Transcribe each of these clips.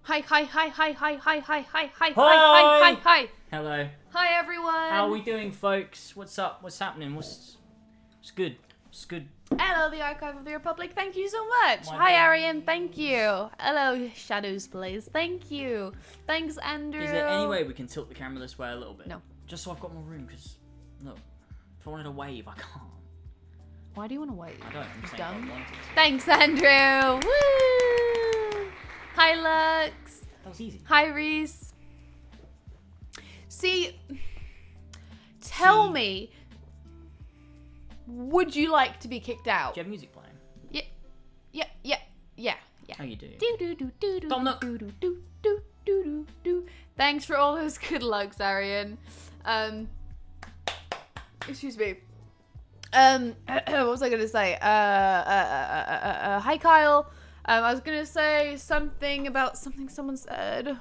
Hi, hi, hi, hi, hi, hi, hi, hi, hi, hi, hi, hi. Hello. Hi, everyone. How are we doing, folks? What's up? What's happening? What's good? What's good? Hello, the Archive of the Republic. Thank you so much. My Hi, boys. Arian. Thank you. Hello, Shadows Blaze. Thank you. Thanks, Andrew. Is there any way we can tilt the camera this way a little bit? No. Just so I've got more room, because, look, if I wanted to wave, I can't. Why do you want to wait? I don't. I'm saying Dumb. I wanted to. Thanks, Andrew. Woo! Hi, Lux. That was easy. Hi, Reese. See, tell me, would you like to be kicked out? Do you have music playing? Yeah. Oh, you do. Tom Nook. Thanks for all those good lugs, Arian. Excuse me. What was I gonna say? Hi, Kyle. I was gonna say something about something someone said.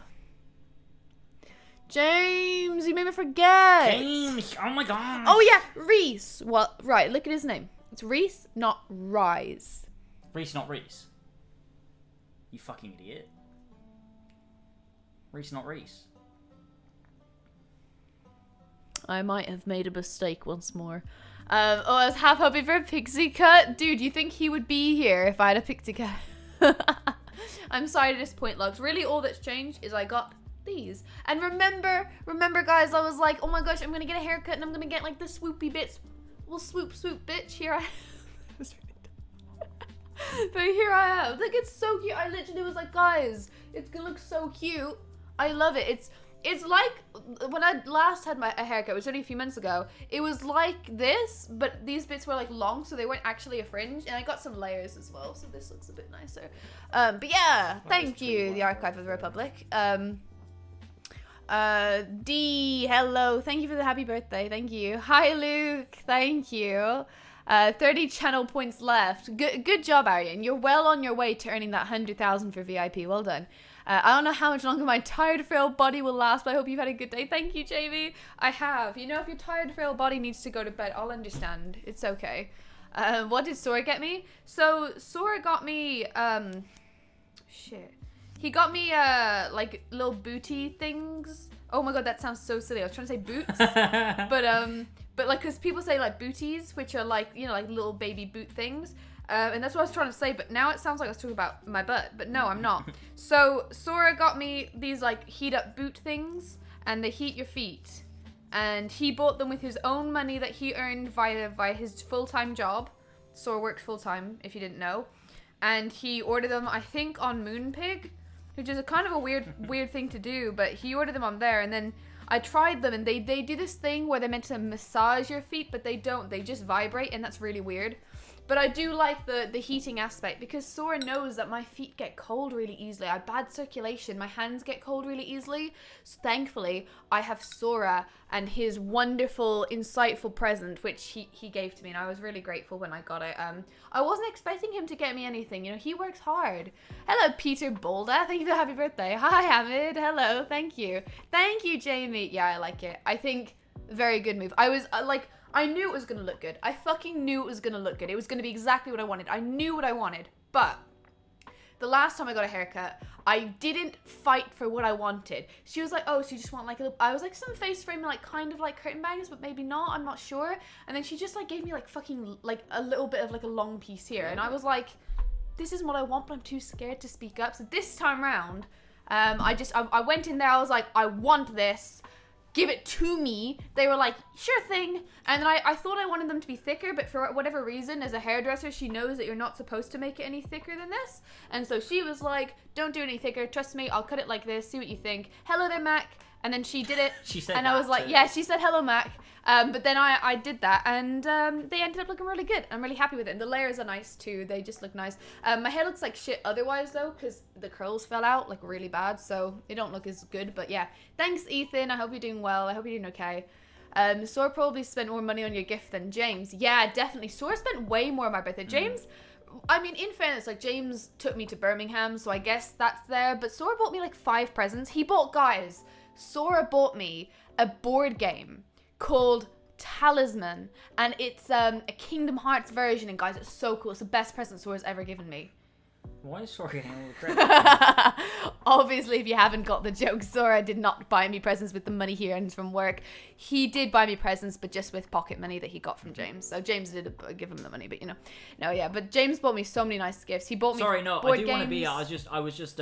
James, you made me forget. James! Oh my god! Oh yeah, Reese. Well, right. Look at his name. It's Reese, not Rise. Reese, not Reese. You fucking idiot. Reese, not Reese. I might have made a mistake once more. I was half hoping for a pixie cut. Dude, you think he would be here if I had a pixie cut? I'm sorry to disappoint, Lugs. Really, all that's changed is I got these. And remember, guys, I was like, oh my gosh, I'm gonna get a haircut and I'm gonna get like the swoopy bits. Well, swoop, bitch. Here I am. But here I am. Like, it's so cute. I literally was like, guys, it's gonna look so cute. I love it. It's like when I last had a haircut, which was only a few months ago. It was like this, but these bits were like long, so they weren't actually a fringe. And I got some layers as well, so this looks a bit nicer. But yeah, thank you, the Archive of the Republic. D, hello. Thank you for the happy birthday. Thank you. Hi, Luke. Thank you. 30 channel points left. Good job, Arian. You're well on your way to earning that 100,000 for VIP. Well done. I don't know how much longer my tired, frail body will last, but I hope you've had a good day. Thank you, Jamie. I have. You know, if your tired, frail body needs to go to bed, I'll understand. It's okay. What did Sora get me? So, Sora got me, shit. He got me, like, little booty things. Oh my god, that sounds so silly. I was trying to say boots. But like, because people say, like, booties, which are, like, you know, like, little baby boot things. And that's what I was trying to say, but now it sounds like I was talking about my butt. But no, I'm not. So, Sora got me these, like, heat-up boot things, and they heat your feet. And he bought them with his own money that he earned via his full-time job. Sora works full-time, if you didn't know. And he ordered them, I think, on Moonpig, which is a kind of a weird thing to do, but he ordered them on there, and then I tried them, and they do this thing where they're meant to massage your feet, but they don't. They just vibrate, and that's really weird. But I do like the heating aspect, because Sora knows that my feet get cold really easily. I have bad circulation. My hands get cold really easily. So thankfully, I have Sora and his wonderful, insightful present, which he gave to me, and I was really grateful when I got it. I wasn't expecting him to get me anything. You know, he works hard. Hello, Peter Boulder. Thank you for the happy birthday. Hi, Hamid. Hello. Thank you. Thank you, Jamie. Yeah, I like it. I think very good move. I was I knew it was going to look good. I fucking knew it was going to look good. It was going to be exactly what I wanted. I knew what I wanted. But the last time I got a haircut, I didn't fight for what I wanted. She was like, oh, so you just want like I was like, some face frame, like kind of like curtain bangs, but maybe not. I'm not sure. And then she just like gave me like fucking like a little bit of like a long piece here. And I was like, this isn't what I want, but I'm too scared to speak up. So this time round, I went in there. I was like, I want this. Give it to me. They were like, sure thing. And then I thought I wanted them to be thicker, but for whatever reason, as a hairdresser, she knows that you're not supposed to make it any thicker than this. And so she was like, don't do it any thicker. Trust me, I'll cut it like this. See what you think. Hello there, Mac. And then she did it. She said and that I was like, too. yeah, she said hello, Mac. But then I did that, and they ended up looking really good. I'm really happy with it. And the layers are nice too. They just look nice. My hair looks like shit otherwise though, because the curls fell out like really bad, so they don't look as good. But yeah, thanks, Ethan. I hope you're doing well. I hope you're doing okay. Sora probably spent more money on your gift than James. Yeah, definitely. Sora spent way more on my birthday. James, I mean, in fairness, like, James took me to Birmingham, so I guess that's there. But Sora bought me like 5 presents. Sora bought me a board game called Talisman, and it's a Kingdom Hearts version, and guys, it's so cool. It's the best present Sora's ever given me. Why is Sora getting all the credit? Obviously, if you haven't got the joke, Zora did not buy me presents with the money he earns from work. He did buy me presents, but just with pocket money that he got from James. So James did give him the money, but no, yeah. But James bought me so many nice gifts. He bought me Sorry, no, board I do want to be. games. I was just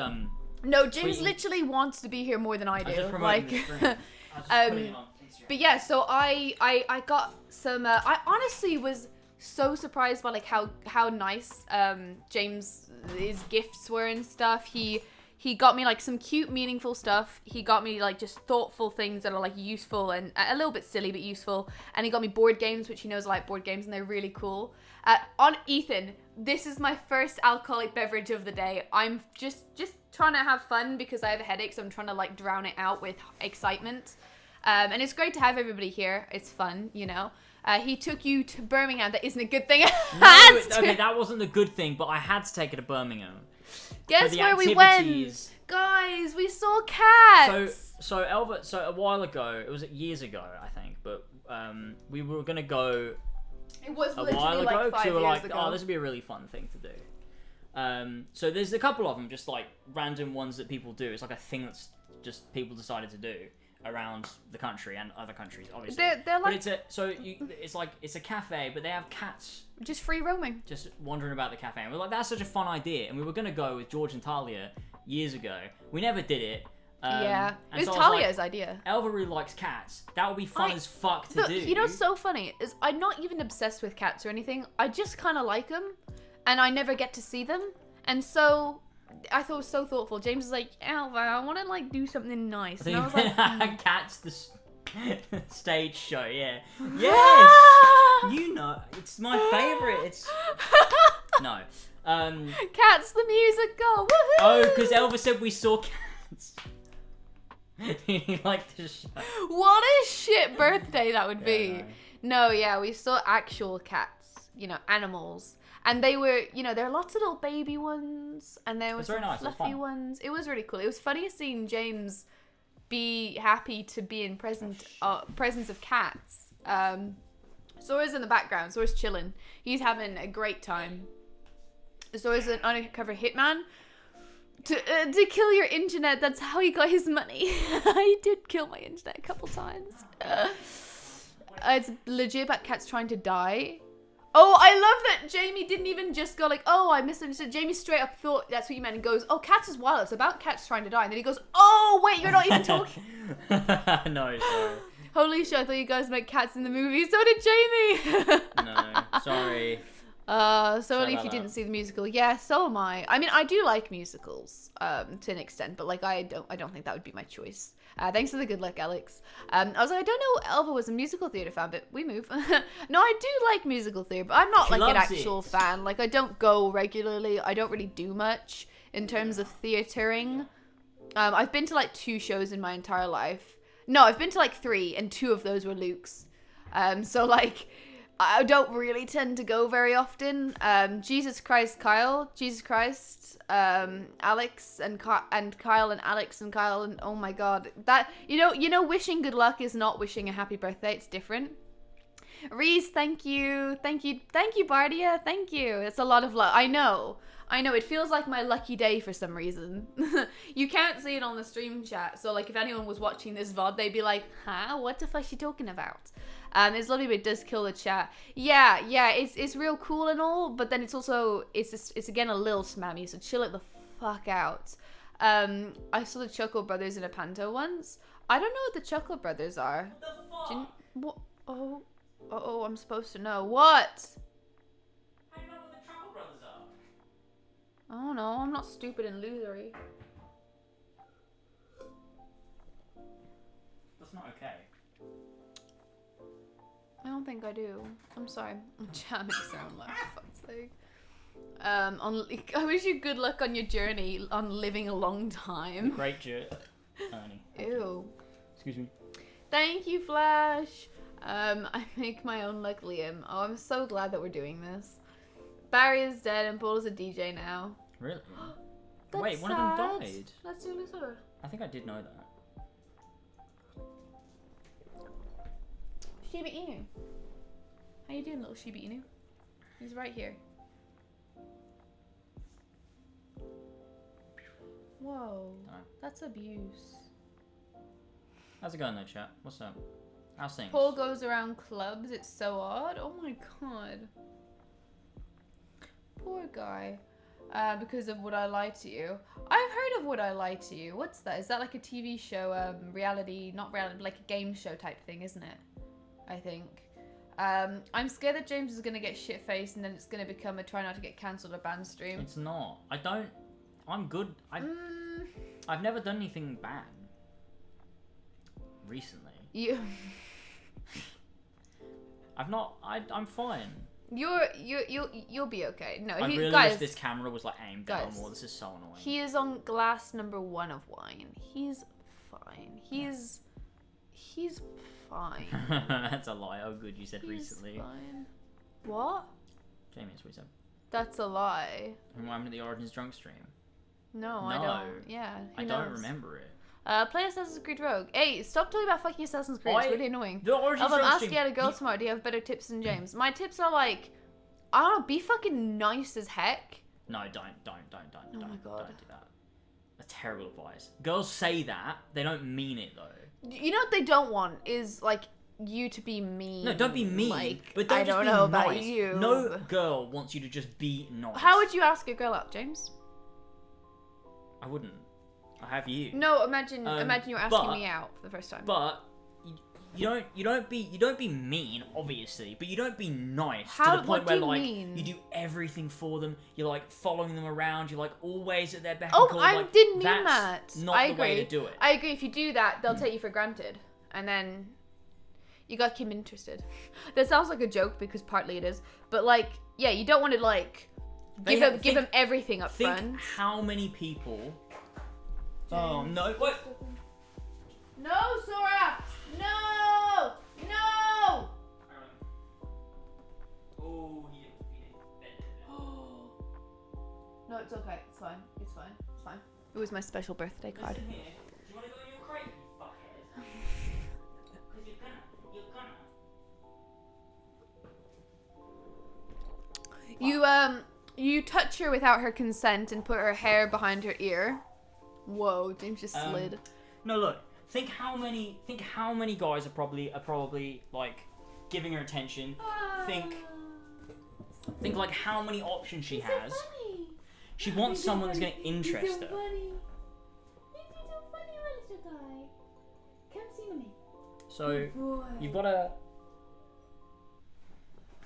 No, James tweeting. literally wants to be here more than I do. I was just promoting the stream. I was just putting it on Instagram. But yeah, so I got some. I honestly was so surprised by like how nice James his gifts were and stuff. He got me like some cute, meaningful stuff. He got me like just thoughtful things that are like useful and a little bit silly but useful. And he got me board games, which he knows I like board games, and they're really cool. On Ethan, this is my first alcoholic beverage of the day. I'm just trying to have fun because I have a headache, so I'm trying to like drown it out with excitement. And it's great to have everybody here. It's fun, He took you to Birmingham. That isn't a good thing. No, okay, that wasn't the good thing, but I had to take it to Birmingham. Guess the where we went? activities. Guys, we saw cats. So Elva, a while ago, it was years ago, I think, but we were gonna go It was a literally while like ago 5 because we were years like, ago. oh, this would be a really fun thing to do. So there's a couple of them, just like random ones that people do. It's like a thing that's just people decided to do around the country and other countries, obviously. They're like But it's a cafe, but they have cats just free roaming. just wandering about the cafe. And we're like, that's such a fun idea. And we were gonna go with George and Talia years ago. We never did it. Yeah, and it was so I was Talia's like, idea. Elva really likes cats. That would be fun as fuck to Look, do. you know what's so funny is I'm not even obsessed with cats or anything. I just kind of like them, and I never get to see them. And so I thought it was so thoughtful. James was like, Alva, I want to like do something nice. And I was like, Cats, the stage show, yeah. Yes! You know, it's my favourite. It's... No. Cats the musical. Woohoo! Oh, because Elva said we saw cats. He liked the show. What a shit birthday that would be. no. No, yeah, we saw actual cats, animals. And they were, there are lots of little baby ones, and there were It's very some nice, it was fluffy fun. ones. It was really cool. It was funny seeing James be happy to be in presence of cats. Zora's in the background. Zora's chilling. He's having a great time. Zora's an undercover hitman. To kill your internet, that's how he got his money. I did kill my internet a couple times. It's legit about cats trying to die. Oh, I love that Jamie didn't even just go like, oh, I misunderstood. Jamie straight up thought that's what you meant and goes, oh, cats is wild. It's about cats trying to die. And then he goes, oh, wait, you're not even talking. No, sorry. Holy shit, I thought you guys meant cats in the movie. So did Jamie. No, sorry. Only if you didn't see the musical. Yeah, so am I. I mean, I do like musicals, to an extent, but like I don't think that would be my choice. Thanks for the good luck, Alex. I was like, I don't know Elva was a musical theater fan, but we move. No, I do like musical theater, but I'm not She like an loves actual it. fan. Like I don't go regularly. I don't really do much in terms of theatering. I've been to like 2 shows in my entire life. No, I've been to like 3, and 2 of those were Luke's. So like, I don't really tend to go very often. Jesus Christ, Alex and Kyle and Alex and Kyle and oh my god, that wishing good luck is not wishing a happy birthday. It's different. Reese, thank you, Bardia, thank you. It's a lot of luck. I know. It feels like my lucky day for some reason. You can't see it on the stream chat, so like if anyone was watching this VOD, they'd be like, huh, what the fuck is she talking about? It's lovely, but it does kill the chat. Yeah, it's real cool and all, but then it's also, it's again a little spammy, so chill it the fuck out. I saw the Chuckle Brothers in a panto once. I don't know what the Chuckle Brothers are. What the fuck? What? Oh, I'm supposed to know. What? How do you know what the Chuckle Brothers are? I don't know, I'm not stupid and losery. That's not okay. I don't think I do. I'm sorry. Chat makes their own laugh. Fuck's sake. I wish you good luck on your journey on living a long time. Great jerk. Ernie. Ew. Excuse me. Thank you, Flash. I make my own luck, Liam. Oh, I'm so glad that we're doing this. Barry is dead and Paul is a DJ now. Really? That's Wait, one sad. of them died. That's really sad. I think I did know that. Shiba Inu. How you doing, little Shiba Inu? He's right here. Whoa. No. That's abuse. How's it going though, chat? What's up? How's things? Paul goes around clubs. It's so odd. Oh my god. Poor guy. Because of Would I Lie to You? I've heard of Would I Lie to You. What's that? Is that like a TV show, reality, not reality, but like a game show type thing, isn't it? I think. I'm scared that James is going to get shit-faced and then it's going to become a try not to get cancelled or banned stream. It's not. I'm good. I've never done anything bad. Recently. I'm fine. You'll be okay. No, I really guys, wish this camera was like aimed down more. This is so annoying. He is on glass number 1 of wine. He's fine. He's fine. That's a lie. Oh, good. You said He's recently. fine. What? Jamie, that's what you said. That's a lie. I'm at the Origins drunk stream. No, I don't. Yeah, I don't remember it. Play Assassin's Creed Rogue. Hey, stop talking about fucking Assassin's Creed. It's really annoying. The Origins If I'm drunk asking stream, out a girl tomorrow, do you have better tips than James? My tips are like, I don't know, be fucking nice as heck. No, don't Oh my God. Don't do that. That's terrible advice. Girls say that. They don't mean it, though. You know what they don't want is, like, you to be mean. No, don't be mean. Like, but don't I just don't be know nice. about you. No girl wants you to just be nice. How would you ask a girl out, James? I wouldn't. I have you. No, imagine you're asking me out for the first time. But you don't be mean, obviously, but you don't be nice to the point what where do you like mean? you do everything for them. You're like following them around. You're like always at their beck Oh, and call. I like, didn't mean that's that. Not I the agree. way to do it. I agree. If you do that, they'll take you for granted, and then you got to keep 'em interested. That sounds like a joke because partly it is, but like, yeah, you don't want to like give them everything up Think front. how many people. Oh no! What? No, Sora! No! No! Oh, No, it's okay. It's fine. It's fine. It's fine. It was my special birthday card. Listen here. Do you want to go in your crate, you fuckhead? Because you're gonna. You touch her without her consent and put her hair behind her ear. Whoa, James just slid. No, look. Think how many guys are probably like giving her attention. Think like how many options she has. She wants someone that's gonna interest her. So you've got to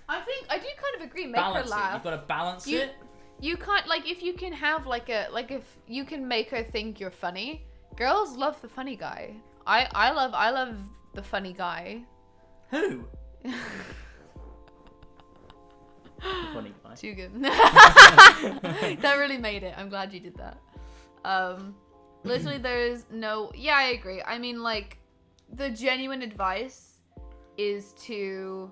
I think I do kind of agree. Make balance her laugh. it. You've got to balance it. You can't, like, if you can have if you can make her think you're funny. Girls love the funny guy. I love the funny guy. Who? The funny guy. Too good. That really made it. I'm glad you did that. Literally there's no, yeah, I agree. I mean, like, the genuine advice is to,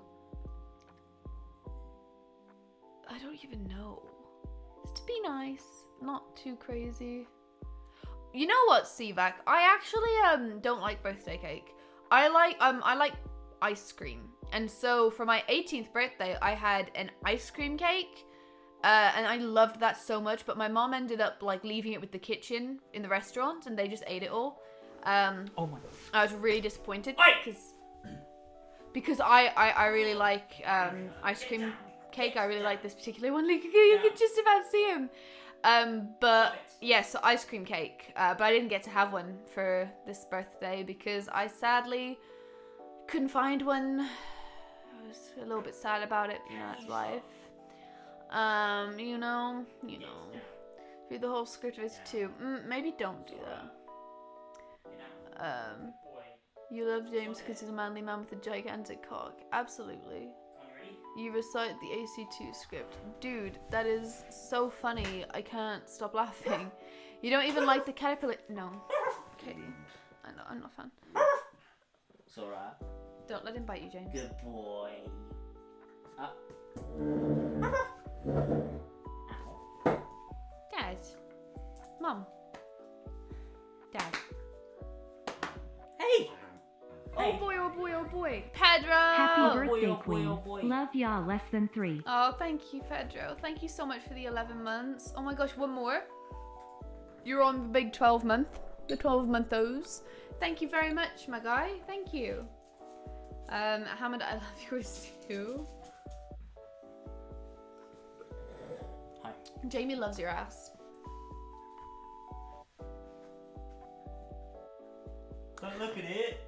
I don't even know. It's to be nice, not too crazy. You know what, Sivak? I actually don't like birthday cake. I like ice cream. And so for my 18th birthday, I had an ice cream cake. And I loved that so much, but my mom ended up like leaving it with the kitchen in the restaurant and they just ate it all. Oh my god. I was really disappointed because I really like ice cream cake. I really like this particular one. Look, you can just about see him. But yes, so ice cream cake. But I didn't get to have one for this birthday because I sadly couldn't find one. I was a little bit sad about it, you know, that's life. You know, read the whole script of it too. Maybe don't do that. You love James because he's a manly man with a gigantic cock. Absolutely. You recite the AC2 script. Dude, that is so funny. I can't stop laughing. You don't even like the caterpillar. No. Okay. I know, I'm not a fan. It's alright. Don't let him bite you, James. Good boy. Dad. Mom. Dad. Hey! Oh boy, oh boy, oh boy. Pedro! Happy birthday, boy, oh boy, Queen. oh boy. Love y'all, less than 3. Oh, thank you, Pedro. Thank you so much for the 11 months. Oh my gosh, one more. You're on the big 12 month. The 12-month-os. Thank you very much, my guy. Thank you. Hamid, I love yours too. Hi. Jamie loves your ass. Don't look at it.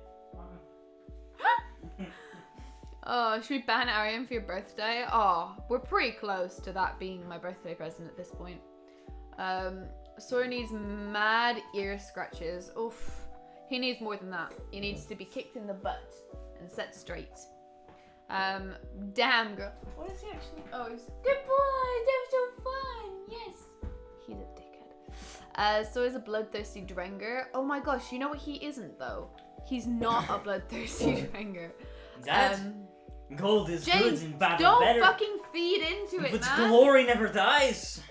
Oh, should we ban Arian for your birthday? Oh, we're pretty close to that being my birthday present at this point. Sora needs mad ear scratches. Oof. He needs more than that. He needs to be kicked in the butt and set straight. Damn, girl. What is he actually? Oh, he's good boy. That was so fun. Yes. He's a dickhead. So is a bloodthirsty Drenger. Oh my gosh, you know what he isn't though? He's not a bloodthirsty Drenger. That gold is James, good and battle don't better. fucking feed into it, But man. glory never dies.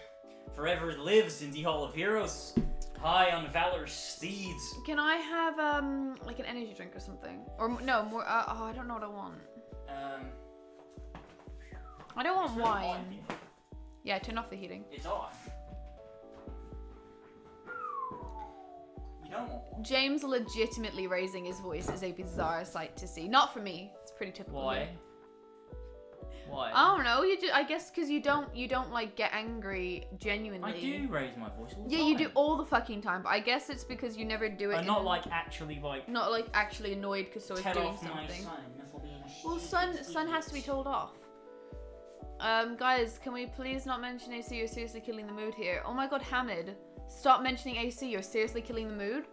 Forever it lives in the Hall of Heroes. High on valor's steeds. Can I have like an energy drink or something? Or no, more. Oh, I don't know what I want. I don't want It's really wine. hot in here. Yeah, turn off the heating. It's on. You don't want one. James legitimately raising his voice is a bizarre sight to see. Not for me. It's pretty typical. Why? Why? I don't know. I guess because you don't like get angry genuinely. I do raise my voice all the Yeah, time. you do all the fucking time. But I guess it's because you never do it. I'm not like actually like Not like actually annoyed because someone's tell doing off my something. son for being Well, sun has to be told off. Guys, can we please not mention AC? You're seriously killing the mood here. Oh my god, Hamid, stop mentioning AC. You're seriously killing the mood.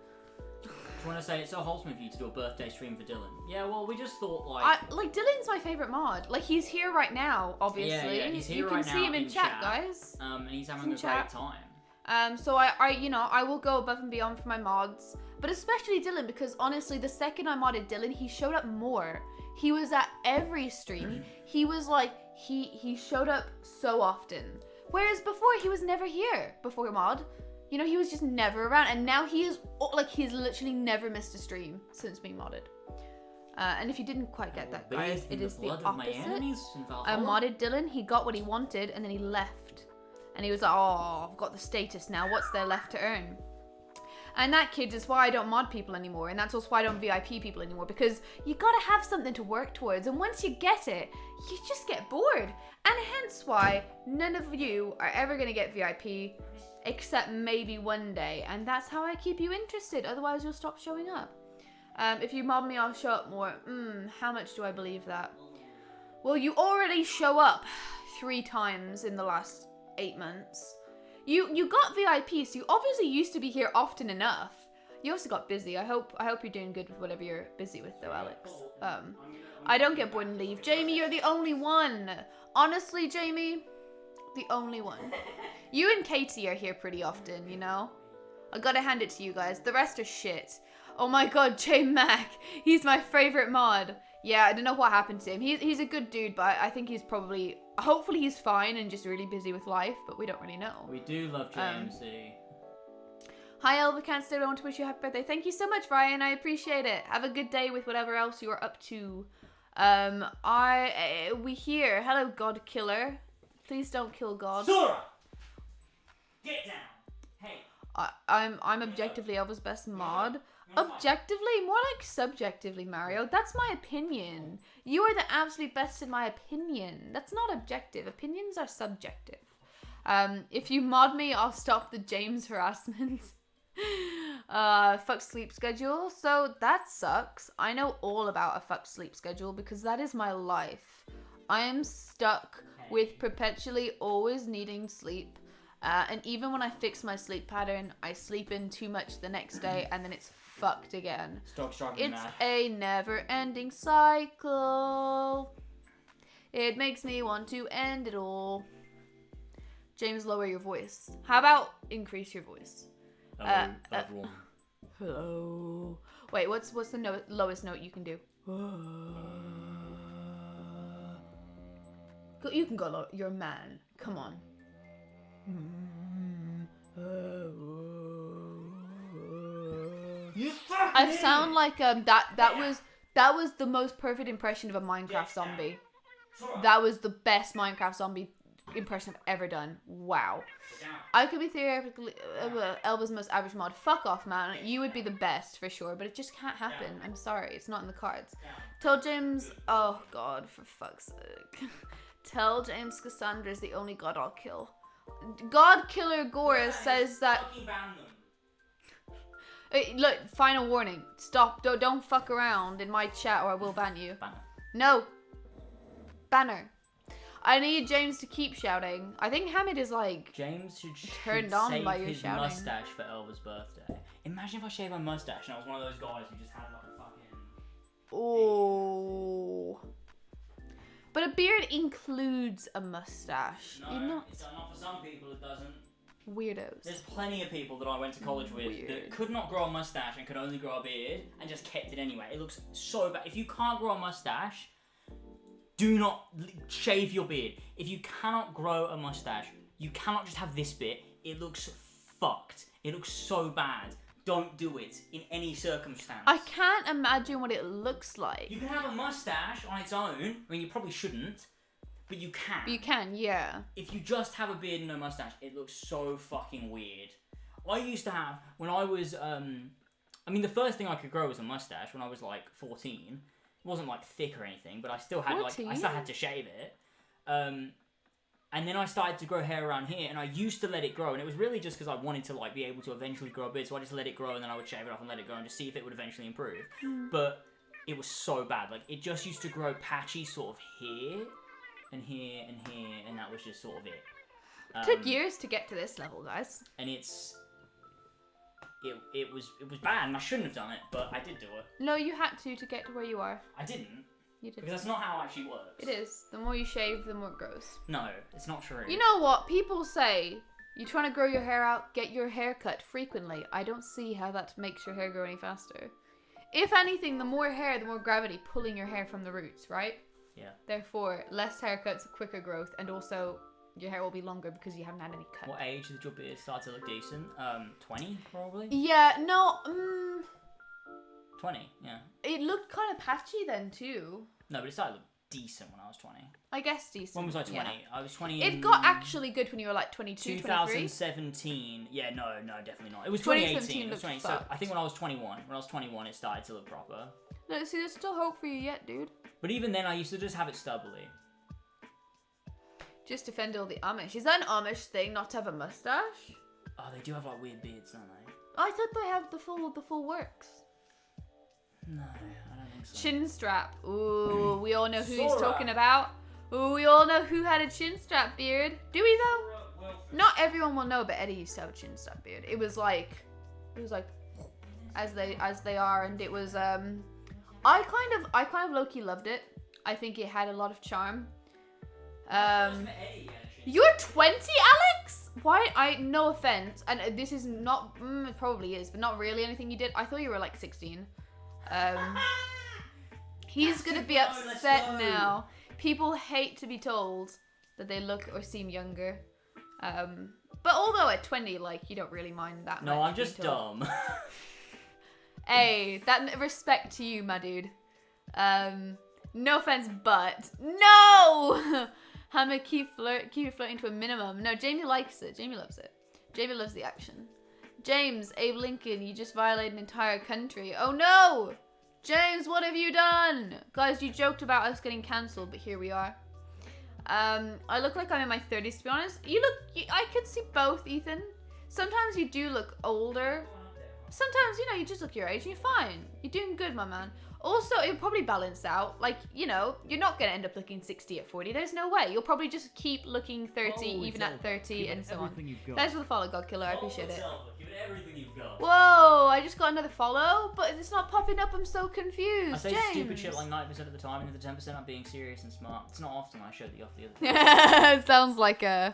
Do you want to say it's so wholesome of you to do a birthday stream for Dylan? Yeah, well, we just thought like. Dylan's my favorite mod. Like he's here right now, obviously. Yeah, he's here you can right see now him in in chat, chat. guys. And he's having in a great chat. time. So I will go above and beyond for my mods, but especially Dylan because honestly, the second I modded Dylan, he showed up more. He was at every stream. He was like he showed up so often. Whereas before he was never here before mod. You know, he was just never around, and now he's literally never missed a stream since being modded. And if you didn't quite get that, guys, Bathed it in is the blood of my opposite. enemies in I Valhalla. modded Dylan, he got what he wanted, and then he left. And he was like, oh, I've got the status now, what's there left to earn? And that, kids, is why I don't mod people anymore, and that's also why I don't VIP people anymore, because you gotta have something to work towards, and once you get it, you just get bored. And hence why none of you are ever gonna get VIP, except maybe one day, and that's how I keep you interested, otherwise you'll stop showing up. If you mod me, I'll show up more. How much do I believe that? Well, you already show up 3 times in the last 8 months. You got VIP, so you obviously used to be here often enough. You also got busy. I hope you're doing good with whatever you're busy with though, Alex. I don't get bored and leave. Jamie, you're the only one. Honestly, Jamie, the only one. You and Katie are here pretty often, you know? I gotta hand it to you guys. The rest are shit. Oh my god, J Mac. He's my favorite mod. Yeah, I don't know what happened to him. He's a good dude, but I think he's probably... Hopefully he's fine and just really busy with life, but we don't really know. We do love JMC. Hi, Elva Canstead. I want to wish you a happy birthday. Thank you so much, Ryan. I appreciate it. Have a good day with whatever else you are up to. We hear. Hello, God Killer. Please don't kill God. Sora! Get down! Hey! I'm objectively Elva's best mod. Objectively? More like subjectively, Mario. That's my opinion. You are the absolute best in my opinion. That's not objective. Opinions are subjective. If you mod me, I'll stop the James harassment. Fuck sleep schedule. So that sucks. I know all about a fuck sleep schedule because that is my life. I am stuck with perpetually always needing sleep. And even when I fix my sleep pattern, I sleep in too much the next day and then it's fucked again. Stop driving me It's mad. a never-ending cycle. It makes me want to end it all. James, lower your voice. How about increase your voice? Hello, everyone. Hello. Wait, what's the lowest note you can do? You can go low. You're a man. Come on. I sound like that was the most perfect impression of a Minecraft zombie. That was the best Minecraft zombie impression I've ever done. Wow. Down. I could be theoretically Elba's most average mod. Fuck off, man. You would be the best for sure, but it just can't happen. I'm sorry, it's not in the cards. Tell James, oh god, for fuck's sake. Tell James Cassandra's the only god I'll kill. God Killer Gora says that. Fucking ban them. Look, final warning. Stop. Don't fuck around in my chat or I will ban you. Banner. No. Banner. I need James to keep shouting. I think Hamid is like... James should Turned on save by your his shouting. mustache for Elva's birthday. Imagine if I shaved my mustache and I was one of those guys who just had like a fucking... Oh. But a beard includes a mustache. No, You're not it's not for some people. It doesn't. weirdos. There's plenty of people that I went to college with Weird. that could not grow a mustache and could only grow a beard and just kept it anyway. It looks so bad. If you can't grow a mustache, do not shave your beard. If you cannot grow a mustache, you cannot just have this bit. It looks fucked. It looks so bad. Don't do it in any circumstance. I can't imagine what it looks like. You can have a mustache on its own. I mean, you probably shouldn't, but you can. You can, yeah. If you just have a beard and no mustache, it looks so fucking weird. I used to have, when I was, I mean, the first thing I could grow was a mustache when I was like 14. It wasn't like thick or anything, but I still had 14? I still had to shave it. And then I started to grow hair around here, and I used to let it grow, and it was really just because I wanted to like be able to eventually grow a beard, so I just let it grow, and then I would shave it off and let it grow, and just see if it would eventually improve. But it was so bad. Like, it just used to grow patchy sort of here, and here, and here, and that was just sort of it. Took years to get to this level, guys. And it was bad, and I shouldn't have done it, but I did do it. No, you had to get to where you are. I didn't, You did. because that's not how it actually works. It is. The more you shave, the more it grows. No, it's not true. You know what? People say, you trying to grow your hair out, get your hair cut frequently. I don't see how that makes your hair grow any faster. If anything, the more hair, the more gravity pulling your hair from the roots, right? Yeah. Therefore, less haircuts, quicker growth, and also your hair will be longer because you haven't had any cut. What age did your beard start to look decent? 20, probably? Yeah, no, 20, yeah. it looked kind of patchy then too. No, but it started to look decent when I was 20. I guess decent. When was I 20? yeah. I was 20 It in... got actually good when you were like 22, 23. 2017. Yeah, no, definitely not. It was 2017 2018. It was looked 20, so fucked. I think when I was 21, it started to look proper. No, see, there's still hope for you yet, dude. But even then, I used to just have it stubbly. Just to offend all the Amish. Is that an Amish thing not to have a mustache? Oh, they do have like weird beards, don't they? I thought they have the full works. No, I don't think so. Chin strap. Ooh, we all know who he's Sora. talking about. Ooh, we all know who had a chin strap beard. Do we though? Not everyone will know, but Eddie used to have a chin strap beard. It was like as they are, and it was I kind of low-key loved it. I think it had a lot of charm. You're 20, Alex? Why? No offense, and this is not. It probably is, but not really anything you did. I thought you were like 16. He's gonna be upset now. People hate to be told that they look or seem younger. But although at 20, like, you don't really mind that much. No, I'm being just told. dumb. Hey, that respect to you, my dude. No offense, but no. I'm gonna keep it floating to a minimum. No, Jamie likes it. Jamie loves it. Jamie loves the action. James, Abe Lincoln, you just violated an entire country. Oh no! James, what have you done? Guys, you joked about us getting cancelled, but here we are. I look like I'm in my 30s, to be honest. I could see both, Ethan. Sometimes you do look older. Sometimes, you just look your age and you're fine. You're doing good, my man. Also, it'll probably balance out. Like, you're not going to end up looking 60 at 40. There's no way. You'll probably just keep looking 30, even at 30, and so on. Thanks for the follow, God Killer. I appreciate it. Give it everything you've got. Whoa, I just got another follow, but it's not popping up. I'm so confused. I say James. stupid shit like 90% of the time, and the 10% I'm being serious and smart. It's not often I show the off the other thing. It sounds like Yeah.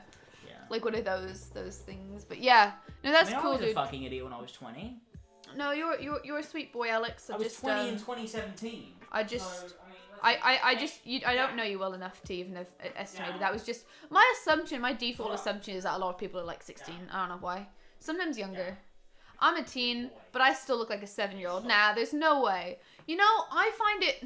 like one of those things. But yeah, no, that's I cool, was dude. a fucking idiot when I was 20. No, you're a sweet boy, Alex. I was 20 in 2017. I don't know you well enough to even have estimated. That was just my assumption. My default assumption is that a lot of people are like 16. I don't know why. Sometimes younger. I'm a teen, but I still look like a 7-year-old. Nah, there's no way. I find it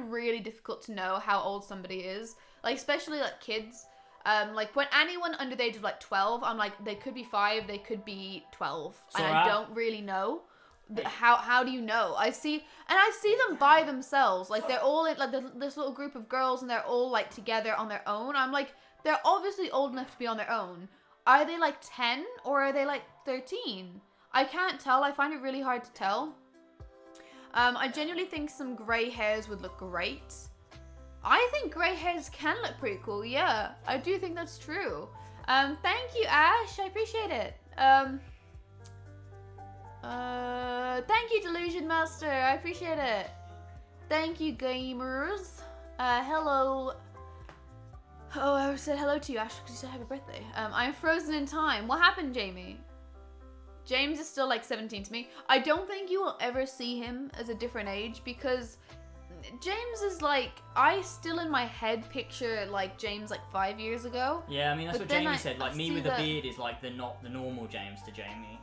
really difficult to know how old somebody is. Like, especially like kids. Like when anyone under the age of like 12, I'm like, they could be 5, they could be 12, So and I don't really know. How do you know? I see them by themselves. Like they're all in like this little group of girls, and they're all like together on their own. I'm like, they're obviously old enough to be on their own. Are they like 10 or are they like 13? I can't tell. I find it really hard to tell. I genuinely think some grey hairs would look great. I think grey hairs can look pretty cool. Yeah, I do think that's true. Thank you, Ash. I appreciate it. Thank you, Delusion Master. I appreciate it. Thank you, gamers. Hello. Oh, I said hello to you, Ash, because you said happy birthday. I'm frozen in time. What happened, Jamie? James is still like 17 to me. I don't think you will ever see him as a different age, because James is like, I still in my head picture like James like 5 years ago. Yeah, I mean that's But what then Jamie I said. Like me see with that- a beard is like the normal James to Jamie.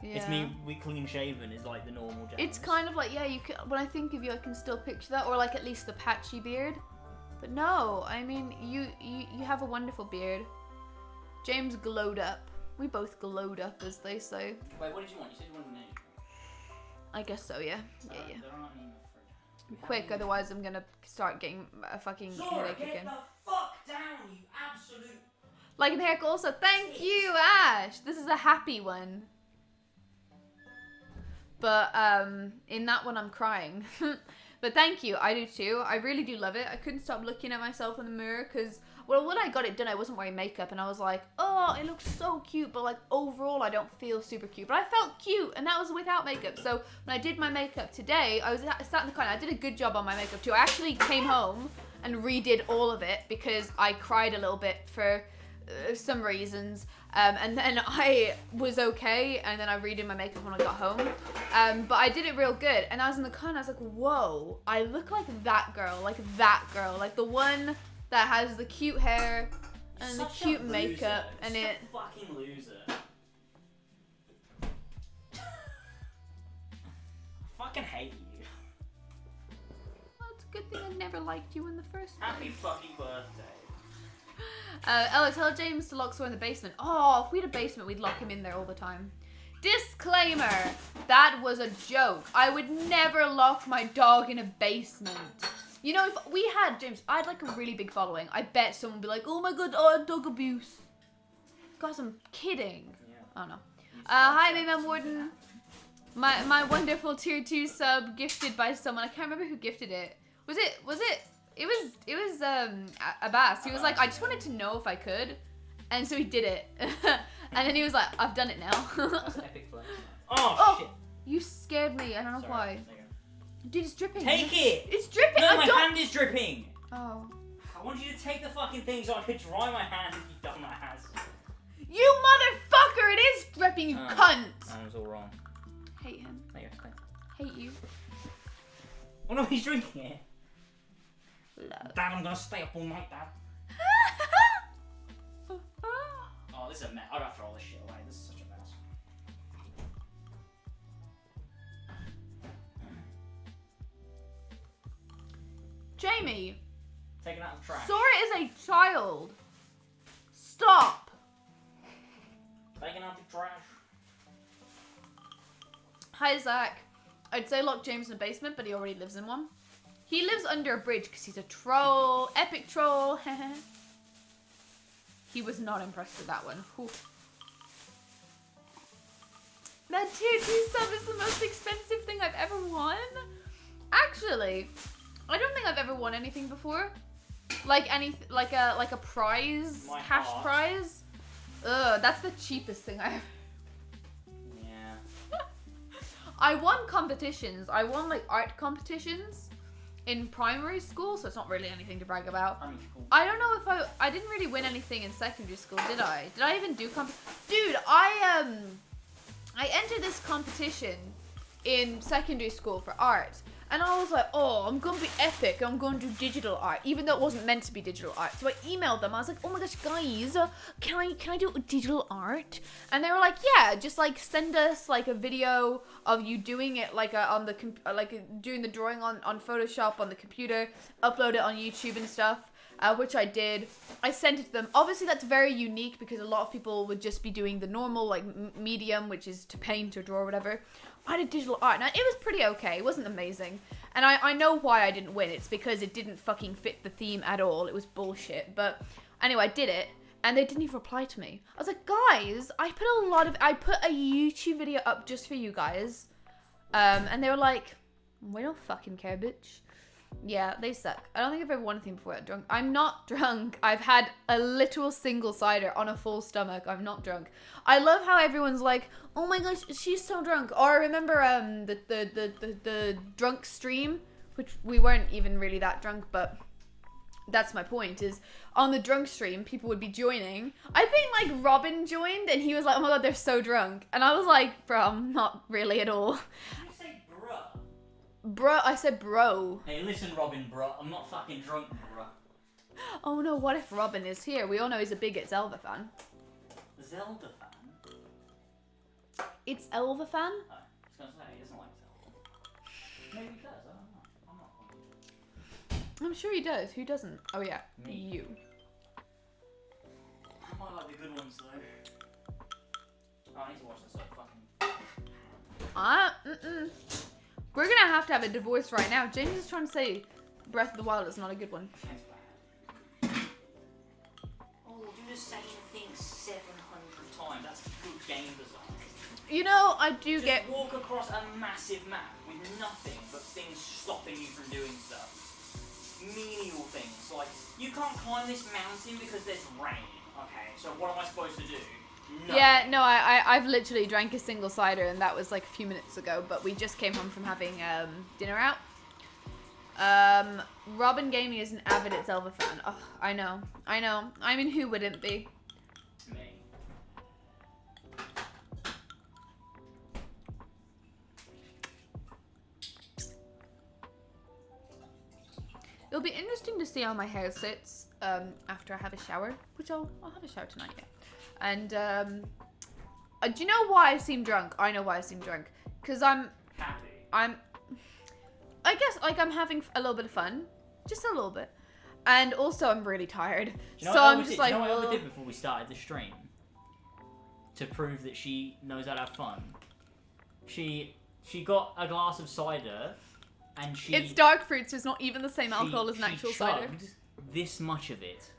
Yeah. It's me with clean shaven is like the normal James. It's kind of like, yeah, you can, when I think of you, I can still picture that, or like at least the patchy beard. But no, I mean, you have a wonderful beard. James glowed up. We both glowed up, as they say. Wait, what did you want? You said you wanted an egg. I guess so, yeah. Yeah. There aren't any in the fridge. Quick, otherwise I'm gonna start getting a fucking headache get again. the fuck down, you absolute. Like and Herc also, thank you, Ash. This is a happy one. But in that one I'm crying. But thank you, I do too. I really do love it. I couldn't stop looking at myself in the mirror because, well, when I got it done, I wasn't wearing makeup and I was like, oh, it looks so cute, but like overall I don't feel super cute. But I felt cute, and that was without makeup. So when I did my makeup today, I was sat in the car and I did a good job on my makeup too. I actually came home and redid all of it because I cried a little bit for some reasons. And then I was okay, and then I redid my makeup when I got home. But I did it real good, and I was in the car and I was like, whoa, I look like that girl, like the one that has the cute hair and the Such a cute loser. makeup and Such it. a fucking loser. I fucking hate you. Well, it's a good thing I never liked you in the first place. Happy fucking birthday. Ella, tell James to lock Saw in the basement. Oh, if we had a basement, we'd lock him in there all the time. Disclaimer, that was a joke. I would never lock my dog in a basement. You know, if we had, James, I had like a really big following, I bet someone would be like, oh my god, oh, dog abuse. Guys, I'm kidding. Yeah. I don't know. Hi, Mayman Warden. My wonderful tier 2 sub gifted by someone. I can't remember who gifted it. Was it? It was Abbas. He was like, I just wanted to know if I could, and so he did it. And then he was like, I've done it now. That's an epic flex. Oh, Oh, shit. you scared me. I don't know Sorry, why. there you go. Dude, it's dripping. Take it! It's dripping. No, I my don't. hand is dripping! Oh. I want you to take the fucking thing so I could dry my hand, you dumbass. You motherfucker! It is dripping, you Oh. cunt. That was all wrong. Hate him. There you go, thanks. Hate you. Oh no, he's drinking it. Love. Dad, I'm gonna stay up all night, Dad. Oh, this is a mess. I gotta throw all this shit away. This is such a mess. Jamie, Taken out of the trash. Sora is a child. Stop. Taken out the trash. Hi, Zach. I'd say lock James in the basement, but he already lives in one. He lives under a bridge because he's a troll. Epic troll. He was not impressed with that one. Whew. That tier 2 sub is the most expensive thing I've ever won. Actually, I don't think I've ever won anything before. Like a prize, My cash heart. prize. Ugh, that's the cheapest thing I ever. Yeah. I won competitions. I won like art competitions in primary school, so it's not really anything to brag about. I mean, cool. I don't know if I didn't really win anything in secondary school, did I? Did I even do Dude, I entered this competition in secondary school for art. And I was like, oh, I'm going to be epic. I'm going to do digital art, even though it wasn't meant to be digital art. So I emailed them. I was like, oh my gosh, guys, can I do digital art? And they were like, yeah, just like send us like a video of you doing it like on the doing the drawing on Photoshop on the computer, upload it on YouTube and stuff. which I did. I sent it to them. Obviously, that's very unique because a lot of people would just be doing the normal, like, medium, which is to paint or draw or whatever. I did digital art. Now, it was pretty okay. It wasn't amazing. And I know why I didn't win. It's because it didn't fucking fit the theme at all. It was bullshit. But anyway, I did it. And they didn't even reply to me. I was like, guys, I put a YouTube video up just for you guys. And they were like, we don't fucking care, bitch. Yeah, they suck. I don't think I've ever won anything before I got drunk. I'm not drunk. I've had a literal single cider on a full stomach. I'm not drunk. I love how everyone's like, oh my gosh, she's so drunk. Or I remember the drunk stream, which we weren't even really that drunk, but that's my point, is on the drunk stream, people would be joining. I think, like, Robin joined, and he was like, oh my god, they're so drunk. And I was like, bro, I'm not really at all. Did you say bruh? Bro, I said bro. Hey, listen, Robin, bruh. I'm not fucking drunk, bruh. Oh no, what if Robin is here? We all know he's a big It's Elva fan. Zelda fan? It's Elva fan? Oh, I was gonna say, he doesn't like Zelda. Maybe he does, I don't know. I'm not quite. I'm sure he does. Who doesn't? Oh yeah, Me. you. I might like the good ones, though. Oh, I need to watch this fucking... We're gonna have to have a divorce right now. James is trying to say Breath of the Wild is not a good one. That's bad. Oh, do the same thing 700 times. That's good game design. You know, I do Just get... walk across a massive map with nothing but things stopping you from doing stuff. Menial things, like, you can't climb this mountain because there's rain. Okay, so what am I supposed to do? Nothing. Yeah, no, I've literally drank a single cider, and that was like a few minutes ago, but we just came home from having dinner out. Robin Gaming is an avid It's Elva fan. Oh, I know. I mean, who wouldn't be? Me. It'll be interesting to see how my hair sits after I have a shower, which I'll have a shower tonight, yeah. And do you know why I seem drunk? I know why I seem drunk. Because I guess, like, I'm having a little bit of fun. Just a little bit. And also, I'm really tired. So I'm just like, you know what Elva did before we started the stream? To prove that she knows how to have fun. She got a glass of cider, and she... It's dark fruit, so it's not even the same alcohol as an actual cider. This much of it.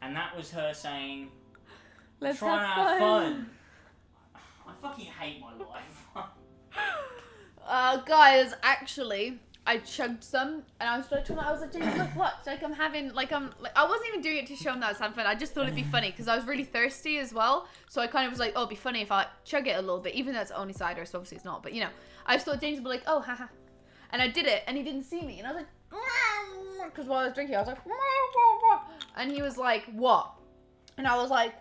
And that was her saying... Let's Try and have have fun. I fucking hate my life. Guys, actually, I chugged some, and I was like, James, look, what? Like, I wasn't even doing it to show him that I was having fun. I just thought it'd be funny, because I was really thirsty as well, so I kind of was like, oh, it'd be funny if I chug it a little bit, even though it's only cider, so obviously it's not, but, you know, I just thought James would be like, oh, haha. And I did it, and he didn't see me, and I was like, because while I was drinking, I was like, and he was like, what? And I was like,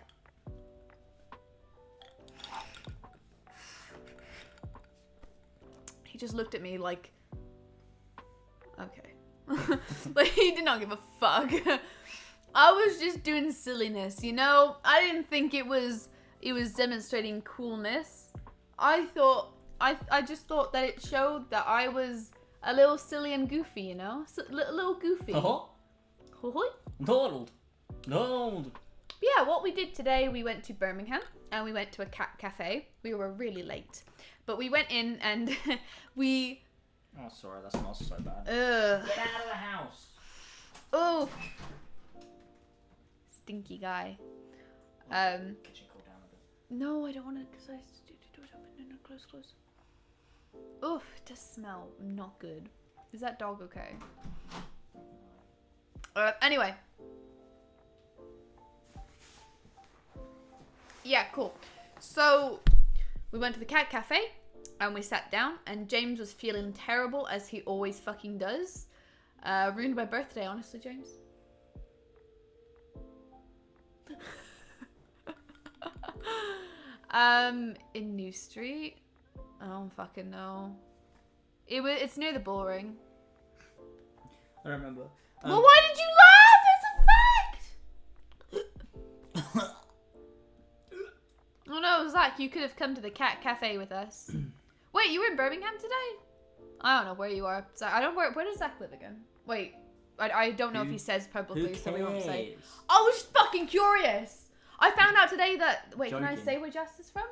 he just looked at me like, okay. Like, he did not give a fuck. I was just doing silliness, you know? I didn't think it was demonstrating coolness. I just thought that it showed that I was a little silly and goofy, you know? A little goofy. Donald. Yeah, what we did today, we went to Birmingham and we went to a cat cafe. We were really late. But we went in and we... Oh, sorry, that smells so bad. Ugh. Get out of the house. Oh. Stinky guy. Kitchen cool down a bit. No, I don't want to, because I have to do the door open. No, close. Oof, it does smell not good. Is that dog okay? Anyway. Yeah, cool. So, we went to the cat cafe, and we sat down, and James was feeling terrible, as he always fucking does. Ruined my birthday, honestly, James. In New Street. I don't fucking know. It's near the Bullring. I don't remember. Well, why did you laugh? It's a fact! Oh no, Zach, you could have come to the cat cafe with us. Wait, you were in Birmingham today? I don't know where you are. Zach, where does Zach live again? Wait. I don't know if Who- he says publicly, Who so we won't say. cares? I was just fucking curious. I found out today that can I Joking. say where Jess is from?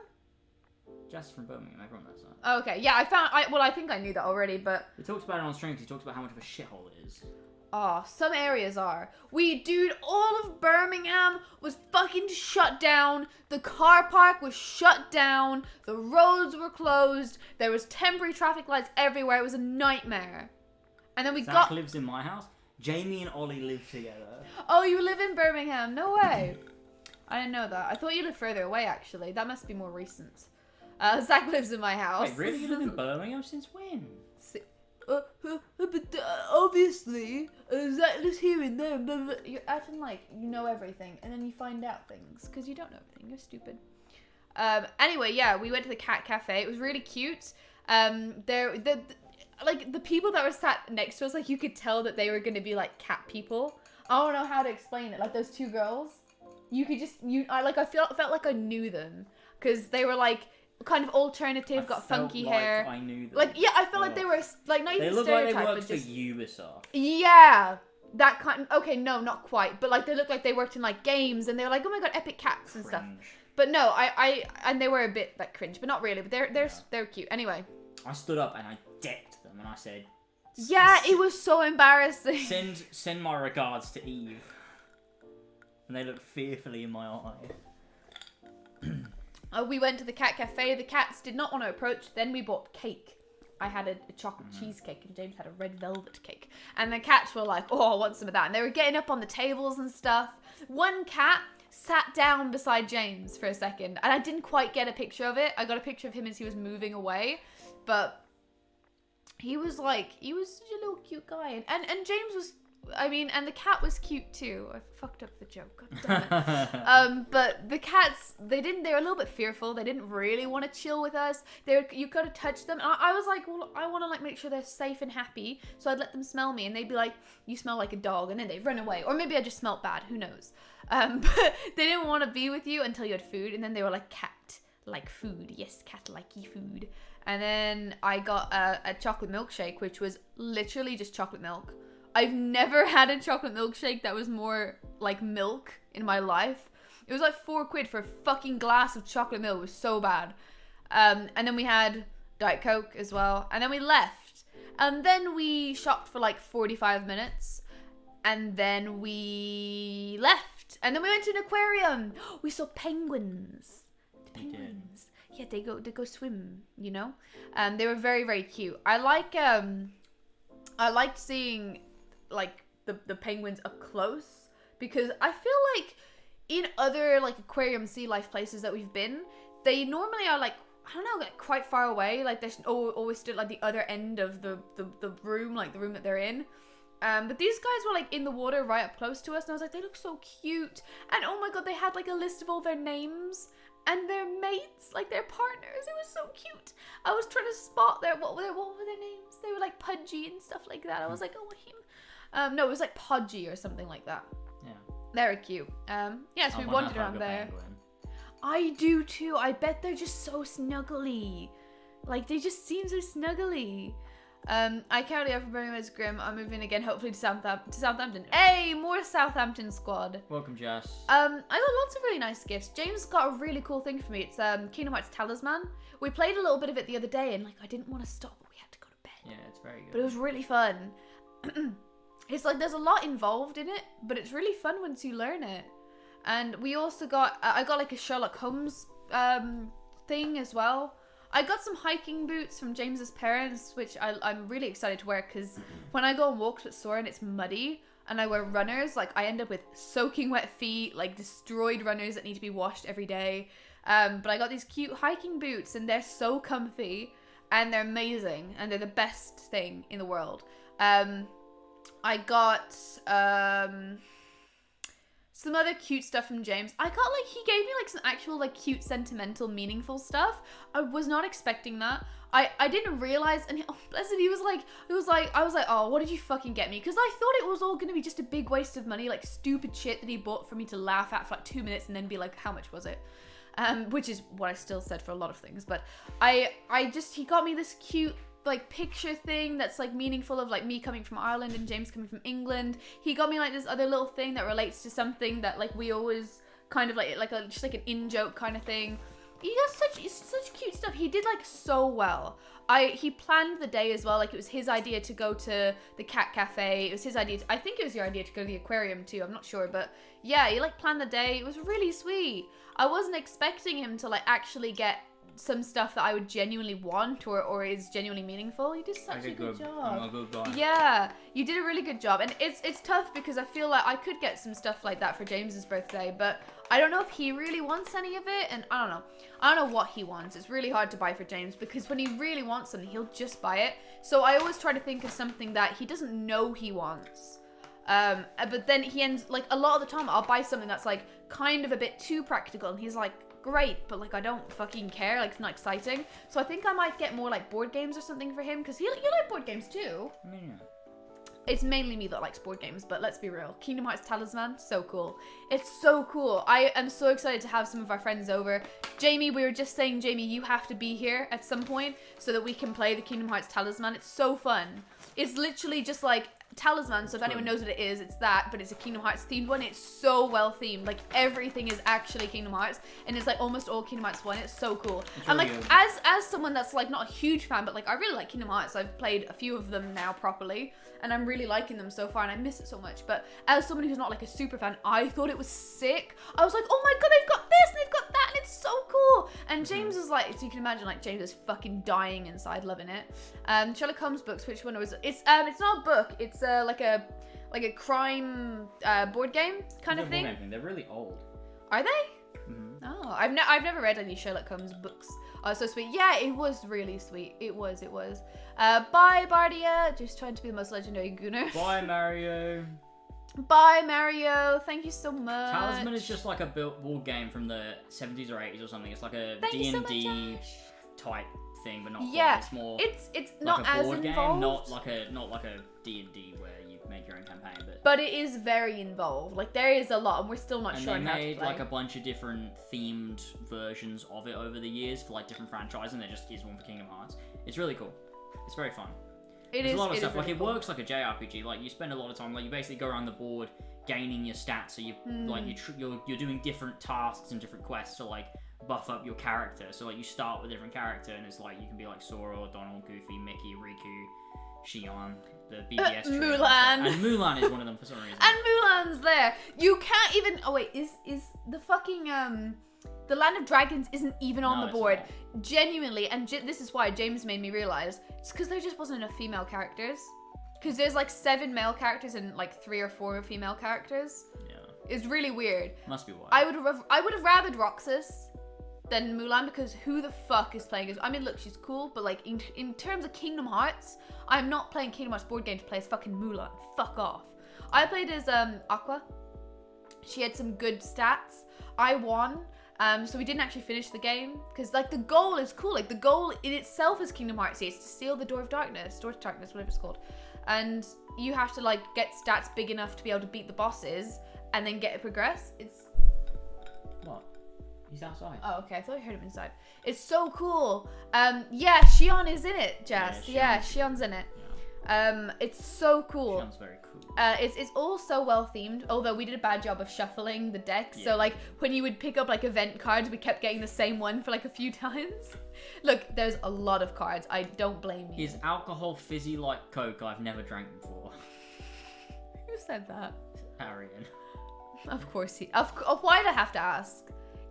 Just from Birmingham, everyone knows that. Oh, okay, yeah, I think I knew that already, but He talks about it on stream 'cause he talks about how much of a shithole it is. some areas are. Dude, all of Birmingham was fucking shut down. The car park was shut down. The roads were closed. There was temporary traffic lights everywhere. It was a nightmare. And then we Zach lives in my house. Jamie and Ollie live together. Oh, you live in Birmingham? No way. I didn't know that. I thought you lived further away, actually. That must be more recent. Zach lives in my house. Wait, really? You live in Birmingham since when? But obviously, Zach lives here and there. Blah, blah. You're acting like you know everything, and then you find out things because you don't know everything. You're stupid. Anyway, yeah, we went to the cat cafe. It was really cute. The people that were sat next to us, like you could tell that they were gonna be like cat people. I don't know how to explain it. Like those two girls, you could just I felt like I knew them because they were like kind of alternative, got funky hair. I knew them. Like, yeah, I felt like they were, like, not They even look like they stereotype, worked but for just... Ubisoft. Yeah! That kind... Okay, no, not quite. But, like, they looked like they worked in, like, games, and they were like, oh my god, epic cats and stuff. Cringe. But no, and they were a bit, like, cringe, but not really. But they're cute. Anyway. I stood up and I decked them and I said... Yeah, it was so embarrassing. Send my regards to Eve. And they looked fearfully in my eye. We went to the cat cafe. The cats did not want to approach. Then we bought cake. I had a chocolate cheesecake and James had a red velvet cake. And the cats were like, oh, I want some of that. And they were getting up on the tables and stuff. One cat sat down beside James for a second. And I didn't quite get a picture of it. I got a picture of him as he was moving away. But he was such a little cute guy. And James was... and the cat was cute too. I fucked up the joke. God damn it. But the cats, they were a little bit fearful. They didn't really want to chill with us. You could have touched them. And I was like, well, I want to like make sure they're safe and happy. So I'd let them smell me and they'd be like, you smell like a dog. And then they'd run away. Or maybe I just smelled bad. Who knows? But they didn't want to be with you until you had food. And then they were like, cat, like food. Yes, cat, likey food. And then I got a chocolate milkshake, which was literally just chocolate milk. I've never had a chocolate milkshake that was more like milk in my life. It was like £4 for a fucking glass of chocolate milk. It was so bad. And then we had Diet Coke as well. And then we left. And then we shopped for like 45 minutes. And then we left. And then we went to an aquarium. We saw penguins. The penguins. Yeah, they go swim, you know? They were very, very cute. I liked seeing like the penguins up close because I feel like in other like aquarium sea life places that we've been, they normally are like, I don't know, like quite far away, like they're always stood like the other end of the room, like the room that they're in. But these guys were like in the water right up close to us and I was like, they look so cute. And oh my god, they had like a list of all their names and their mates, like their partners. It was so cute. I was trying to spot what were their names? They were like Pudgy and stuff like that. I was like, oh, him. No, it was like Podgy or something like that. Yeah. They were cute. Yes, we wandered around there. Penguin. I do too. I bet they're just so snuggly. Like, they just seem so snuggly. I carry out for Birmingham's Grim. I'm moving again, hopefully to Southampton. Hey, more Southampton squad. Welcome, Jess. I got lots of really nice gifts. James got a really cool thing for me. It's Kingdom Hearts Talisman. We played a little bit of it the other day, and like I didn't want to stop, but we had to go to bed. Yeah, it's very good. But it was really fun. It's like there's a lot involved in it, but it's really fun once you learn it. And we also got, I got like a Sherlock Holmes thing as well. I got some hiking boots from James's parents, which I'm really excited to wear because when I go on walks with Sora and it's muddy and I wear runners, like I end up with soaking wet feet, like destroyed runners that need to be washed every day. But I got these cute hiking boots and they're so comfy and they're amazing and they're the best thing in the world. I got some other cute stuff from James. I got like, he gave me like some actual like cute, sentimental, meaningful stuff. I was not expecting that. I didn't realize, and oh, bless him, I was like, oh, what did you fucking get me? Because I thought it was all gonna be just a big waste of money, like stupid shit that he bought for me to laugh at for like 2 minutes and then be like, how much was it? Which is what I still said for a lot of things. But he got me this cute like picture thing that's like meaningful of like me coming from Ireland and James coming from England. He got me like this other little thing that relates to something that like we always kind of like a just like an in joke kind of thing. He does such cute stuff. He did like so well. He planned the day as well. Like it was his idea to go to the cat cafe. It was his idea. I think it was your idea to go to the aquarium too. I'm not sure, but yeah, he like planned the day. It was really sweet. I wasn't expecting him to like actually get some stuff that I would genuinely want or is genuinely meaningful. You did such a good job. I'm a good guy. Yeah, you did a really good job. And it's tough because I feel like I could get some stuff like that for James's birthday, but I don't know if he really wants any of it, and I don't know what he wants. It's really hard to buy for James because when he really wants something, he'll just buy it. So I always try to think of something that he doesn't know he wants. But then he ends, like, a lot of the time I'll buy something that's like kind of a bit too practical, and he's like, great, but like I don't fucking care, like it's not exciting. So I think I might get more like board games or something for him, because you like board games too. Yeah. It's mainly me that likes board games, but let's be real. Kingdom Hearts Talisman, so cool. It's so cool. I am so excited to have some of our friends over. Jamie, we were just saying, Jamie, you have to be here at some point so that we can play the Kingdom Hearts Talisman. It's so fun. It's literally just like Talisman, so if anyone knows what it is, it's that, but it's a Kingdom Hearts themed one. It's so well themed. Like everything is actually Kingdom Hearts, and it's like almost all Kingdom Hearts 1. It's so cool. And like as someone that's like not a huge fan, but like I really like Kingdom Hearts. I've played a few of them now properly, and I'm really liking them so far, and I miss it so much. But as someone who's not like a super fan, I thought it was sick. I was like, oh my god, they've got this and they've got that, and it's so cool. And James was like, so you can imagine like James is fucking dying inside, loving it. Sherlock Holmes books, which one was it? It's not a book, it's like a crime board game kind of thing. They're really old. Are they? Mm-hmm. Oh, I've never read any Sherlock Holmes books. Oh, so sweet. Yeah, it was really sweet. It was. Bye, Bardia. Just trying to be the most legendary Gunner. Bye, Mario. Bye, Mario. Thank you so much. Talisman is just like a board game from the 70s or 80s or something. It's like a Thank you so D&D much, Josh. type thing, but not Yeah, quite. It's more it's like not a as board involved. game, not like a D&D where you make your own campaign, But it is very involved. Like there is a lot, and we're still not and sure they how to made play. like a bunch of different themed versions of it over the years for like different franchises, and there just is one for Kingdom Hearts. It's really cool. It's very fun. There's a lot of stuff. Like really it cool. works like a JRPG. Like you spend a lot of time. Like you basically go around the board gaining your stats. So you like you're doing different tasks and different quests to like buff up your character. So like you start with a different character, and it's like you can be like Sora, Donald, Goofy, Mickey, Riku, Xion, the BBS trio Mulan. and Mulan is one of them for some reason. And Mulan's there. You can't even. Oh wait, is the fucking the Land of Dragons isn't even on No, the it's board? not. Genuinely, and this is why James made me realize it's because there just wasn't enough female characters. Because there's like 7 male characters and like 3 or 4 female characters. Yeah, It's really weird. must be why. I would have rathered Roxas than Mulan, because who the fuck is playing as? I mean, look, she's cool, but like in terms of Kingdom Hearts, I'm not playing Kingdom Hearts board game to play as fucking Mulan. Fuck off. I played as Aqua. She had some good stats. I won. So we didn't actually finish the game because like the goal is cool. Like the goal in itself is Kingdom Hearts. It's to seal the Door to Darkness, whatever it's called. And you have to like get stats big enough to be able to beat the bosses and then get to progress. It's What? He's outside. Oh, okay. I thought I heard him inside. It's so cool. Yeah, Xion is in it, Jess. Yeah, Xion's in it. It's so cool. Sounds very cool. It's all so well themed, although we did a bad job of shuffling the deck. Yeah. So like when you would pick up like event cards, we kept getting the same one for like a few times. Look, there's a lot of cards. I don't blame you. Is alcohol fizzy like Coke? I've never drank before. Who said that? Arian. Of course he. Why'd I have to ask?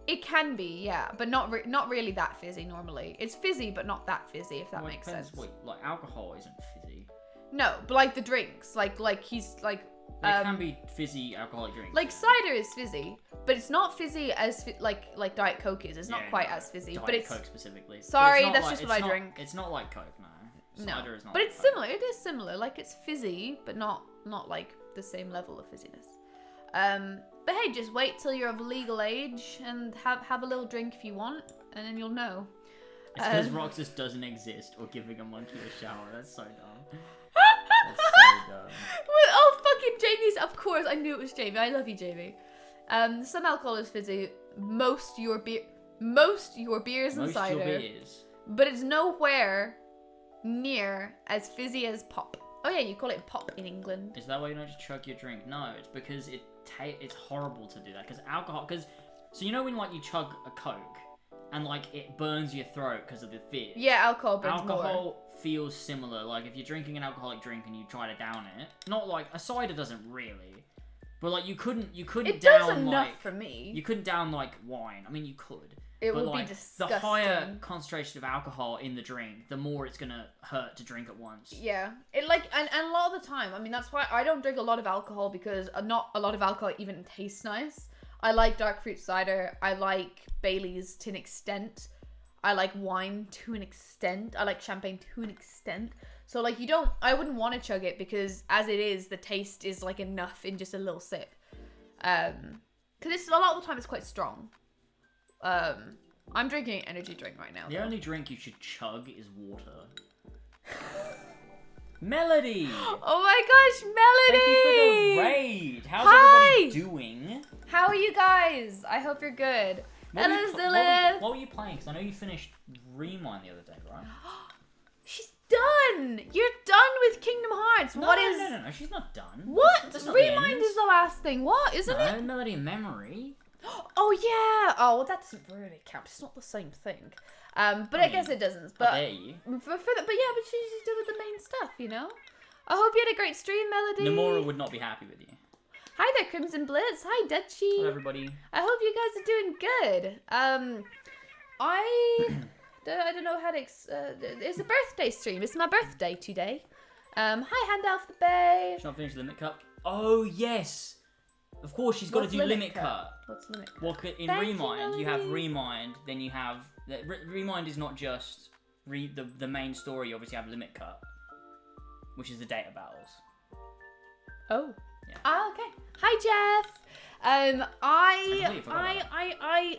It can be, yeah, but not really that fizzy normally. It's fizzy, but not that fizzy, if that makes sense. Wait, like alcohol isn't fizzy. No, but like the drinks, like he's like. There can be fizzy alcoholic drinks. Like cider is fizzy, but it's not fizzy as like Diet Coke is. It's not Yeah, quite no, as fizzy, Diet but it's Coke specifically. Sorry, But it's not that's like- just it's what I not- drink. It's not like Coke, no. no, Cider is not. but like it's Coke. similar. It is similar. Like it's fizzy, but not like the same level of fizziness. But hey, just wait till you're of legal age and have a little drink if you want, and then you'll know. It's because Roxas doesn't exist or giving a monkey a shower. That's so dumb. That's so dumb. Well, oh, fucking Jamie's. Of course, I knew it was Jamie. I love you, Jamie. Some alcohol is fizzy. Most your beers and Most cider. your beers. But it's nowhere near as fizzy as pop. Oh yeah, you call it pop in England. Is that why you don't just chug your drink? No, it's because it's horrible to do that. Because alcohol, so you know when like you chug a Coke and like it burns your throat because of the fizz. Yeah, alcohol burns Alcohol more. feels similar. Like if you're drinking an alcoholic drink and you try to down it, not like a cider doesn't really, but like you couldn't It down does enough like for me. you couldn't down like wine. I mean you could. It But would like, be disgusting. the higher concentration of alcohol in the drink, the more it's gonna hurt to drink at once. Yeah, it like and a lot of the time. I mean, that's why I don't drink a lot of alcohol because not a lot of alcohol even tastes nice. I like dark fruit cider. I like Bailey's to an extent. I like wine to an extent. I like champagne to an extent. So like I wouldn't want to chug it because as it is, the taste is like enough in just a little sip. Because it's a lot of the time it's quite strong. I'm drinking an energy drink right now. The though. only drink you should chug is water. Melody! Oh my gosh, Melody! Thank you for the raid. How's Hi! everybody doing? How are you guys? I hope you're good. What were Hello, you Zilith. what were you playing? Because I know you finished Remind the other day, right? She's done. You're done with Kingdom Hearts. No, What no, is? no, no, no, she's not done. What? That's not the Remind end. is the last thing. What? Isn't No, it? Melody in Memory. Oh yeah. Oh, well, that doesn't really count. It's not the same thing. But I mean, guess it doesn't. How But dare you? but yeah. But she's done with the main stuff, you know. I hope you had a great stream, Melody. Nomura would not be happy with you. Hi there, Crimson Blitz. Hi, Dutchie. Hello, everybody. I hope you guys are doing good. I don't know how to. It's a birthday stream. It's my birthday today. Hi, Handelf the Bay. She's not finished Limit Cut. Oh, yes. Of course, she's got to What's do Limit Cut. What's Limit Cut? Well, in Thank you, Remind, you have Melody. Remind, then you have... Remind is not just the main story, you obviously have Limit Cut, which is the data battles. Oh. Yeah. Ah, okay. Hi, Jeff. completely forgot about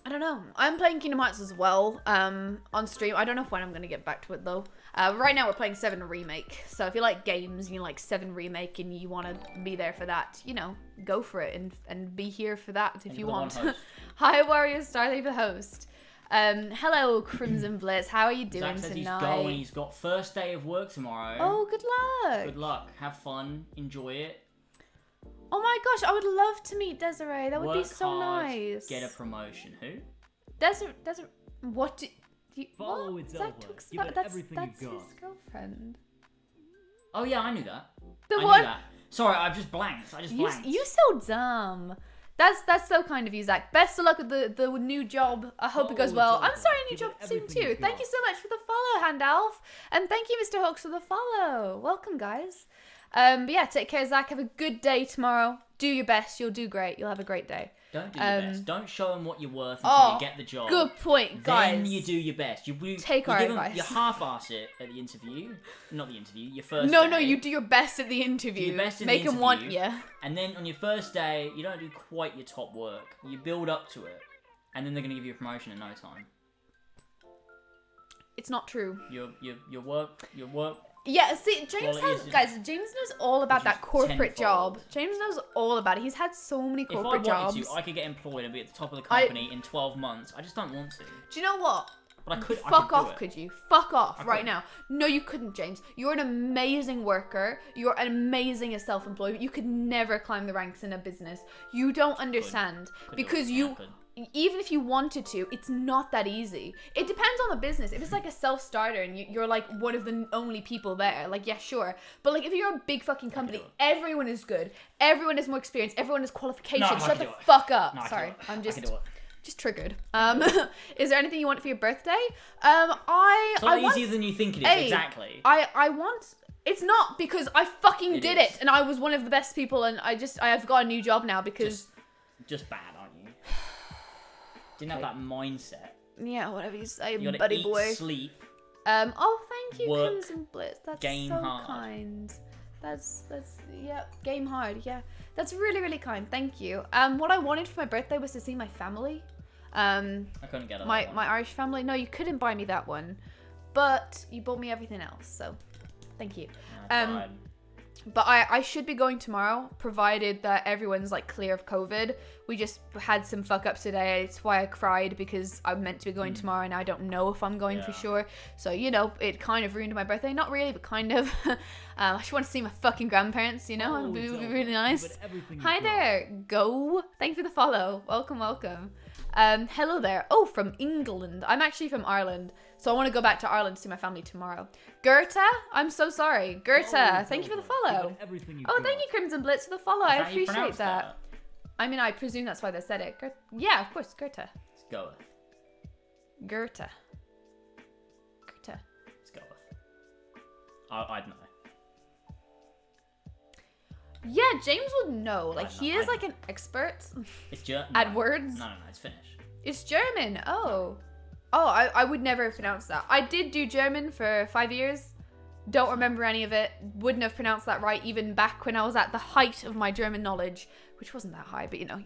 I don't know. I'm playing Kingdom Hearts as well. On stream. I don't know when I'm gonna get back to it though. Right now we're playing 7 Remake. So if you like games and you like 7 Remake and you want to be there for that, you know, go for it and be here for that if Thank you for the one want. host. Hi, Warrior Star, the host. Hello, Crimson Blitz. How are you doing Zach says tonight? he's going. He's got first day of work tomorrow. Oh, good luck. Good luck. Have fun. Enjoy it. Oh my gosh, I would love to meet Desiree. That would be Work so hard, nice. Get a promotion. Who? Desiree, what do you... Follow what? it's Zach over. talks Give about- it that's everything you've his got. girlfriend. Oh yeah, I knew that. The I one... knew that. Sorry, I've just blanked. I just blanked. You so dumb. That's so kind of you, Zach. Best of luck with the new job. I hope it goes Follow well. it's I'm over. starting a new Give it job soon everything too. you've Thank got. you so much for the follow, Handalf. And thank you, Mr. Hooks, for the follow. Welcome, guys. But yeah, take care, Zach. Have a good day tomorrow. Do your best. You'll do great. You'll have a great day. Don't do your best. Don't show them what you're worth until Oh, you get the job. Good point, guys. Then you do your best. You Take you our give 'em- advice. You half-ass it at the interview. Not the interview. Your first No, day. no, you do your best at the interview. Do your best in Make the them want interview. you. And then on your first day, you don't do quite your top work. You build up to it, and then they're gonna give you a promotion in no time. It's not true. Your work. Yeah, see, James Well, it has, is- guys, James knows all about Which that is corporate job. tenfold. James knows all about it. He's had so many If I corporate wanted jobs. to, I could get employed and be at the top of the company in 12 months. I just don't want to. Do you know what? But I could. Fuck I off, could. could you? Fuck off I right could. now. No, you couldn't, James. You're an amazing worker. You're an amazing as self-employed. But you could never climb the ranks in a business. You don't understand Could do because it. you. Yeah, I could. Even if you wanted to, it's not that easy. It depends on the business. If it's like a self-starter and you're like one of the only people there, like, yeah, sure. But like if you're a big fucking company, do it. everyone is good. Everyone has more experience. Everyone has qualifications. No, I Shut can the do it. fuck up. No, I can Sorry, do it. I'm I just can do it. triggered. Is there anything you want for your birthday? It's a I lot want, easier than you think it is. Hey, Exactly. I want. It's not because I fucking It did is. it and I was one of the best people and I've got a new job now because Just bad, aren't you? Didn't have that mindset. yeah, whatever you say, You gotta buddy eat, boy. sleep. Oh, thank you, Work, Crimson Blitz. That's game so hard. kind. That's yeah, game hard. Yeah, that's really really kind. Thank you. What I wanted for my birthday was to see my family. I couldn't get it. My Irish family. No, you couldn't buy me that one, but you bought me everything else. So, thank you. I tried. But I should be going tomorrow, provided that everyone's like clear of COVID. We just had some fuck ups today. It's why I cried, because I'm meant to be going tomorrow and I don't know if I'm going for sure. So, you know, it kind of ruined my birthday. Not really, but kind of. I just want to see my fucking grandparents, you know? Oh, It would be really nice. But everything Hi you there. Go. Thank you for the follow. Welcome, welcome. Hello there. Oh, from England. I'm actually from Ireland. So I want to go back to Ireland to see my family tomorrow. Goethe, I'm so sorry. Goethe, thank you for the follow. Oh, thank you, Crimson Blitz, for the follow. I appreciate that. I mean, I presume that's why they said it. Yeah, of course, Goethe. It's Goeth. Goethe. Goethe. It's Goeth. I'd know. Yeah, James would know. Like, he is I like an expert It's German. at words. No, it's Finnish. It's German. Oh, I would never have pronounced that. I did do German for 5 years. Don't remember any of it. Wouldn't have pronounced that right even back when I was at the height of my German knowledge, which wasn't that high, but you know.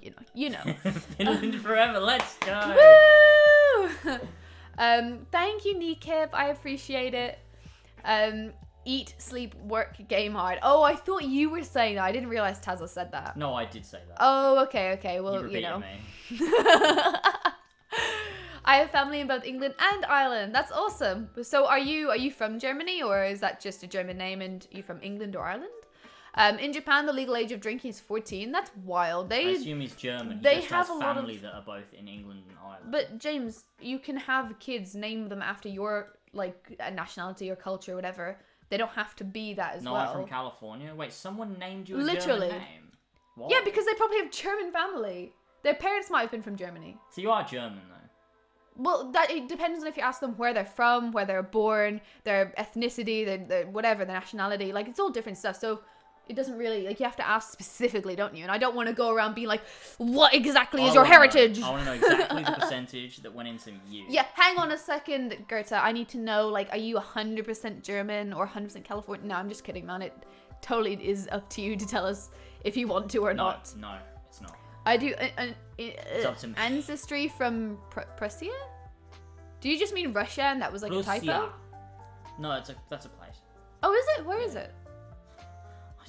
Finland forever. Let's go. Woo! Thank you, Nikib. I appreciate it. Eat, sleep, work, game hard. Oh, I thought you were saying that. I didn't realize Tazza said that. No, I did say that. Oh, okay. Well, you know. me. I have family in both England and Ireland. That's awesome. So are you from Germany, or is that just a German name and you from England or Ireland? In Japan, the legal age of drinking is 14. That's wild. I assume he's German. He they just have has a lot family of- that are both in England and Ireland. But James, you can have kids, name them after your like nationality or culture or whatever. They don't have to be that as no, well. I'm from California. Wait, someone named you a Literally. German name? What? Yeah, because they probably have German family. Their parents might have been from Germany. So you are German, though. Well, that it depends on if you ask them where they're from, where they're born, their ethnicity, their whatever, their nationality. Like, it's all different stuff. So it doesn't really, like, you have to ask specifically, don't you? And I don't want to go around being like, what exactly is your heritage? I want to know exactly the percentage that went into you. Yeah, hang on a second, Goethe. I need to know, like, are you 100% German or 100% California? No, I'm just kidding, man. It totally is up to you to tell us if you want to or not. No, it's not. I do up to me. ancestry from Prussia? Do you just mean Russia and that was like a typo? Prussia. No, that's a place. Oh, is it? Where is it? I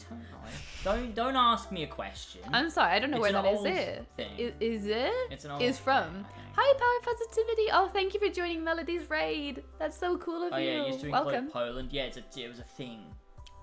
don't know. Don't ask me a question. I'm sorry, I don't know It's where an that is. old It thing. is it? It's an old Is from. thing, I think. Hi, Power Positivity. Oh, thank you for joining Melody's raid. That's so cool of Oh you. yeah, it used to Welcome. include Poland. Yeah, it was a thing.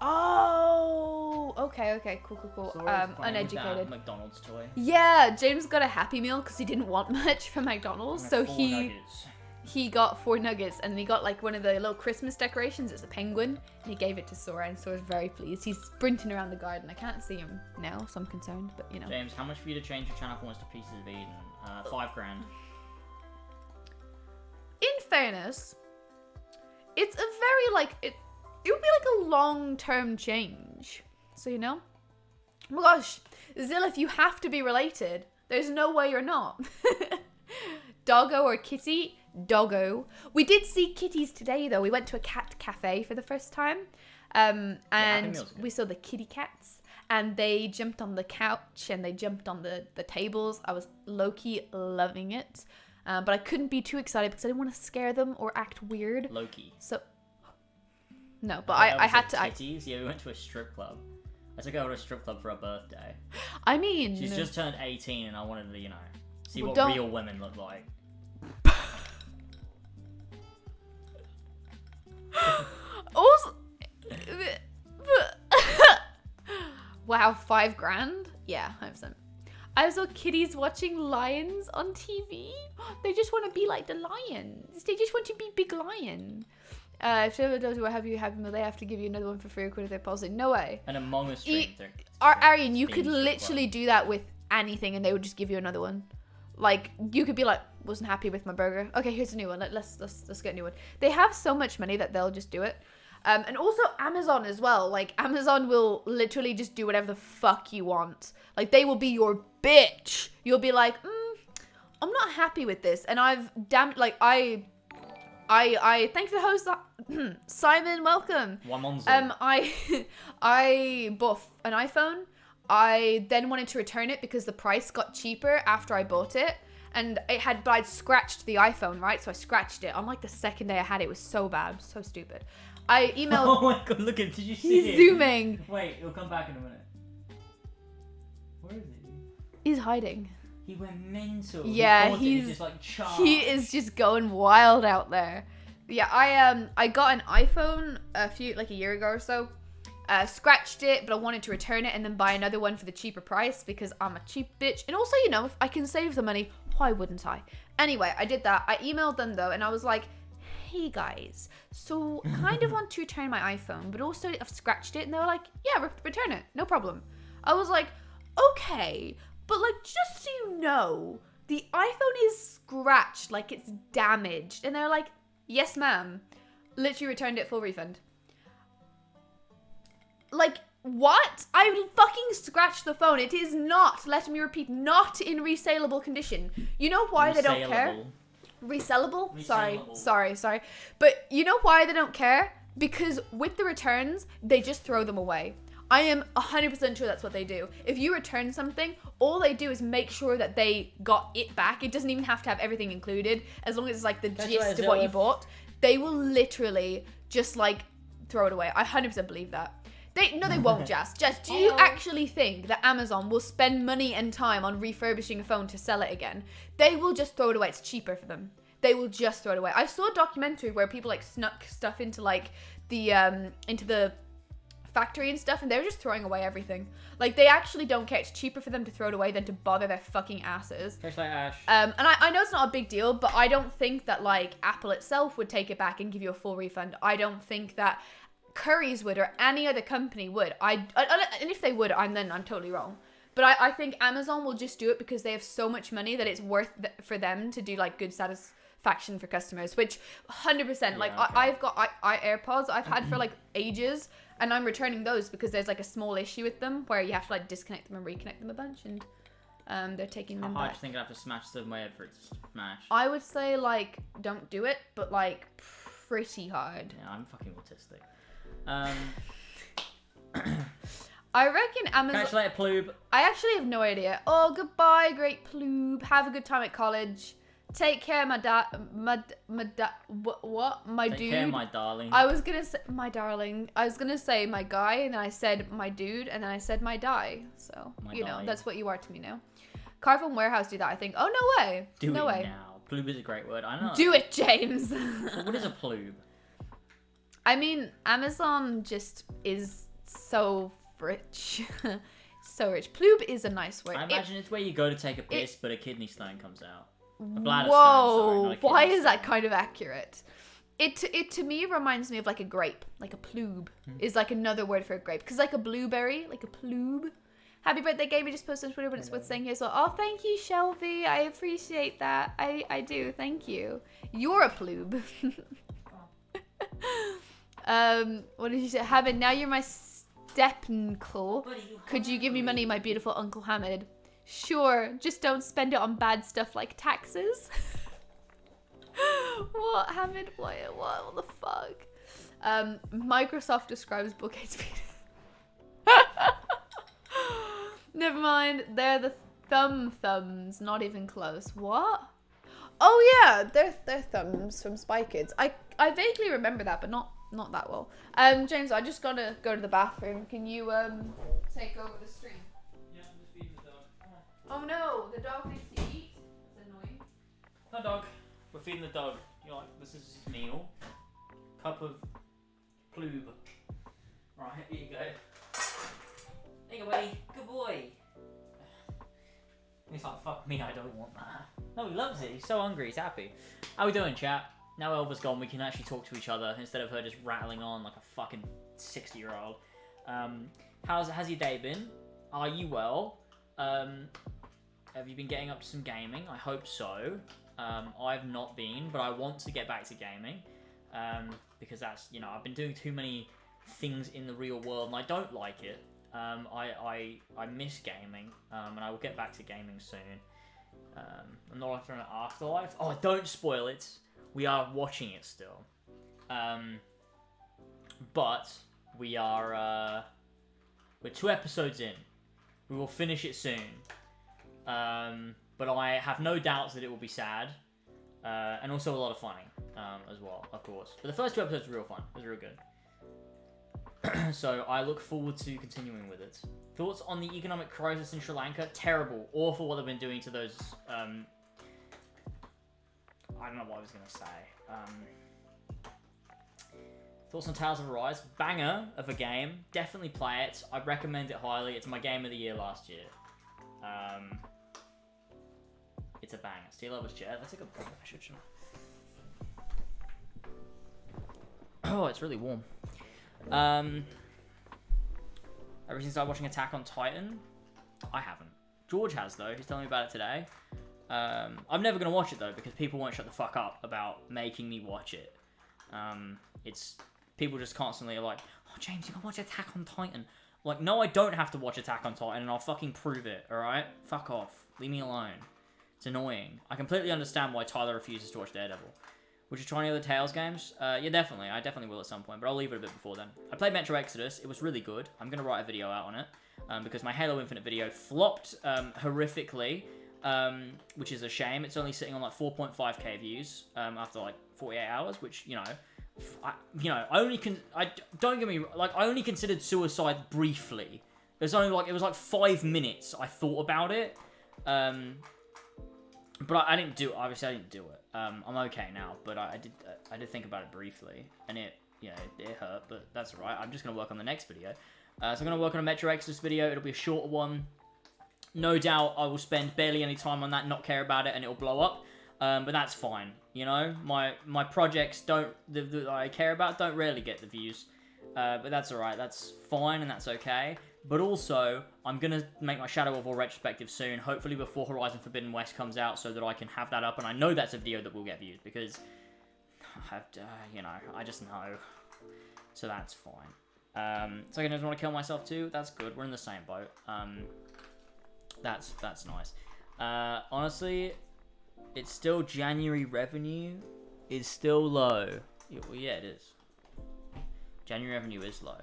Oh, okay, cool. So we're playing with that Uneducated. McDonald's toy. Yeah, James got a Happy Meal because he didn't want much from McDonald's, And so 4 he nuggets. he got 4 nuggets, and he got like one of the little Christmas decorations. It's a penguin, and he gave it to Sora, and Sora's very pleased. He's sprinting around the garden. I can't see him now, so I'm concerned, but you know. James, how much for you to change your channel points to Pieces of Eden? $5,000. In fairness, it's a very like it would be like a long-term change. So you know? Oh my gosh, Zilith, you have to be related. There's no way you're not. Doggo or kitty? Doggo. We did see kitties today though. We went to a cat cafe for the first time. And Meal's good. we saw the kitty cats. And they jumped on the couch and they jumped on the tables. I was low-key loving it. But I couldn't be too excited because I didn't want to scare them or act weird. Loki. So, no, but I had to. Kitties? Yeah, we went to a strip club. I took her to a strip club for her birthday. I mean, She's just turned 18 and I wanted to, see Well, what don't- real women look like. also, wow, $5,000? Yeah, 100%. I saw kitties watching lions on TV. They just want to be like the lions. They just want to be big lion. If Shiva does what have you Happy Meal, they have to give you another one for free according to their policy. No way. And Among Us stream. Arian, you could strip club. literally do that with anything and they would just give you another one. Like, you could be like, wasn't happy with my burger. Okay, here's a new one. Let's get a new one. They have so much money that they'll just do it. And also Amazon as well. Like, Amazon will literally just do whatever the fuck you want. Like, they will be your bitch. You'll be like, I'm not happy with this. And I've I thank you for the host, Simon, welcome. Wamonzo. I bought an iPhone. I then wanted to return it because the price got cheaper after I bought it. And but I'd scratched the iPhone, right? So I scratched it. On like the second day I had it, it was so bad, so stupid. I emailed. Oh my god, look at, did you see He's it? zooming. Wait, he'll come back in a minute. Where is he? He's hiding. He went mental. Yeah, He caught it, he's just like charged. he is just going wild out there. Yeah, I got an iPhone a year ago or so. Scratched it, but I wanted to return it and then buy another one for the cheaper price because I'm a cheap bitch. And also, you know, if I can save the money, why wouldn't I? Anyway, I did that. I emailed them though, and I was like, hey guys, so kind of want to return my iPhone, but also I've scratched it. And they were like, yeah, return it, no problem. I was like, okay, but like, just so you know, the iPhone is scratched, like it's damaged. And they're like, yes, ma'am. Literally returned it, full refund. Like, what? I fucking scratched the phone. It is not, let me repeat, not in resaleable condition. You know why they don't care? Resellable? Resaleable. Sorry. But you know why they don't care? Because with the returns, they just throw them away. I am 100% sure that's what they do. If you return something, all they do is make sure that they got it back. It doesn't even have to have everything included. As long as it's like the gist of what you bought. They will literally just like throw it away. I 100% believe that. They won't, Jess. Jess, do you actually think that Amazon will spend money and time on refurbishing a phone to sell it again? They will just throw it away. It's cheaper for them. They will just throw it away. I saw a documentary where people like snuck stuff into like into the factory and stuff, and they were just throwing away everything. Like, they actually don't care. It's cheaper for them to throw it away than to bother their fucking asses. Just like Ash. And I know it's not a big deal, but I don't think that like Apple itself would take it back and give you a full refund. I don't think that Currys would, or any other company would. And if they would, I'm totally wrong. But I think Amazon will just do it because they have so much money that it's worth for them to do like good satisfaction for customers, which 100%. Like, okay. I've got AirPods I've had for like ages, and I'm returning those because there's like a small issue with them where you have to like disconnect them and reconnect them a bunch, and they're taking them How hard back. do you think I have to smash the way for it to smash? I would say like don't do it, but like pretty hard. Yeah, I'm fucking autistic. I reckon Amazon. Catch you later, ploob. I actually have no idea. Oh, goodbye, great ploob. Have a good time at college. Take care, my Take dude. care, my darling. I was gonna say my darling. I was gonna say my guy, and then I said my dude, and then I said my die. So My you know die. that's what you are to me now. Carphone Warehouse do that, I think. Oh no way. Do no it way. now. Ploob is a great word. I know. Do it, James. So what is a ploob? I mean, Amazon just is so rich. So rich. Ploob is a nice word. I imagine it's where you go to take a piss, but a kidney stone comes out. A bladder Whoa, stone, sorry, not a why kidney is that stone. kind of accurate? It to me reminds me of like a grape, like a ploob is like another word for a grape, because like a blueberry, like a ploob. Happy birthday, Gabe. We just posted on Twitter, but it's worth saying here as well. Oh, thank you, Shelby. I appreciate that. I do. Thank you. You're a ploob. What did you say? Hamid, now you're my stepncle. Could you give me money, my beautiful Uncle Hamid? Sure, just don't spend it on bad stuff like taxes. What, Hamid? What the fuck? Microsoft describes Bill Gates' penis. Never mind, they're the thumbs, not even close. What? Oh yeah, they're thumbs from Spy Kids. I vaguely remember that, but not that well. James, I just gotta go to the bathroom. Can you take over the stream? Yeah, I'm just feeding the dog. Oh no, the dog needs to eat. That's annoying. No, dog. We're feeding the dog. You're like, this is his meal. Cup of ploob. Right, here you go. There you go, buddy. Good boy. He's like, fuck me, I don't want that. No, he loves it. He's so hungry. He's happy. How we doing, chat? Now Elva's gone, we can actually talk to each other instead of her just rattling on like a fucking 60-year-old. How's your day been? Are you well? Have you been getting up to some gaming? I hope so. I've not been, but I want to get back to gaming because that's, you know, I've been doing too many things in the real world and I don't like it. I miss gaming, and I will get back to gaming soon. I'm not after an Afterlife. Oh, don't spoil it. We are watching it still. But we are, we're 2 episodes in. We will finish it soon. But I have no doubts that it will be sad. And also a lot of funny, as well, of course. But the first 2 episodes were real fun. It was real good. So I look forward to continuing with it. Thoughts on the economic crisis in Sri Lanka? Terrible. Awful what they've been doing to those... I don't know what I was going to say. Thoughts on Tales of Arise? Banger of a game. Definitely play it. I recommend it highly. It's my game of the year last year. It's a banger. Steel Lover's Chair. That's a good point. I should. Oh, it's really warm. Ever since I started watching Attack on Titan, I haven't. George has though. He's telling me about it today. I'm never gonna watch it though because people won't shut the fuck up about making me watch it. It's people just constantly are like, "Oh, James, you can watch Attack on Titan." Like, no, I don't have to watch Attack on Titan, and I'll fucking prove it. All right, fuck off. Leave me alone. It's annoying. I completely understand why Tyler refuses to watch Daredevil. Would you try any other Tales games? Yeah, definitely. I definitely will at some point, but I'll leave it a bit before then. I played Metro Exodus. It was really good. I'm going to write a video out on it because my Halo Infinite video flopped horrifically, which is a shame. It's only sitting on like 4.5k views after like 48 hours, which, don't get me, like, I only considered suicide briefly. It was like 5 minutes I thought about it. But I didn't do it. Obviously, I didn't do it. I'm okay now, but I did think about it briefly, and it hurt, but that's alright. I'm just gonna work on the next video. So I'm gonna work on a Metro Exodus video. It'll be a shorter one. No doubt, I will spend barely any time on that, not care about it, and it'll blow up. But that's fine. My projects that I care about don't rarely get the views. But that's alright. That's fine, and that's okay. But also, I'm going to make my Shadow of War retrospective soon, hopefully before Horizon Forbidden West comes out, so that I can have that up, and I know that's a video that will get views, because, I just know. So that's fine. So I just want to kill myself too? That's good, we're in the same boat. That's nice. Honestly, it's still January revenue is still low. Well, yeah, it is. January revenue is low.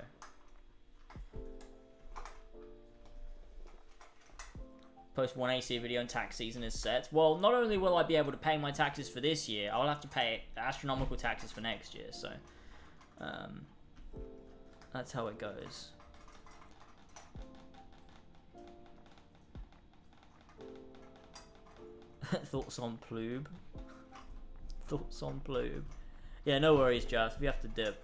Post one AC video and tax season is set. Well, not only will I be able to pay my taxes for this year, I'll have to pay astronomical taxes for next year, so that's how it goes. Thoughts on Ploob? Thoughts on Ploob? Yeah, no worries, Jazz. If you have to dip.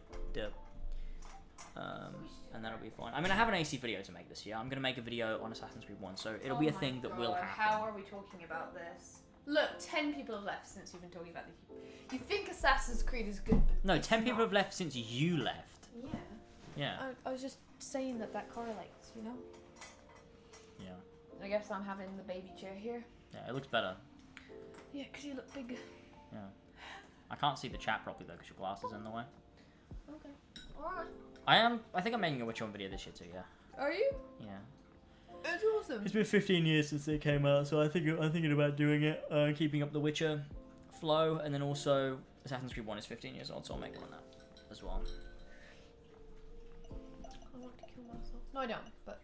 And that'll be fine. I mean, I have an AC video to make this year. I'm going to make a video on Assassin's Creed 1, so it'll be a thing that will happen. How are we talking about this? Look, 10 people have left since you've been talking about this. You think Assassin's Creed is good, but no, 10 people have left since you left. Yeah. Yeah. I was just saying that correlates, Yeah. I guess I'm having the baby chair here. Yeah, it looks better. Yeah, because you look big. Yeah. I can't see the chat properly, though, because your glass is in the way. Okay. Alright. I think I'm making a Witcher 1 video this year, too, yeah. Are you? Yeah. That's awesome. It's been 15 years since it came out, so I'm thinking about doing it, keeping up the Witcher flow, and then also Assassin's Creed 1 is 15 years old, so I'll make one on that as well. I want to kill myself. No, I don't, but...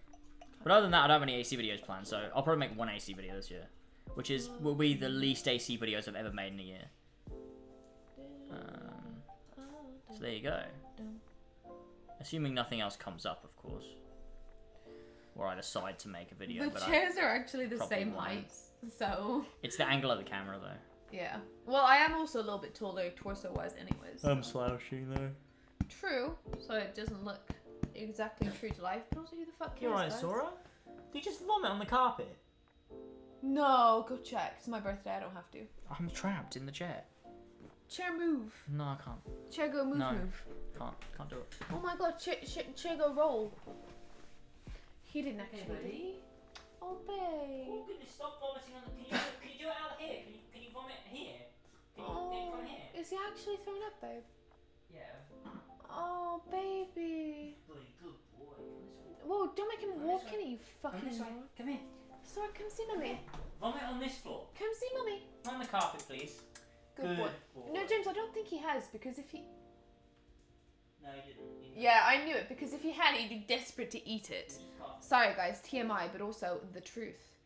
But other than that, I don't have any AC videos planned, so I'll probably make one AC video this year, which will be the least AC videos I've ever made in a year. So there you go. Assuming nothing else comes up, of course. Or I decide to make a video. The chairs are actually the same height, so... It's the angle of the camera, though. Yeah. Well, I am also a little bit taller torso-wise anyways. I'm slouching, though. True. So it doesn't look exactly true to life, but also who the fuck cares, You're right, guys? Sora? Did you just vomit on the carpet? No, go check. It's my birthday, I don't have to. I'm trapped in the chair. Chair move. No, I can't. Chair go move. Can't do it. Oh my god, chair go roll. He didn't actually. Oh, babe. Oh goodness, stop vomiting on the... Can you do it out here? Can you vomit here? Can you do it from here? Is he actually throwing up, babe? Yeah. Oh, baby. Good boy. Whoa, don't make him walk in it, you fucking... Come here. Sorry, come see mummy. Vomit on this floor. Come see mummy. On the carpet, please. Good boy. No, James, I don't think he has, because if he... No, he didn't. Yeah, I knew it, because if he had, he'd be desperate to eat it. Sorry, guys, TMI, but also the truth.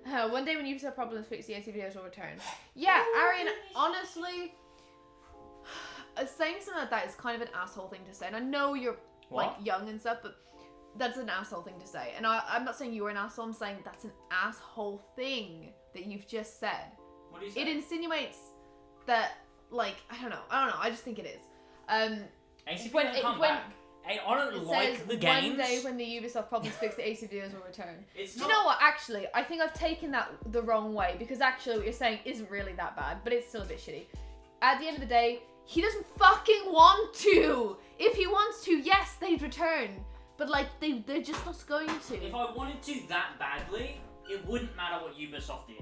One day when you've had problems fixed, the AC videos will return. Yeah, Arian, honestly, saying something like that is kind of an asshole thing to say, and I know you're What? like young and stuff, but that's an asshole thing to say. And I'm not saying you're an asshole. I'm saying that's an asshole thing that you've just said. What do you say? It insinuates that, like, I don't know. I just think it is. ACV when will it- come when- back. Hey, I don't It like says the games. one day when the Ubisoft problems fix, the AC videos will return. It's Do not. you know what? Actually, I think I've taken that the wrong way, because actually what you're saying isn't really that bad, but it's still a bit shitty. At the end of the day, he doesn't fucking want to. If he wants to, yes, they'd return. But like they're just not going to. If I wanted to that badly, it wouldn't matter what Ubisoft did.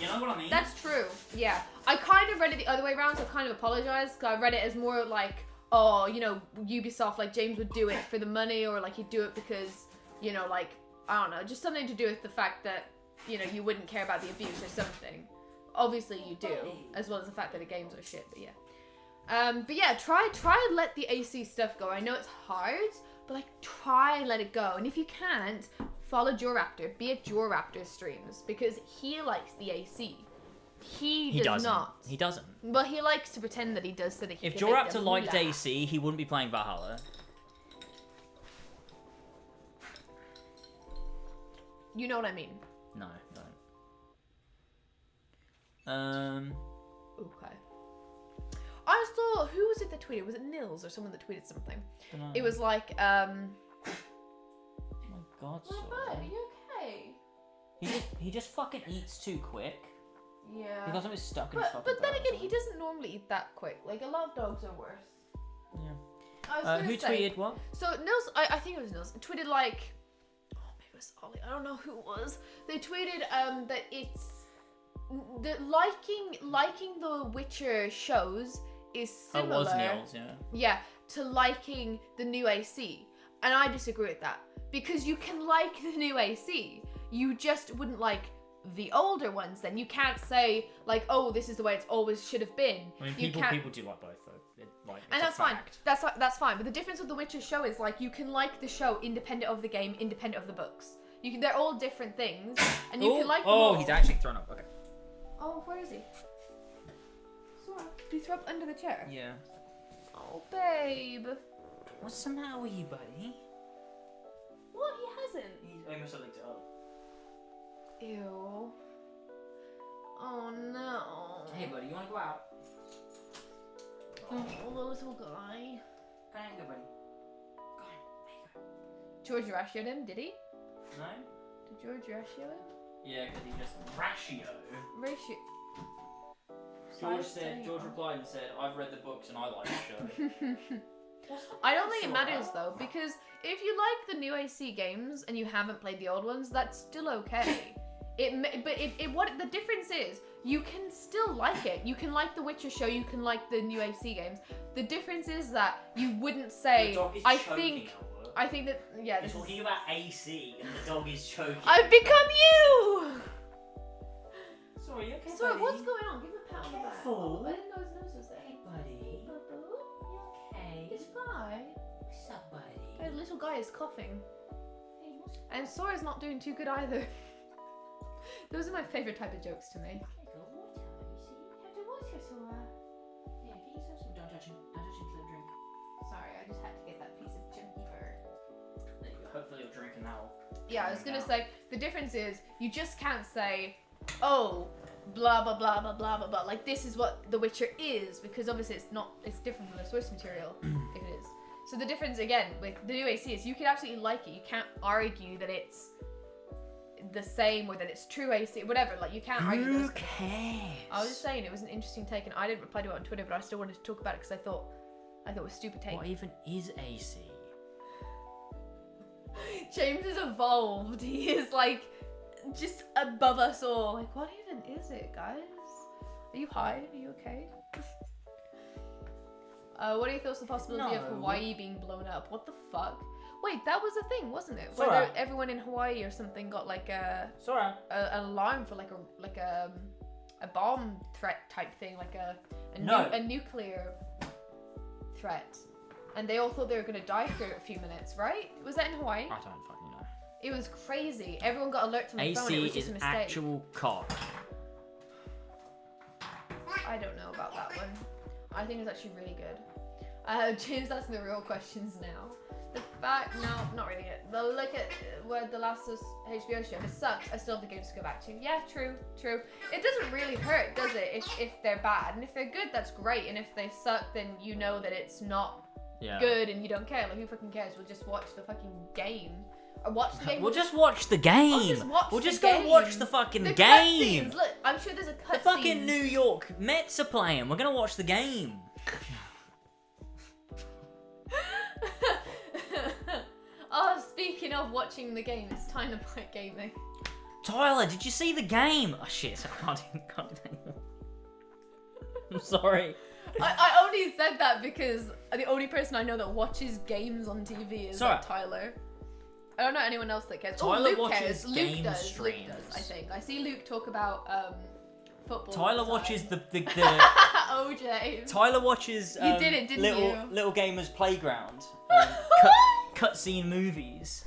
You know what I mean? That's true. Yeah. I kind of read it the other way around, so I kind of apologize. Cause I read it as more like, oh, you know, Ubisoft, like James would do it for the money, or like he'd do it because, you know, like, I don't know, just something to do with the fact that, you know, you wouldn't care about the abuse or something. Obviously you do, as well as the fact that the games are shit, but yeah. But yeah, try and let the AC stuff go. I know it's hard, but like try and let it go. And if you can't, follow Joraptor. Be at Joraptor streams, because he likes the AC. He does doesn't. not. He doesn't. But he likes to pretend that he does, so that he If can make Joraptor them liked laugh. AC, he wouldn't be playing Valhalla. You know what I mean? No, don't. Okay. I saw, who was it that tweeted? Was it Nils or someone that tweeted something? Dunno. It was like, Oh my god, my Sora. bud, are you okay? He just fucking eats too quick. Yeah. He doesn't get stuck in his But fucking then burrow. again, he doesn't normally eat that quick. Like, a lot of dogs are worse. Yeah. I was gonna Who say, tweeted what? So Nils, I think it was Nils, tweeted like, oh maybe it was Ollie, I don't know who it was. They tweeted that it's the liking the Witcher shows is similar. Oh, it was Niels, yeah. Yeah, to liking the new AC. And I disagree with that. Because you can like the new AC. You just wouldn't like the older ones then. You can't say, like, oh, this is the way it's always should have been. I mean, You people can't- do like both, though. It's and a that's fine. fact. That's fine. But the difference with the Witcher show is, like, you can like the show independent of the game, independent of the books. They're all different things. And you can like them all. he's actually thrown up. Okay. Oh, where is he? Sora, did you throw up under the chair? Yeah. Oh, babe. What's the matter with you, buddy? What? He hasn't. I must have licked it up. Ew. Oh no. Hey, buddy, you want to go out? Oh, the little guy. Go on, go, buddy. Go on. There you go. George ratioed him, did he? No? Did George ratio him? Yeah, because he just... Ratio? Ratio. George replied and said, I've read the books and I like the show. I don't think it matters though, because if you like the new AC games and you haven't played the old ones, that's still okay. What the difference is, you can still like it. You can like the Witcher show, you can like the new AC games. The difference is that you wouldn't say, The dog is I choking, think Albert. that, yeah, You're this is, talking about AC and the dog is choking. I've become you! Sorry, you okay, Sorry, buddy? what's going on? Give him a pat on the back. Careful. I didn't know his nose was there. Hey, buddy. Boo-boo. You okay? It's fine. What's up, buddy? The little guy is coughing. Hey, what's up? And Sora's not doing too good either. Those are my favourite type of jokes to make. Take a water, you see? Have to wash your Sora. Yeah, get yourself some. Don't touch him. Don't touch him for the drink. Sorry, I just had to get that piece of chunky fur. There you go. Hopefully you're drinking now. Yeah, I was gonna say, the difference is, you just can't say, oh, blah blah blah blah blah blah blah. Like, this is what The Witcher is, because obviously it's different from the source material, if it is. So the difference, again, with the new AC is you can absolutely like it. You can't argue that it's the same or that it's true AC, whatever. Like, you can't argue those. Who cares? I was just saying, it was an interesting take, and I didn't reply to it on Twitter, but I still wanted to talk about it because I thought it was a stupid take. What even is AC? James is evolved. He is like just above us all. Like, what even is it, guys? Are you high? Are you okay? What are your thoughts on the possibility of No. Hawaii being blown up? What the fuck? Wait, that was a thing, wasn't it? Sora. Where everyone in Hawaii or something got like Sora. an alarm for like a bomb threat type thing, like No. a nuclear threat, and they all thought they were gonna die for a few minutes, right? Was that in Hawaii? I don't fucking know. It was crazy. Everyone got alerts on the phone. It AC was just is a mistake. actual cock. I don't know about that one. I think it's actually really good. James asking the real questions now. The fact, no, not really it. The look at where the Last of Us HBO show, it sucks. I still have the games to go back to. Yeah, true. It doesn't really hurt, does it, if they're bad? And if they're good, that's great. And if they suck, then you know that it's not good and you don't care. Like, who fucking cares? We'll just watch the fucking game. Or watch the game. We'll just watch the game. We'll just go watch the fucking game. Cutscenes. Look, I'm sure there's a cutscene. The fucking New York Mets are playing. We're gonna watch the game. Oh, speaking of watching the game, it's time to play gaming. Tyler, did you see the game? Oh shit, I can't do it anymore. I'm sorry. I only said that because the only person I know that watches games on TV is Tyler. I don't know anyone else that cares. Tyler Luke watches cares. game Luke does. streams. Luke does, I think. I see Luke talk about football. Tyler watches the OJ. Tyler watches You did it, didn't you? Little Gamers Playground. Cutscene movies.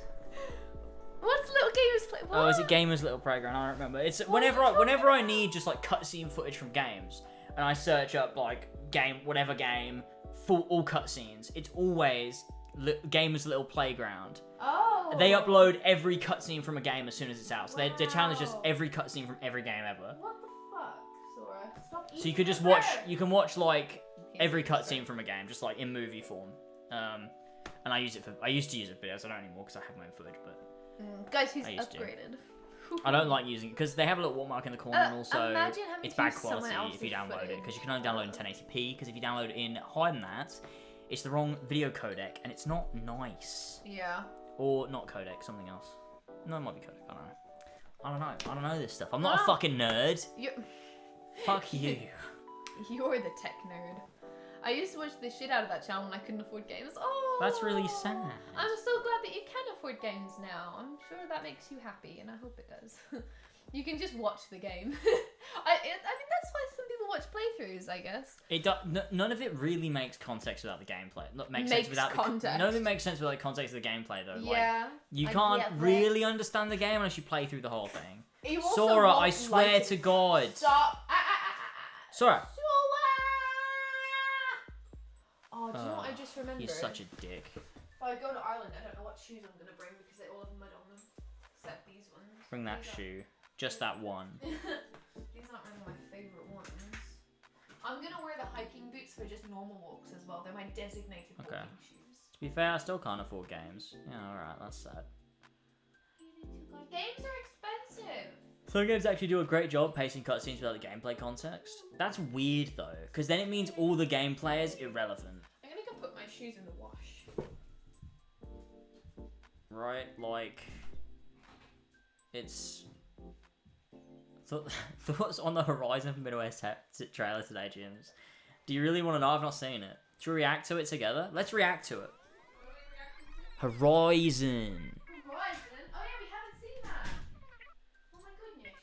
What's Little Gamers Play? What? Oh, is it Gamers Little Playground? I don't remember. It's whenever I need just like cutscene footage from games, and I search up like whatever game, full all cutscenes. It's always Gamers Little Playground. Oh. They upload every cutscene from a game as soon as it's out. So their channel is just every cutscene from every game ever. What the fuck, Sora? Stop eating So you could just watch. You can watch like every cutscene from a game, just like in movie form. And I used to use it for videos. I don't anymore because I have my own footage. But guys, he's upgraded. I don't like using it because they have a little watermark in the corner, and also it's bad quality if you download it because you can only download in 1080p. Because if you download it in higher than that, it's the wrong video codec and it's not nice. Yeah. Or not codec, something else. No, it might be codec. I don't know this stuff. I'm not a fucking nerd. Fuck you. You're the tech nerd. I used to watch the shit out of that channel when I couldn't afford games. Oh, that's really sad. I'm so glad that you can afford games now. I'm sure that makes you happy, and I hope it does. You can just watch the game. I mean, that's why some people watch playthroughs, I guess. None of it really makes context without the gameplay. Makes sense without context. None of it makes sense without the context of the gameplay, though. Yeah. Like, you can't really understand the game unless you play through the whole thing. Sora, I swear to God. Stop. Sora. Oh, do you know what I just remembered? He's such a dick. If I go to Ireland, I don't know what shoes I'm going to bring because they all have mud on them. Except these ones. Bring that shoe. Just that one. These aren't really my favourite ones. I'm going to wear the hiking boots for just normal walks as well. They're my designated walking shoes. To be fair, I still can't afford games. Yeah, alright, that's sad. Games are expensive. Some games actually do a great job pacing cutscenes without the gameplay context. That's weird though, because then it means all the gameplay is irrelevant. I'm gonna go put my shoes in the wash. Right, like... It's... Thoughts on the Horizon Forbidden West trailer today, James? Do you really want to know? I've not seen it. Should we react to it together? Let's react to it. Horizon. Horizon? Oh yeah, we haven't seen that. Oh my goodness.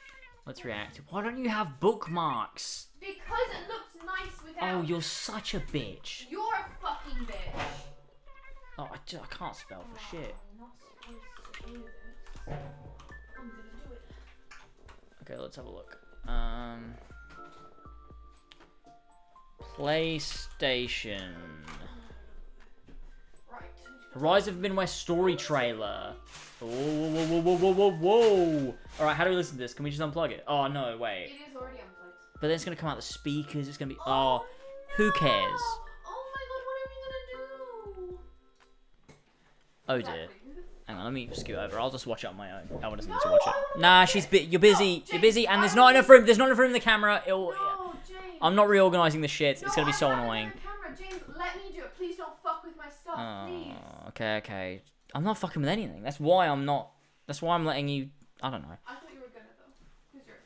Let's react to it. Why don't you have bookmarks? Because it looks nice without... Oh, you're such a bitch. You're a fucking bitch. Oh, I can't spell for shit. I'm not supposed to do this. I'm gonna do it. Okay, let's have a look. PlayStation. Right. Horizon Forbidden West story trailer. Whoa. Alright, how do we listen to this? Can we just unplug it? Oh, no, wait. It is already unplugged. But then it's going to come out the speakers. It's going to be... Oh, who cares? Oh my god, what are we gonna do? Oh, dear. Hang on, let me scoot over. I'll just watch it on my own. Ella doesn't need to watch it. Nah, you're busy. You're busy, and there's not enough room. There's not enough room in the camera. No, James. I'm not reorganizing the shit. It's gonna be so annoying. Camera. James, let me do it. Please don't fuck with my stuff, please. Okay. I'm not fucking with anything. That's why I'm not. That's why I'm letting you. I don't know. I thought you were gonna though. Who's your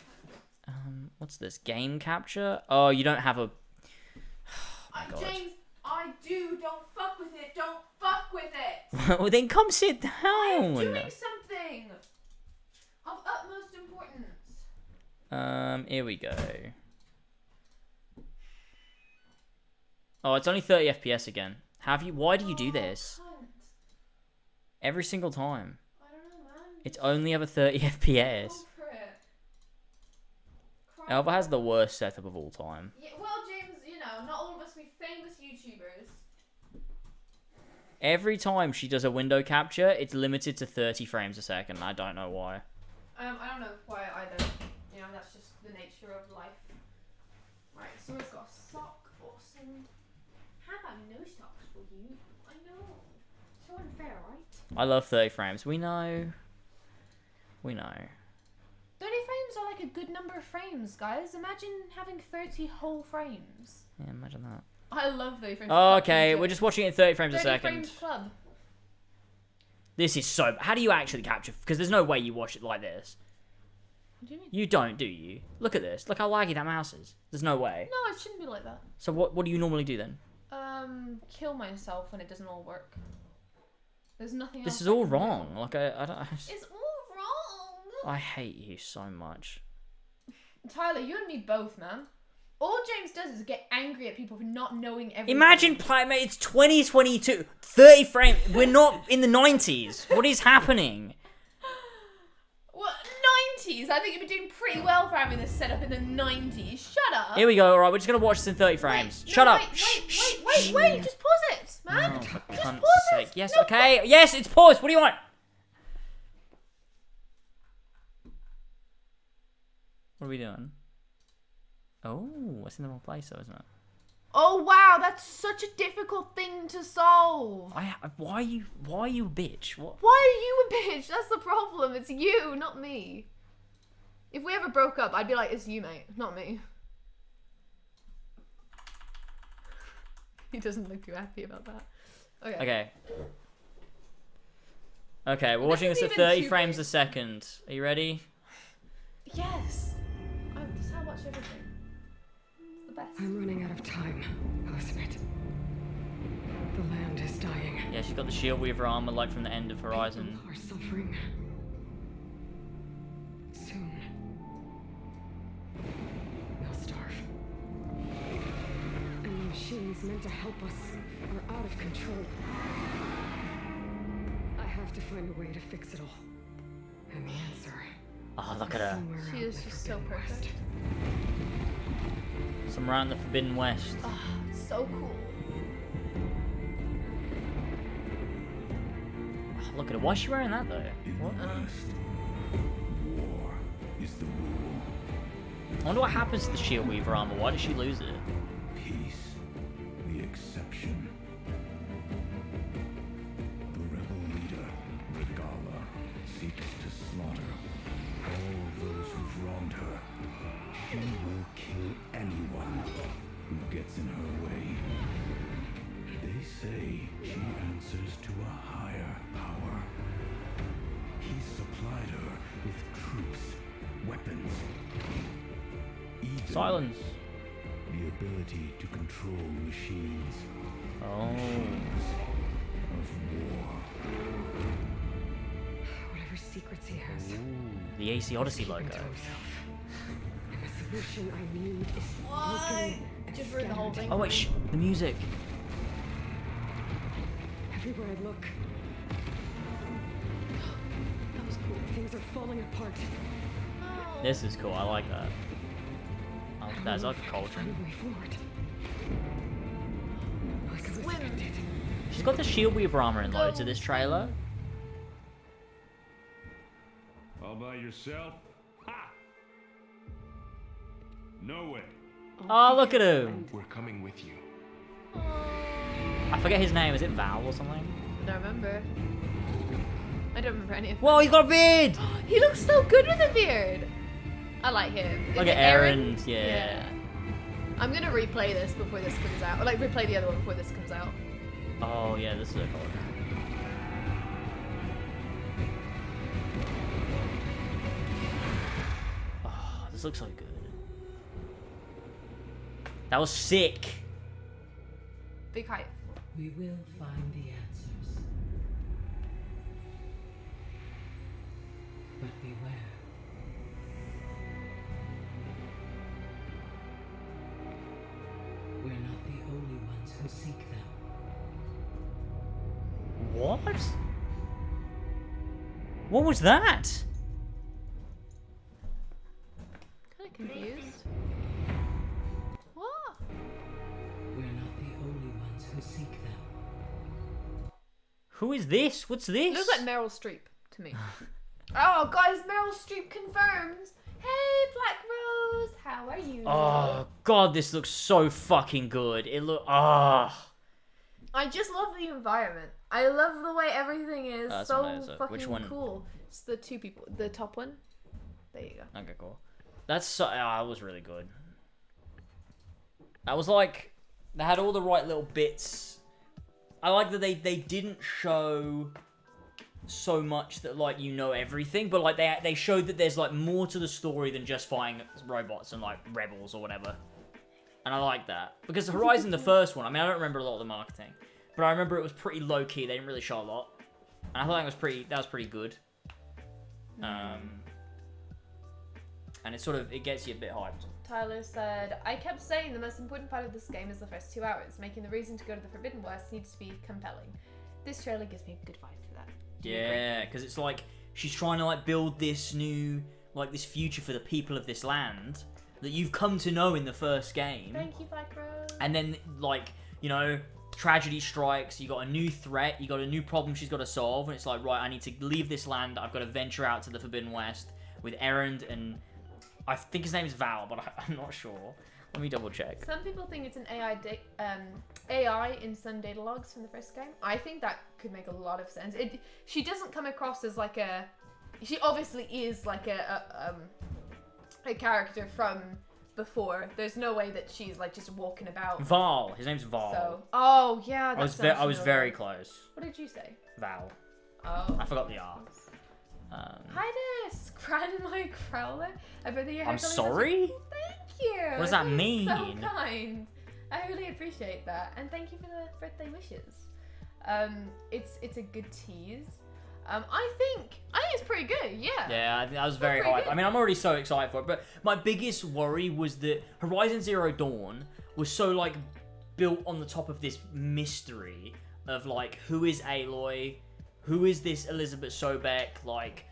What's this? Game capture? Oh, you don't have a. Oh my god. James, I do. Don't fuck with it. Don't fuck with it. Well, then come sit down. I'm doing something of utmost importance. Here we go. Oh, it's only 30 FPS again. Why do you do this? Cunt. Every single time. I don't know, man. It's only ever 30 FPS. Go for it. Alba has the worst setup of all time. Yeah, well, James, you know, not all of us be famous YouTubers. Every time she does a window capture, it's limited to 30 frames a second. I don't know why. I don't know why either. You know, that's just the nature of life. Right, Sora's got a sock. Awesome. How about no socks for you? I know. So unfair, right? I love 30 frames. We know. 30 frames are like a good number of frames, guys. Imagine having 30 whole frames. Yeah, imagine that. I love 30 frames. Oh, okay, we're just watching it in 30 frames a 30 second. frames club. This is so... How do you actually capture... Because there's no way you watch it like this. What do you mean? You don't, do you? Look at this. Look how laggy that mouse is. There's no way. No, it shouldn't be like that. So what do you normally do then? Kill myself when it doesn't all work. There's nothing else. This is I all can do. wrong. Like, I don't... It's all wrong. I hate you so much. Tyler, you and me both, man. All James does is get angry at people for not knowing everything. Imagine playing... It's 2022. 30 frames. We're not in the 90s. What is happening? What, 90s? I think you've been doing pretty well for having this set up in the 90s. Shut up. Here we go. All right, we're just going to watch this in 30 frames. Wait, Shut no, up. Wait. Just pause it, man. Oh, for Just cunt's pause sake. it. Yes, No, okay. Yes, it's paused. What do you want? What are we doing? Oh, it's in the wrong place though, isn't it? Oh, wow. That's such a difficult thing to solve. Why are you a bitch? What? Why are you a bitch? That's the problem. It's you, not me. If we ever broke up, I'd be like, it's you, mate, not me. He doesn't look too happy about that. Okay. Okay, we're watching this at isn't 30 too frames big. a second. Are you ready? Yes. That's how I watch everything. It's the best. I'm running out of time, Elizabeth. The land is dying. Yeah, she's got the shield weaver armor like from the end of Horizon. People are suffering. Soon, they'll starve. And the machines meant to help us are out of control. I have to find a way to fix it all. And the answer Oh, look at her. somewhere She out is in the just so Forbidden West. perfect. Somewhere out in the Forbidden West. Oh, it's so cool. Oh, look at her. Why is she wearing that though? In What? the West, war is the rule. I wonder what happens to the shield weaver armor. Why did she lose it? Peace, the exception. The rebel leader, Regala, seeks to slaughter all those who've wronged her. She will kill anyone who gets in her way. They say she answers to a higher power. He supplied her with troops, weapons, even Silence. the ability to control machines. Oh. Of war. Whatever secrets he has, Ooh, the AC Odyssey keep logo. him to himself. And the solution I need is Why? broken and Just ruined the whole scattered. thing. Oh wait, shh, the music. Everywhere I look, That was cool. things are falling apart. Oh. This is cool. I like that. Oh, that's like a Find cauldron. a way forward. Like Elizabeth Swim. did. She's got the shield weaver armor in loads of this trailer. All by yourself? Ha! No way. Oh, look at him. We're coming with you. I forget his name. Is it Val or something? I don't remember. I don't remember any of Whoa, he's got a beard. He looks so good with a beard. I like him. Is Look it at Aaron. Yeah. I'm gonna replay this before this comes out. Or like replay the other one before this comes out. Oh yeah, this is a cauldron. Oh, this looks so good. That was sick. Big hype. We will find the answers. But beware. We're not the only ones who seek them. What? What was that? Kind of confused. What? We're not the only ones who seek them. Who is this? What's this? Looks like Meryl Streep to me. Oh, guys, Meryl Streep confirms. Hey, Black Rose, how are you? Oh god, this looks so fucking good. It look I just love the environment. I love the way everything is That's so amazing. fucking Which one? cool. It's the two people. The top one. There you go. Okay, cool. That's so. That was really good. That was like they had all the right little bits. I like that they didn't show so much that like you know everything, but like they showed that there's like more to the story than just fighting robots and like rebels or whatever. And I like that because Horizon, the first one. I mean, I don't remember a lot of the marketing, but I remember it was pretty low key. They didn't really show a lot, and I thought that was pretty good. And it gets you a bit hyped. Tyler said, I kept saying the most important part of this game is the first 2 hours. Making the reason to go to the Forbidden West needs to be compelling. This trailer gives me a good vibe for that. Yeah, because it's like she's trying to like build this new, like this future for the people of this land that you've come to know in the first game. Thank you, Black Rose. And then like, you know, tragedy strikes, you got a new threat, you got a new problem she's got to solve, and it's like, right, I need to leave this land, I've got to venture out to the Forbidden West with Erend and I think his name is Val, but I'm not sure. Let me double check. Some people think it's an AI in some data logs from the first game. I think that could make a lot of sense. She doesn't come across as like a... She obviously is like a character from before. There's no way that she's like just walking about. Val. His name's Val. So, oh yeah, that I was very close. What did you say? Val. Oh. I forgot the R. Hi there, Scranmy Crowler. I bet you're I'm sorry? Thank you. What does that mean? So kind. I really appreciate that, and thank you for the birthday wishes. It's a good tease. I think it's pretty good. Yeah. Yeah, I was very hyped. I mean, I'm already so excited for it, but my biggest worry was that Horizon Zero Dawn was so like built on the top of this mystery of like who is Aloy, who is this Elizabeth Sobek, like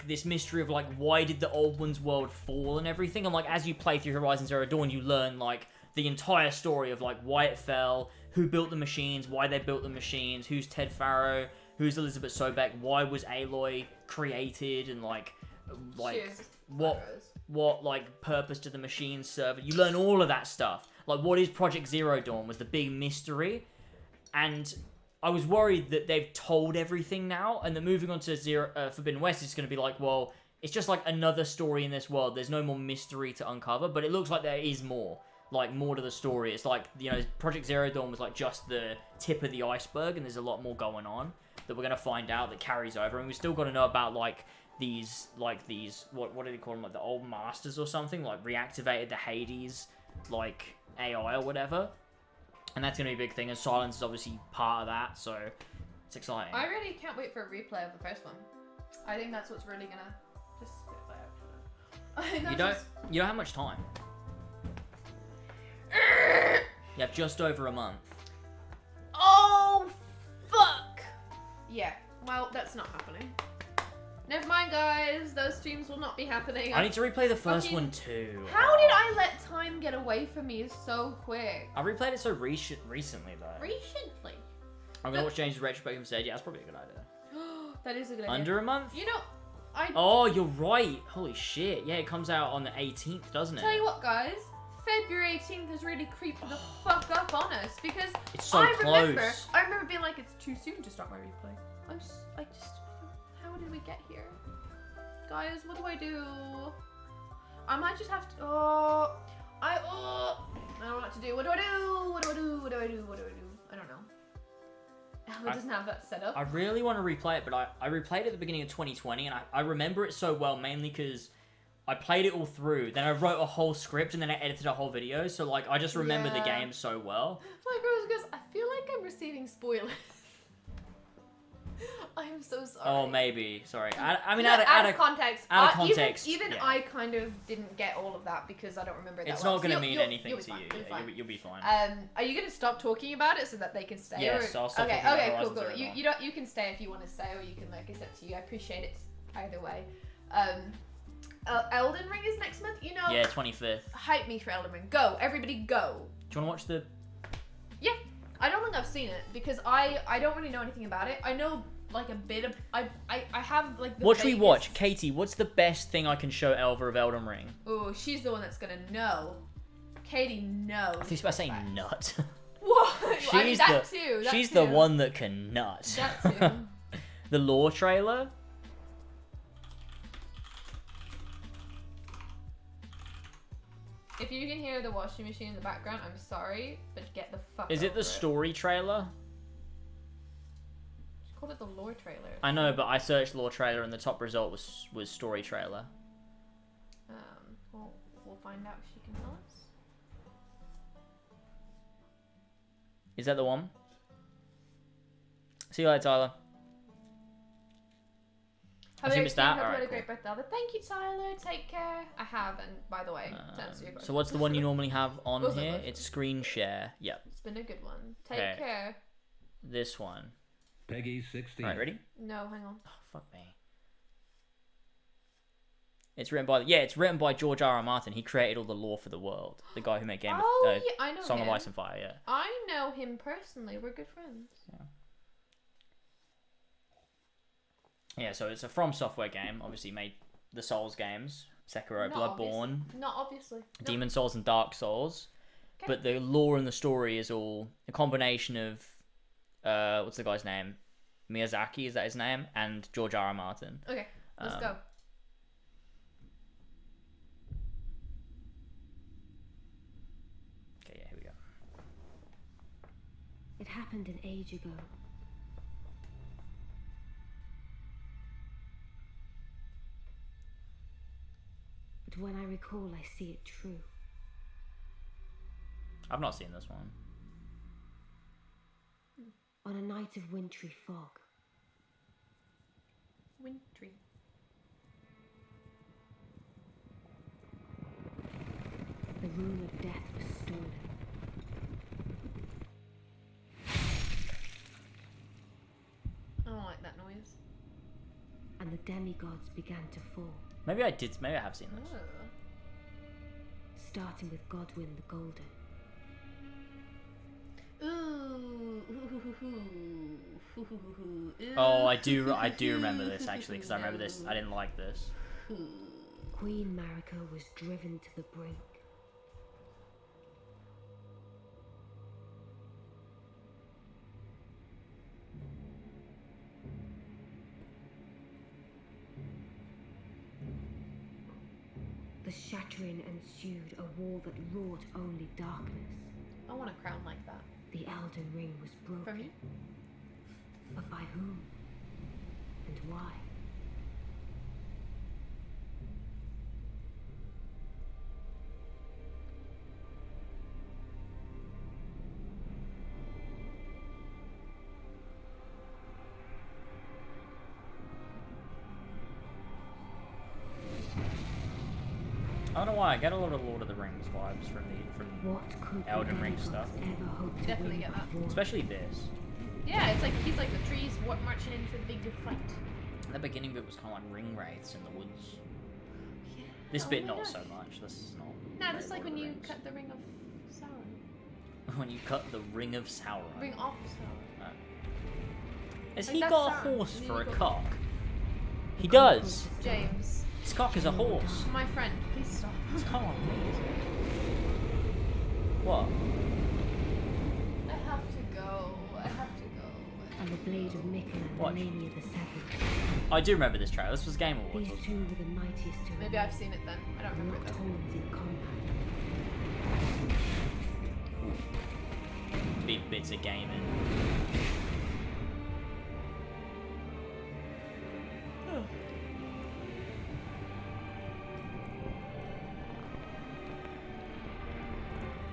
this mystery of like why did the old one's world fall and everything. And like as you play through Horizon Zero Dawn, you learn like the entire story of like why it fell, who built the machines, why they built the machines, who's Ted Faro, who's Elizabeth Sobek, why was Aloy created, and like what like purpose did the machines serve. You learn all of that stuff. Like what is Project Zero Dawn was the big mystery, and I was worried that they've told everything now, and that moving on to Forbidden West is going to be like, well, it's just like another story in this world. There's no more mystery to uncover, but it looks like there is more. Like, more to the story. It's like, you know, Project Zero Dawn was like just the tip of the iceberg, and there's a lot more going on that we're going to find out that carries over. And we still got to know about, like, these, what do they call them? Like, the old masters or something? Like, reactivated the Hades, like, AI or whatever. And that's going to be a big thing, and Silence is obviously part of that, so it's exciting. I really can't wait for a replay of the first one. I think that's what's really gonna just You don't have much time. You have just over a month. Oh, fuck! Yeah, well, that's not happening. Never mind, guys. Those streams will not be happening. I need to replay the first one too. How did I let time get away from me so quick? I replayed it so recently though. Recently. I'm gonna watch James' retrospective and said, yeah, that's probably a good idea. That is a good idea. Under a month? You know, Oh, you're right. Holy shit. Yeah, it comes out on the 18th, doesn't it? Tell you what, guys. February 18th has really creeped the fuck up on us because It's so I close. remember being like, it's too soon to start my replay. How did we get here? Guys, what do I do? I might just have to, I don't know what to do. What do I do? What do I do? What do I do? What do I do? I don't know. It doesn't have that set up. I really want to replay it, but I replayed it at the beginning of 2020, and I remember it so well, mainly because I played it all through, then I wrote a whole script, and then I edited a whole video, so like I just remember the game so well. Like, Rose goes, I feel like I'm receiving spoilers. I'm so sorry. Oh, maybe. Sorry. I mean, No, out of context. Out of context. Even yeah. I kind of didn't get all of that because I don't remember that It's well. not going to So mean you'll anything be to fine, you. you'll be Yeah, fine. you'll be fine. Are you gonna stop talking about it so that they can stay? Yes, or... I'll stop Okay, talking about okay, Horizon cool. Zero Dawn. You can stay if you want to stay, or you can like. It's up to you. I appreciate it either way. Elden Ring is next month. You know. Yeah, 25th. Hype me for Elden Ring. Go, everybody, go. Do you want to watch the... Yeah. I don't think I've seen it because I don't really know anything about it. I know like a bit of I have like the What should we watch? vaguest- Katie, what's the best thing I can show Elva of Elden Ring? Ooh, she's the one that's gonna know. Katie knows. I think it's about saying nut. What? I mean, She's that the too. That she's too. the one that can nut. That too. The lore trailer. If you can hear the washing machine in the background, I'm sorry, but get the fuck. Is it over the story trailer? She called it the lore trailer. I know, but I searched lore trailer and the top result was story trailer. Well, we'll find out if she can tell us. Is that the one? See you later, Tyler. Have assume you it's seen that? Hope you Alright, had a great birthday, Albert? Thank you, Tyler. Take care. I have, and by the way, to answer your question. So what's the one you normally have on What's that here? one? It's screen share. Yep. It's been a good one. Take Okay. care. This one. Peggy 16. Alright, ready? No, hang on. Oh, fuck me. It's written by George R. R. Martin. He created all the lore for the world. The guy who made Game Oh, of yeah, I know Song him. of Ice and Fire. Yeah. I know him personally. We're good friends. Yeah. So it's a From Software game. Obviously made the Souls games, Sekiro, Not Bloodborne, Not obviously. No. Demon Souls, and Dark Souls. Okay. But the lore and the story is all a combination of what's the guy's name? Miyazaki, is that his name? And George R. R. Martin. Okay, let's Um, go. Okay, yeah, here we go. It happened an age ago. But when I recall, I see it true. I've not seen this one. On a night of wintry fog, Wintry. the rune of death was stolen. I don't like that noise. And the demigods began to fall, Maybe I have seen this. Ugh. starting with Godwyn the Golden. Ooh. Oh, I do remember this actually, because I remember this. I didn't like this. Queen Marika was driven to the brink. The shattering ensued, a war that wrought only darkness. I want a crown like that. The Elden Ring was broken. For me? But by whom? And why? I don't know why. I get a lot of Lord of the Rings vibes from What could Elden the Ring demigods stuff. ever hope to Definitely win get that. before? especially this. Yeah, it's like he's like the trees marching in for the big good fight. The beginning bit was kind of like ring wraiths in the woods. Yeah. This Oh bit my not gosh. so much. This is not. No, very this is like Lord when of the you Rings. cut the ring of Sauron. When you cut the ring of Sauron. Ring off Sauron. Has Like, he that's got a Sauron, horse and then for a you got- cock? He does. James, His cock is a horse. my friend, please stop. Come on, please. What? I have to go. I have to go. And the blade of Mikkel and Watch. Melania the Seventh. I do remember this trailer. This was Game Awards. These wasn't two were the mightiest to Maybe I've seen it then. I don't remember it locked though. horns in combat. it? Big bits of gaming.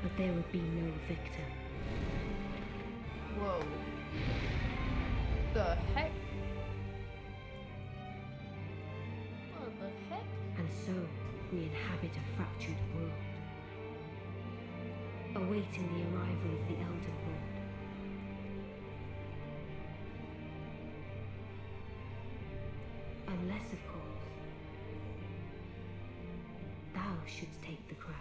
But there would be no victor. Whoa. The heck? What the heck? And so we inhabit a fractured world, awaiting the arrival of the Elden Lord. Unless, of course, thou shouldst take the crown.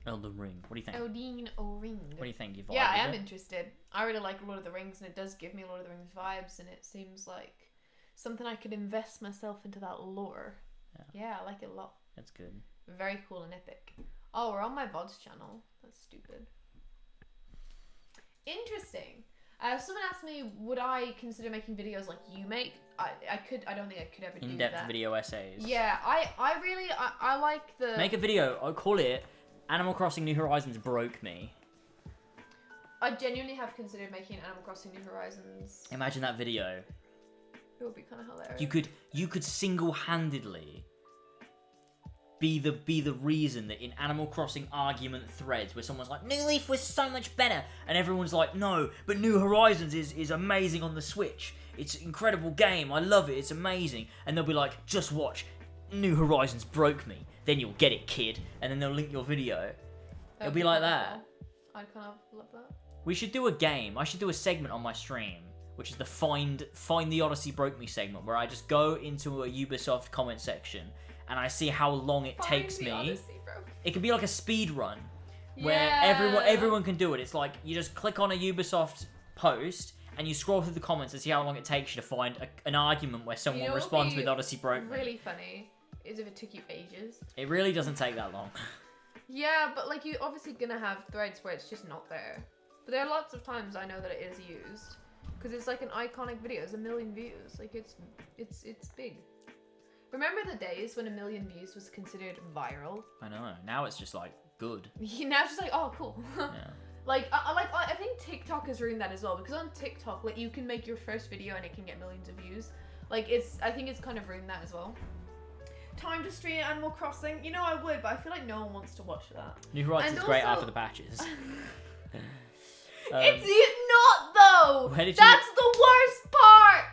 Elden Ring. What do you think? Elden Ring. What do you think? You vibe Yeah, I with am it? interested. I really like Lord of the Rings, and it does give me Lord of the Rings vibes, and it seems like something I could invest myself into that lore. Yeah, I like it a lot. That's good. Very cool and epic. Oh, we're on my VODs channel. That's stupid. Interesting. Someone asked me, would I consider making videos like you make? I could. I don't think I could ever do that. In-depth video essays. Yeah, I really like the. Make a video. I'll call it Animal Crossing New Horizons broke me. I genuinely have considered making an Animal Crossing New Horizons. Imagine that video. It would be kind of hilarious. You could single-handedly be the reason that in Animal Crossing argument threads where someone's like, New Leaf was so much better, and everyone's like, no, but New Horizons is amazing on the Switch. It's an incredible game. I love it. It's amazing. And they'll be like, just watch. New Horizons broke me. Then you'll get it, kid. And then they'll link your video. It'll be like that. I'd kind of love that. We should do a game. I should do a segment on my stream, which is the Find the Odyssey Broke Me segment, where I just go into a Ubisoft comment section and I see how long it takes me. Odyssey, bro. It could be like a speed run where Yeah. everyone can do it. It's like you just click on a Ubisoft post and you scroll through the comments and see how long it takes you to find an argument where someone You know what would responds be with Odyssey broke me. Really funny is if it took you ages. It really doesn't take that long. Yeah, but like you're obviously gonna have threads where it's just not there. But there are lots of times I know that it is used because it's like an iconic video. It's 1 million views. Like it's big. Remember the days when 1 million views was considered viral? I know. Now it's just like good. Now it's just like, oh, cool. Yeah. Like I think TikTok has ruined that as well because on TikTok, like you can make your first video and it can get millions of views. Like I think it's kind of ruined that as well. Time to stream Animal Crossing. You know I would, but I feel like no one wants to watch that. New Horizons And is great also- after the patches. It's not though. Where did you- That's the worst part.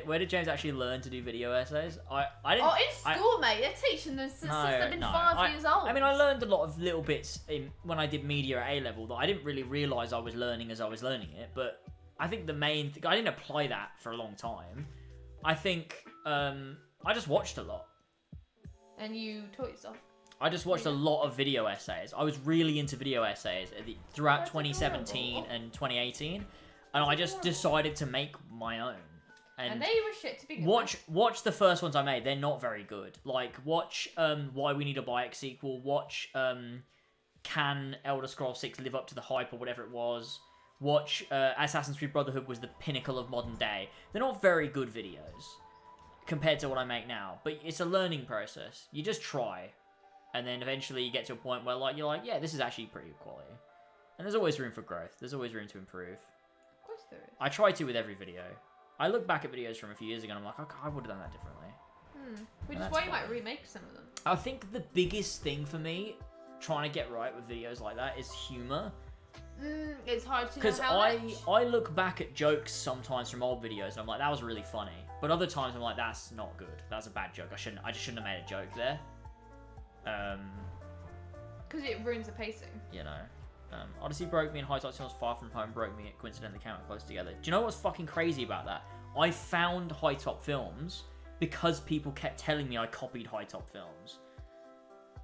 Where did James actually learn to do video essays? I didn't. Oh, in school, mate. They're teaching them since they've been 5 years old. I mean, I learned a lot of little bits when I did media at A level that I didn't really realise I was learning as I was learning it. But I think the main thing, I didn't apply that for a long time. I think I just watched a lot. And you taught yourself. I just watched a lot of video essays. I was really into video essays throughout That's 2017 adorable. and 2018, and I just decided to make my own. And they were shit to begin with. Watch the first ones I made. They're not very good. Like watch Why We Need a Bayek sequel. Watch Can Elder Scrolls 6 live up to the hype or whatever it was. Watch Assassin's Creed Brotherhood was the pinnacle of modern day. They're not very good videos compared to what I make now, but it's a learning process. You just try, and then eventually you get to a point where you're like, yeah, this is actually pretty good quality. And there's always room for growth. There's always room to improve. Of course there is. I try to with every video. I look back at videos from a few years ago and I'm like, okay, I would have done that differently. Which And is that's why you fine. might remake some of them. I think the biggest thing for me trying to get right with videos like that is humor. It's hard to know Because how much. I look back at jokes sometimes from old videos and I'm like, that was really funny. But other times I'm like, that's not good. That's a bad joke. I just shouldn't have made a joke there. Because it ruins the pacing. You know. Odyssey broke me and High Top Films Far From Home broke me. It coincidentally came out close together. Do you know what's fucking crazy about that? I found High Top Films because people kept telling me I copied High Top Films.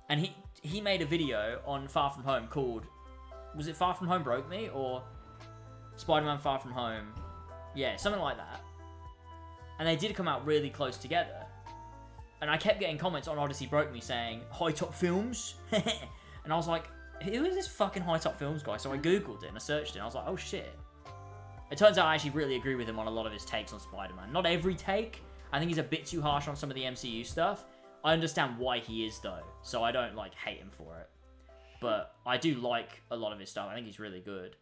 And he made a video on Far From Home called, was it Far From Home Broke Me or Spider-Man Far From Home? Yeah, something like that. And they did come out really close together. And I kept getting comments on Odyssey Broke Me saying, High Top Films? And I was like, who is this fucking High Top Films guy? So I googled it and I searched it and I was like, oh shit. It turns out I actually really agree with him on a lot of his takes on Spider-Man. Not every take. I think he's a bit too harsh on some of the MCU stuff. I understand why he is though, so I don't hate him for it. But I do like a lot of his stuff. I think he's really good.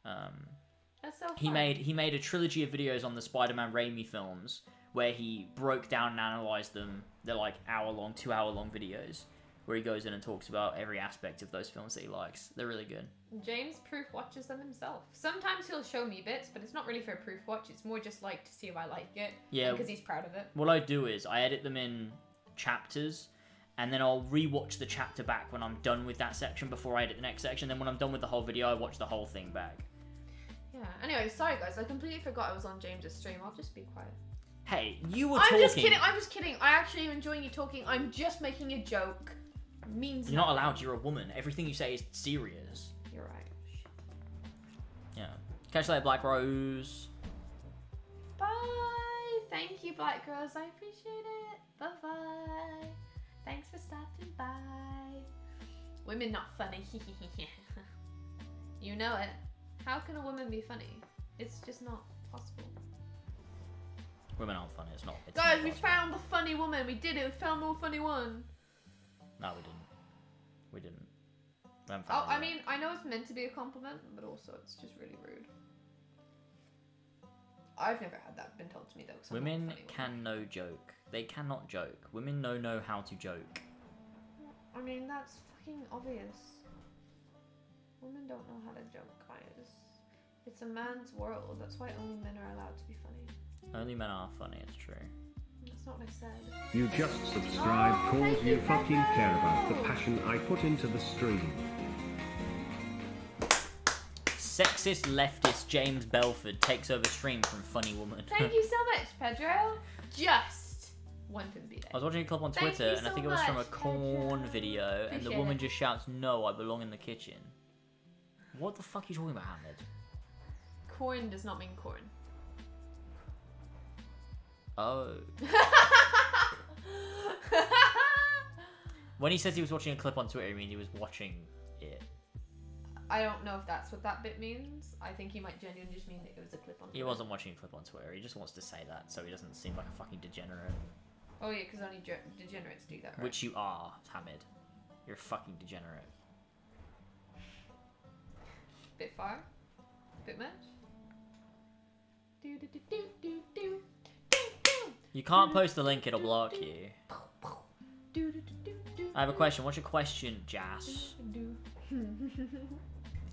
That's so fun. He made a trilogy of videos on the Spider-Man Raimi films where he broke down and analysed them. They're like hour-long, 2-hour-long videos where he goes in and talks about every aspect of those films that he likes. They're really good. James proof watches them himself. Sometimes he'll show me bits, but it's not really for a proof watch. It's more just like to see if I like it. Yeah. Because he's proud of it. What I do is I edit them in chapters and then I'll rewatch the chapter back when I'm done with that section before I edit the next section. Then when I'm done with the whole video, I watch the whole thing back. Yeah. Anyway, sorry guys. I completely forgot I was on James's stream. I'll just be quiet. Hey, you were I'm talking. just kidding. I'm just kidding. I actually am enjoying you talking. I'm just making a joke. means You're not nothing. allowed. You're a woman. Everything you say is serious. You're right. Yeah. Catch you later, Black Rose. Bye. Thank you, Black Girls. I appreciate it. Bye bye. Thanks for stopping by. Women not funny. You know it. How can a woman be funny? It's just not possible. Women aren't funny. It's not. It's Guys, not we possible. found the funny woman. We did it. We found the funny one. No, we didn't. We didn't. We haven't Oh, found I it yet. mean, I know it's meant to be a compliment, but also it's just really rude. I've never had that been told to me though. 'Cause I'm not a Women funny woman. can no joke. They cannot joke. Women know how to joke. I mean, that's fucking obvious. Women don't know how to joke, guys. It's a man's world. That's why only men are allowed to be funny. Only men are funny. It's true. That's not what I said. You just subscribed Oh, calls thank you you, fucking care about the Pedro. passion I put into the stream. Sexist leftist James Belford takes over stream from Funny Woman. Thank you so much, Pedro. Just one for the B-Day. I was watching a clip on Thank Twitter, you and I so think it was from a much, corn Pedro. video, and the Appreciate woman it. just shouts, "No, I belong in the kitchen." What the fuck are you talking about, Hamid? Corn does not mean corn. Oh. When he says he was watching a clip on Twitter, he means he was watching it. I don't know if that's what that bit means. I think he might genuinely just mean that it was a clip on He Twitter. wasn't watching a clip on Twitter. He just wants to say that so he doesn't seem like a fucking degenerate. Oh yeah, because only degenerates do that, right? Which you are, Hamid. You're a fucking degenerate. Bit far? Bit much? Do do do do do do do do. You can't post the link, it'll block you. Do do do do. I have a question. What's your question, Jas? Do.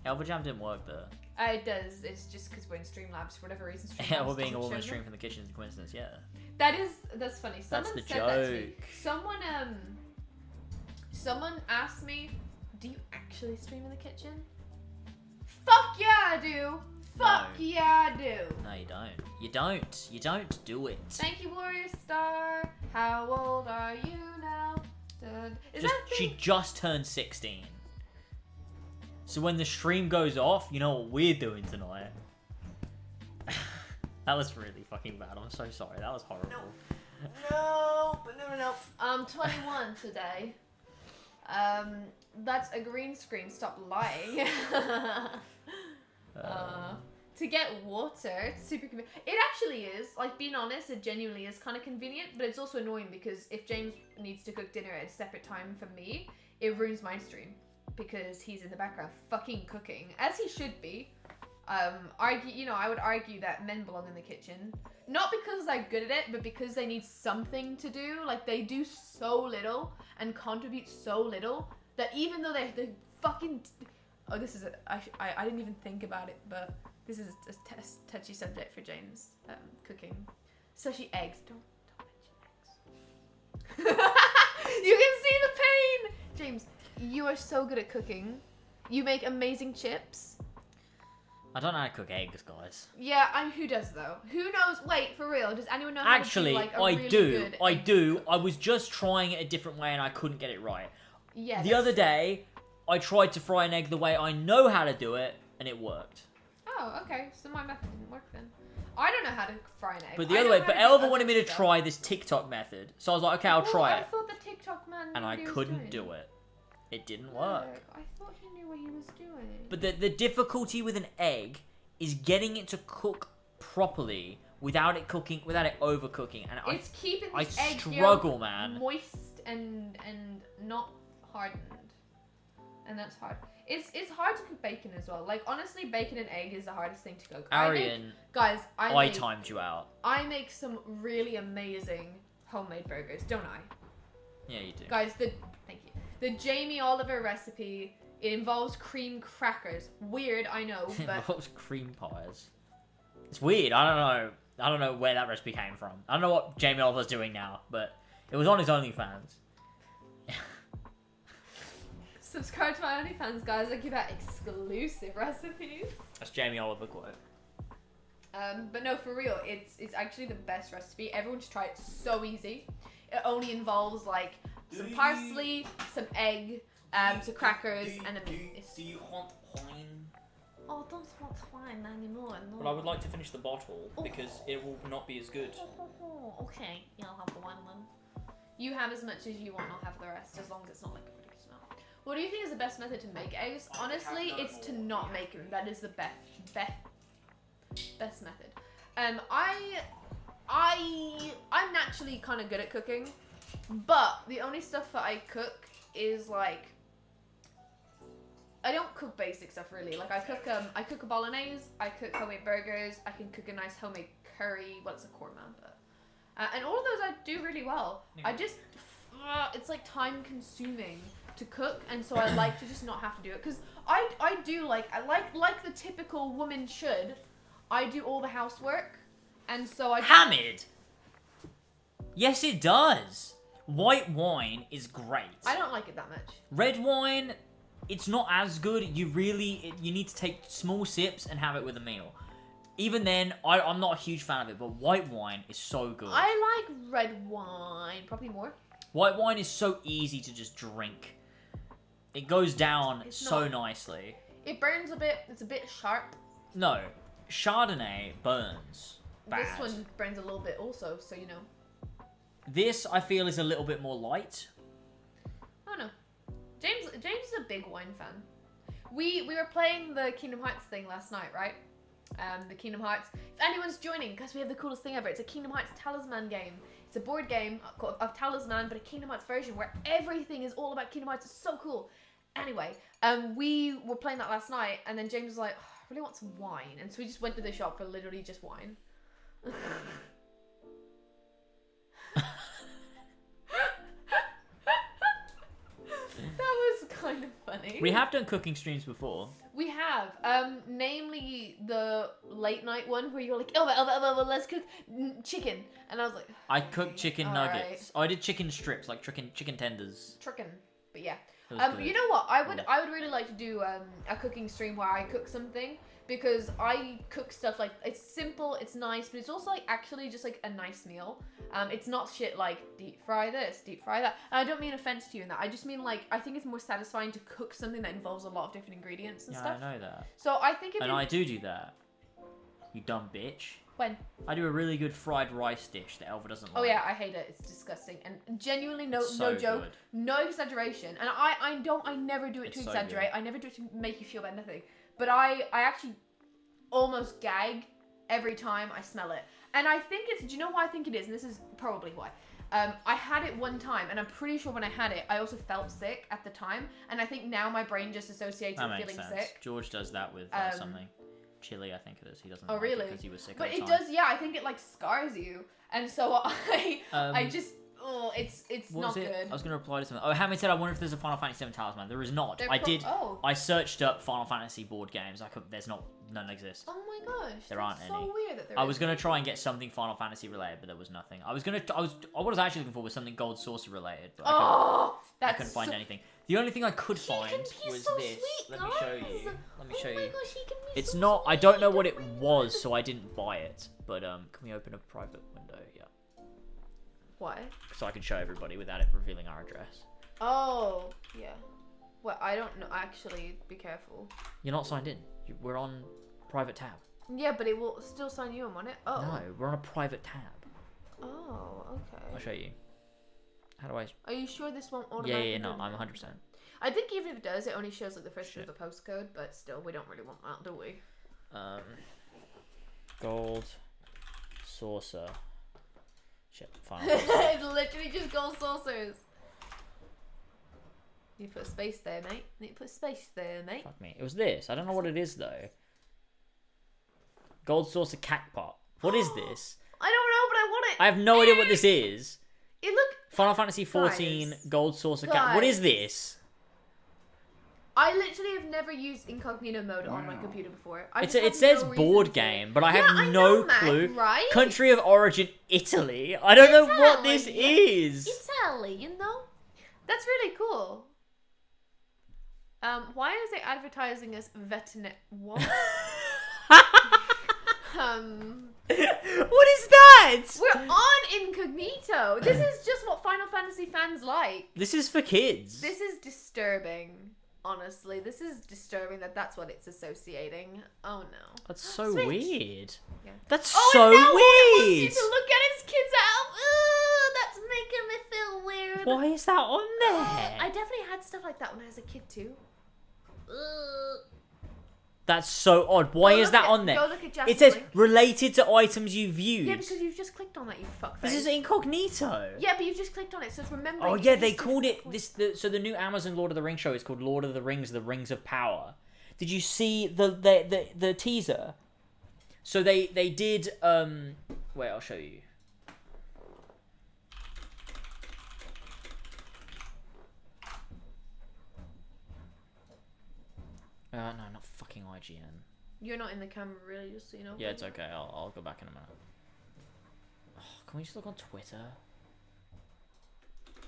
Elva Jam didn't work there. It does. It's just because we're in Streamlabs for whatever reason. Yeah, Streamlabs well, being a doesn't woman show stream them. from the kitchen is a coincidence, yeah. That's funny. Someone the said that to me. joke. Someone asked me, "Do you actually stream in the kitchen?" Fuck yeah, I do. Fuck No. yeah, I do. No, you don't. You don't. You don't do it. Thank you, Warrior Star. How old are you now? Is Just, that she just turned 16. So when the stream goes off, you know what we're doing tonight. That was really fucking bad. I'm so sorry. That was horrible. No. I'm 21 today. That's a green screen. Stop lying. To get water, it's super convenient. It actually is. Like, being honest, it genuinely is kind of convenient, but it's also annoying because if James needs to cook dinner at a separate time from me, it ruins my stream because he's in the background fucking cooking, as he should be. I would argue that men belong in the kitchen. Not because they're good at it, but because they need something to do. Like, they do so little and contribute so little that even though they're fucking... Oh, this is I didn't even think about it, but this is a touchy subject for James, cooking. Especially eggs. Don't mention eggs. You can see the pain! James, you are so good at cooking. You make amazing chips. I don't know how to cook eggs, guys. Yeah, who does though? Who knows? Wait, for real, does anyone know how Actually, to do, like, a I really do. good I egg do. cook? I was just trying it a different way and I couldn't get it right. Yeah. The other day, I tried to fry an egg the way I know how to do it, and it worked. Oh, okay. So my method didn't work then. I don't know how to fry an egg. But the I other know way, how but to do Elva other wanted me to stuff. try this TikTok method. So I was like, okay, I'll Oh, try I it. thought the TikTok man And knew I what he was couldn't doing. do it. It didn't work. Look, I thought he knew what he was doing. But the difficulty with an egg is getting it to cook properly without it overcooking. And It's keeping the I egg struggle, yolk man. moist and not hardened, and that's hard. It's hard to cook bacon as well. Like, honestly, bacon and egg is the hardest thing to cook. Arian, I timed you out. I make some really amazing homemade burgers, don't I? Yeah, you do. Guys, thank you. The Jamie Oliver recipe, it involves cream crackers. Weird, I know, It but involves cream pies. It's weird. I don't know. I don't know where that recipe came from. I don't know what Jamie Oliver's doing now, but it was on his OnlyFans. subscribe to my OnlyFans, guys. I give out exclusive recipes. That's Jamie Oliver quote. But no, for real, it's actually the best recipe. Everyone should try it. So easy. It only involves like some parsley, some egg, some crackers, and a meat. Do you want wine? Oh, don't want wine anymore. No. But I would like to finish the bottle because it will not be as good. Okay, yeah, I'll have the wine then. You have as much as you want, I'll have the rest, as long as it's not like a pretty smell. What do you think is the best method to make eggs? Honestly, it's to not make them. That is the best method. I'm naturally kind of good at cooking, but the only stuff that I cook is like, I don't cook basic stuff really. Like I cook a bolognese, I cook homemade burgers, I can cook a nice homemade curry. What's a korma? But and all of those I do really well. I just it's like time consuming to cook, and so I like to just not have to do it because I like the typical woman should. I do all the housework, and so I. Hamid. Yes, it does. White wine is great. I don't like it that much. Red wine, it's not as good. You need to take small sips and have it with a meal. Even then, I'm not a huge fan of it, but white wine is so good. I like red wine probably more. White wine is so easy to just drink. It goes down so nicely. It burns a bit. It's a bit sharp. No, Chardonnay burns bad. This one burns a little bit also, so you know. This, I feel, is a little bit more light. Oh no. James is a big wine fan. We were playing the Kingdom Hearts thing last night, right? The Kingdom Hearts. If anyone's joining, because we have the coolest thing ever. It's a Kingdom Hearts Talisman game. It's a board game of Talisman, but a Kingdom Hearts version where everything is all about Kingdom Hearts. It's so cool. Anyway, we were playing that last night, and then James was like, oh, I really want some wine. And so we just went to the shop for literally just wine. That was kind of funny. We have done cooking streams before. We have, namely the late night one where you're like, oh, let's cook chicken, and I was like, I cooked chicken all nuggets. right. Oh, I did chicken strips, like chicken tenders. Chicken, but yeah. It was good. You know what? I would really like to do a cooking stream where I cook something, because I cook stuff like, it's simple, it's nice, but it's also like actually just like a nice meal. It's not shit like deep fry this, deep fry that. And I don't mean offense to you in that. I just mean like, I think it's more satisfying to cook something that involves a lot of different ingredients and stuff. Yeah, I know that. So I think if And you... I do that. You dumb bitch. When? I do a really good fried rice dish that Elva doesn't like. Oh yeah, I hate it. It's disgusting and genuinely no So joke, good. no exaggeration. And I never do it It's to so exaggerate. good. I never do it to make you feel bad, nothing. But I actually almost gag every time I smell it. And I think it's, do you know why I think it is? And this is probably why. I had it one time, and I'm pretty sure when I had it, I also felt sick at the time. And I think now my brain just associates That with makes feeling sense. sick. George does that with something. Chili, I think it is. He doesn't Oh like really? it because he was sick But at the it time. does, yeah. I think it like scars you, and so I just, it's What not was it? good. I was going to reply to something. Oh, Hamid said, I wonder if there's a Final Fantasy VII Talisman. There is not. They're oh. I searched up Final Fantasy board games. There's not. None exist. Oh my gosh. There aren't that's so any. weird that there I was isn't. going to try and get something Final Fantasy related, but there was nothing. What I was actually looking for was something Gold Saucer related, but I couldn't find anything. The only thing I could find was so this. sweet, Let me show guys. you. Let me show Oh my you. gosh, he can be It's so not. I sweet. don't know He what can it bring was, so I didn't buy it. But can we open a private window? Yeah. Why? So I can show everybody without it revealing our address. Oh, yeah. Well, I don't know. Actually, be careful. You're not signed in. We're on private tab. Yeah, but it will still sign you in, won't it? Oh. No, we're on a private tab. Oh, okay. I'll show you. How do I? Are you sure this won't Yeah, automatically? no, I'm 100%. I think even if it does, it only shows like the first bit of the postcode, but still, we don't really want that, do we? Gold saucer. Shit, fine. It's literally just gold saucers. You put a space there, mate. You put a space there, mate. Fuck me. It was this. I don't know what it is though. Gold saucer cacpot. What is this? I don't know, but I want it. I have no idea what this is. It look. Final Fantasy 14 Guys. Gold saucer cat. What Guys. is this? I literally have never used incognito mode on my computer before. I It just says have no reason board to. game, but I Yeah, have I no know, Matt, clue. right? Country of origin Italy. I don't know what this is. Italy, you know? That's really cool. Why is it advertising as veterinary? What? What is that? We're on incognito. This is just what Final Fantasy fans like. This is for kids. This is disturbing. Honestly, this is disturbing that that's what it's associating. Oh no. That's so Switch. weird. Yeah. That's Oh, so and now Walter wants you weird. to look at his kids out. Ooh, that's making me feel weird. Why is that on there? I definitely had stuff like that when I was a kid too. Ugh. That's so odd. Why Go is look that at- on there? go look at Jasper's It says link. related to items you viewed. Yeah, because you've just clicked on that, you fuckface. This is incognito. Yeah, but you've just clicked on it, so it's remembering. Oh yeah, to they use called it different this. So the new Amazon Lord of the Rings show is called Lord of the Rings: The Rings of Power. Did you see the teaser? So they did. Wait, I'll show you. No, not fucking IGN. You're not in the camera, really, just so you know. Yeah, it's okay. I'll go back in a minute. Oh, can we just look on Twitter?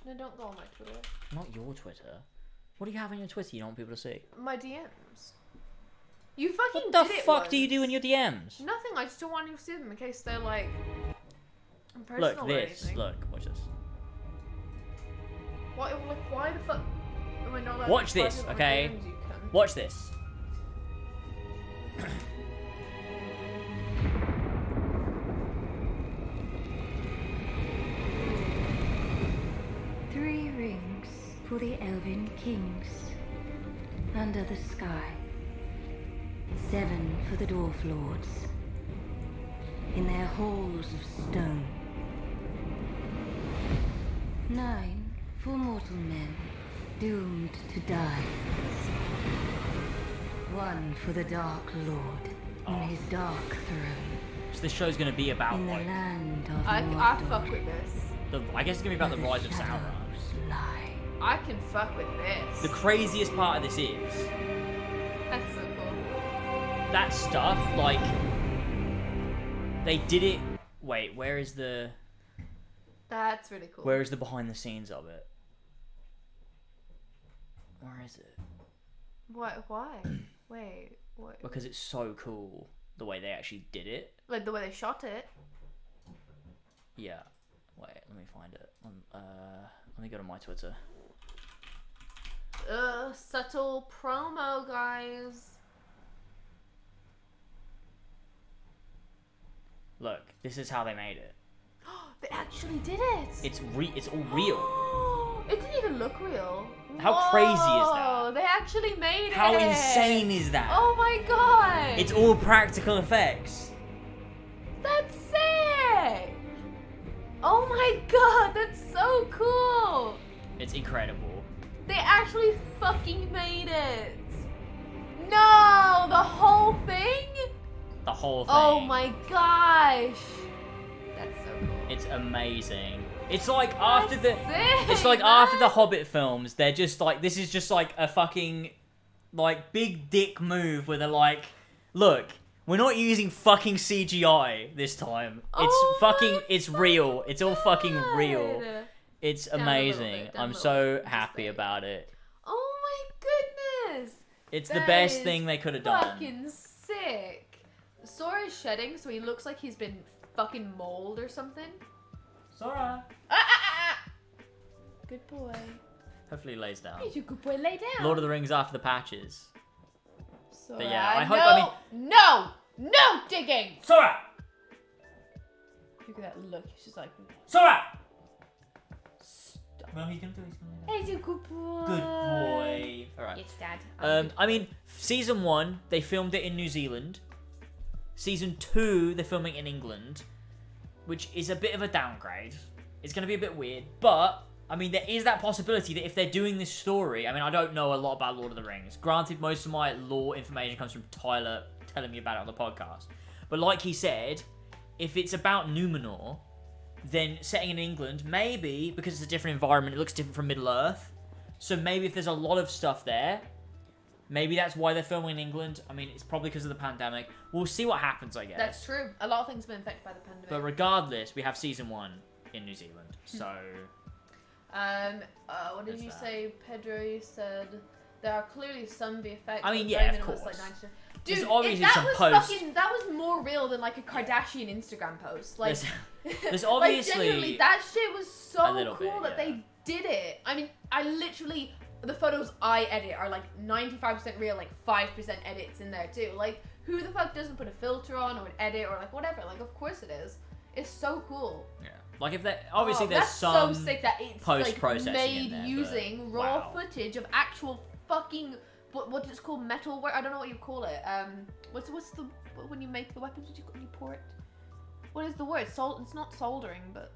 No, don't go on my Twitter. Not your Twitter. What do you have on your Twitter you don't want people to see? My DMs. You fucking What the did it fuck do you do once. in your DMs? Nothing, I just don't want you to see them in case they're like personal Look, or this. anything. Look, watch this. Why the fuck am I not allowed Watch to this, plug in my okay? DMs, you cunt? Watch this. Three rings for the Elven kings under the sky. 7 for the Dwarf lords in their halls of stone. 9 for mortal men doomed to die. 1 for the Dark Lord on his dark throne So this show's gonna be about in the like land of I Mordor. fuck with this. I guess it's gonna be about the where rise of Sauron. shadows lie. I can fuck with this. The craziest part of this is That's so cool. that stuff. Like they did it. Wait, where is the That's really cool. where is the behind the scenes of it? Where is it? What? Why? Wait. What? Because it's so cool the way they actually did it. Like the way they shot it. Yeah. Wait, let me find it. Let me go to my Twitter. Subtle promo, guys. Look, this is how they made it. They actually did it. It's all real. It didn't even look real. How crazy is that? Whoa, they actually made it. How insane is that? Oh my god. It's all practical effects. That's sick. Oh my god, that's so cool. It's incredible. They actually fucking made it. No, the whole thing? The whole thing. Oh my gosh. That's so cool. It's amazing. It's like after the Sick, it's like after the man. Hobbit films, they're just like this is just like a fucking like big dick move where they're like, look, we're not using fucking CGI this time. It's Oh fucking my it's real. It's all fucking real. God. It's Down a little amazing. bit, down I'm a little so bit, just happy there. about it. Oh my goodness. It's the That best is thing they could have done. Fucking sick. Sora's shedding, so he looks like he's been fucking mauled or something. Sora. Good boy. Hopefully he lays down. He's a good boy. Lay down. Lord of the Rings after the patches. Sora. yeah, I hope- No, I no digging. Sora! Look at that look. She's just like, Sora! Well, he's gonna do it. he's a good boy. Good boy. Alright. Yes, Dad. I mean, season 1, they filmed it in New Zealand. Season 2, they're filming in England, which is a bit of a downgrade. It's going to be a bit weird, but, I mean, there is that possibility that if they're doing this story, I mean, I don't know a lot about Lord of the Rings. Granted, most of my lore information comes from Tyler telling me about it on the podcast. But like he said, if it's about Numenor, then setting in England, maybe, because it's a different environment, it looks different from Middle-earth. So maybe if there's a lot of stuff there, maybe that's why they're filming in England. I mean, it's probably because of the pandemic. We'll see what happens, I guess. That's true. A lot of things have been affected by the pandemic. But regardless, we have season 1 in New Zealand. So, What did There's you that. say, Pedro? You said there are clearly some VFX. I mean, but yeah, very of minimal, it's course. Like 90%. There's Dude, obviously that some was post- fucking. That was more real than like a Kardashian Instagram post. Like, there's like obviously... genuinely, that shit was so little cool bit, that yeah. they did it. I mean, I literally, the photos I edit are like 95% real, like 5% edits in there too. Like, who the fuck doesn't put a filter on or an edit or like whatever? Like, of course it is. It's so cool. Yeah. Like if they obviously there's that's some so sick that it's post-processing like, made in there, but using raw wow. footage of actual fucking what is called metal work. I don't know what you call it. What's the when you make the weapons? What you pour it? What is the word? It's not soldering, but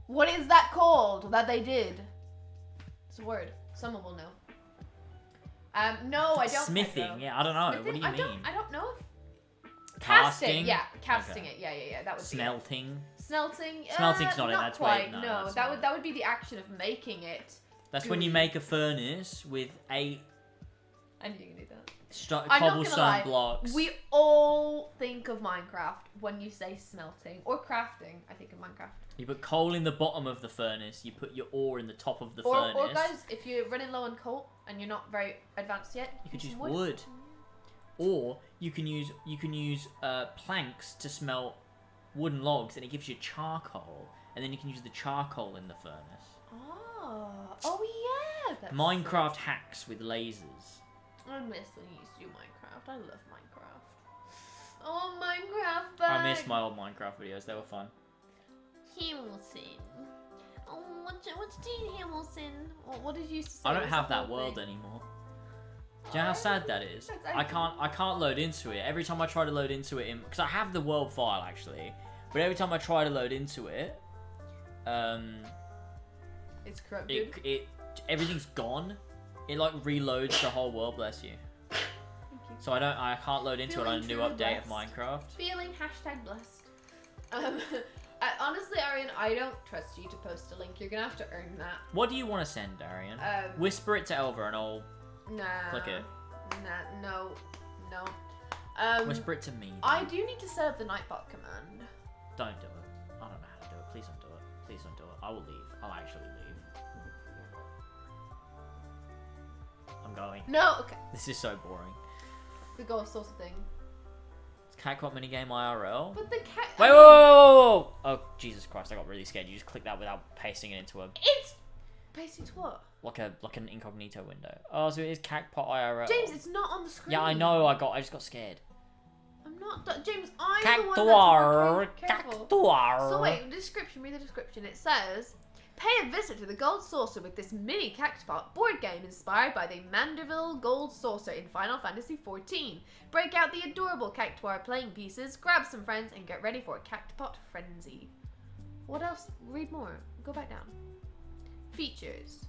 what is that called that they did? It's a word. Someone will know. No, I don't. Smithing. Pedro. Yeah, I don't know. Smithing? What do you mean? I don't know. Casting? Yeah, casting Okay. it. Yeah. That would be it. Smelting. Smelting. Smelting's not it, Not that's quite. wait, no, no, that's that not. would be the action of making it. That's when you gooey. make a furnace with 8 I knew you could do that. I'm not gonna cobblestone lie. blocks. We all think of Minecraft when you say smelting or crafting. I think of Minecraft. You put coal in the bottom of the furnace. You put your ore in the top of the Or furnace. guys, if you're running low on coal and you're not very advanced yet, You could use use some wood. Or you can use planks to smelt wooden logs, and it gives you charcoal, and then you can use the charcoal in the furnace. Oh yeah. That's Minecraft hacks with lasers. I miss when you used to do Minecraft. I love Minecraft. Oh, Minecraft back. I miss my old Minecraft videos. They were fun. Hamilton. Oh, what's doing Hamilton? What did you used to say? I don't was have the that whole world thing? anymore. Do you know how sad that is? That's I can't load into it. Every time I try to load into it, because I have the world file actually, but every time I try to load into it, It's corrupted. everything's gone. It like reloads the whole world. Bless you. Thank you. So I can't load into it on a new Feeling update of truly Minecraft. Feeling #blessed. Honestly, Arian, I don't trust you to post a link. You're gonna have to earn that. What do you want to send, Darian? Whisper Whisper it to Elva and I'll click it. No. Whisper it to me. I do need to set up the Nightbot command. Don't do it. I don't know how to do it. Please don't do it. Please don't do it. I will leave. I'll actually leave. I'm going. No, okay. This is so boring. The ghost saucer thing. It's Catcop minigame IRL. But the cat. Wait, whoa! Oh, Jesus Christ! I got really scared. You just clicked that without pasting it into a It's pasting to what? like an incognito window. Oh, so it is Catpot IRL. James, it's not on the screen. Yeah, I know. I just got scared. I'm not. James, I'm the one Cactuar, that's careful. Cactuar. So wait, description. Read the description. It says, pay a visit to the Gold Saucer with this mini Cactopot board game inspired by the Manderville Gold Saucer in Final Fantasy XIV. Break out the adorable Cactuar playing pieces, grab some friends, and get ready for a Cactopot frenzy. What else? Read more. Go back down. Features.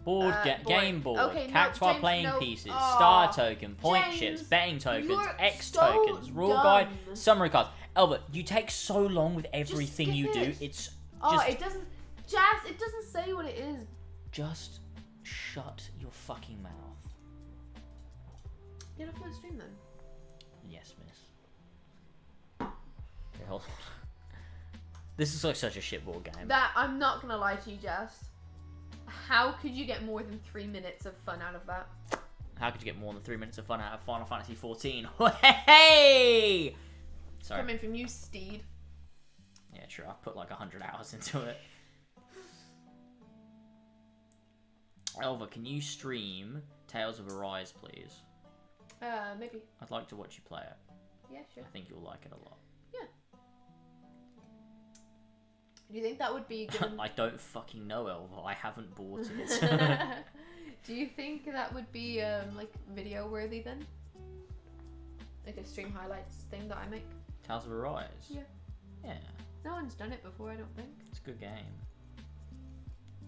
Board, board. game board, Okay, no, Cactuar James, playing no. pieces, Aw, star token, point James, chips, betting tokens, you're X so tokens, rule dumb. guide, summary cards. Elva, you take so long with everything you skip do. it. It's Oh, just it doesn't. Jazz, it doesn't say what it is. just shut your fucking mouth. Get off my stream then. Yes, miss. Okay, hold on. This is like such a shitball game. That I'm not gonna lie to you, Jess. How could you get more than 3 minutes of fun out of that? How could you get more than 3 minutes of fun out of Final Fantasy XIV? Hey! Sorry. Coming from you, Steed. Yeah, true. I've put like 100 hours into it. Elva, can you stream Tales of Arise, please? Maybe. I'd like to watch you play it. Yeah, sure. I think you'll like it a lot. Do you think that would be good? I don't fucking know, Elva. I haven't bought it. Do you think that would be like video worthy then? Like a stream highlights thing that I make? Tales of Arise? Yeah. Yeah. No one's done it before, I don't think. It's a good game.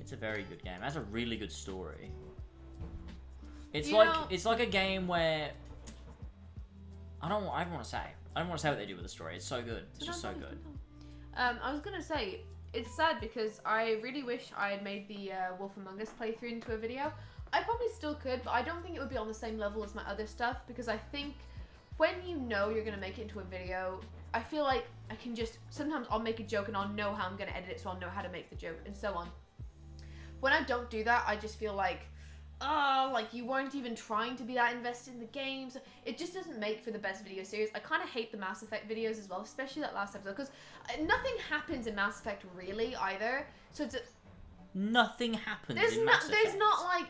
It's a very good game. It has a really good story. It's it's like a game where I don't want to say what they do with the story. It's so good. It's just so good. I was gonna say, it's sad because I really wish I had made the Wolf Among Us playthrough into a video. I probably still could, but I don't think it would be on the same level as my other stuff because I think when you know you're gonna make it into a video, I feel like I can just, sometimes I'll make a joke and I'll know how I'm gonna edit it so I'll know how to make the joke and so on. When I don't do that, I just feel like like you weren't even trying to be that invested in the games. It just doesn't make for the best video series. I kind of hate the Mass Effect videos as well, especially that last episode, because nothing happens in Mass Effect really either. So it's Nothing happens there's in Mass Effect. there's not like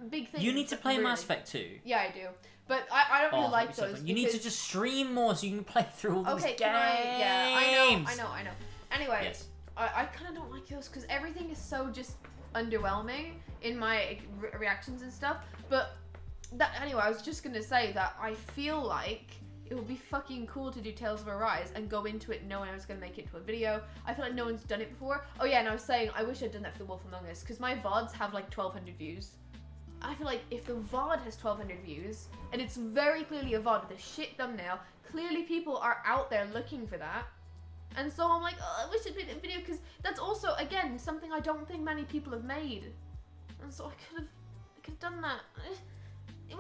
big things. You need to play really. Mass Effect 2. Yeah, I do, but I don't really Oh, like that'd be so those. fun. You need to because- just stream more so you can play through all these Okay, games. can I? Yeah, I know. Anyway, Yes. I kind of don't like those because everything is so just underwhelming in my reactions and stuff. But anyway, I was just gonna say that I feel like it would be fucking cool to do Tales of Arise and go into it knowing I was gonna make it into a video. I feel like no one's done it before. Oh yeah, and I was saying I wish I'd done that for The Wolf Among Us because my VODs have like 1,200 views. I feel like if the VOD has 1,200 views and it's very clearly a VOD with a shit thumbnail, clearly people are out there looking for that. And so I'm like, oh, I wish it'd been a video because that's also, again, something I don't think many people have made. And so I could have done that. It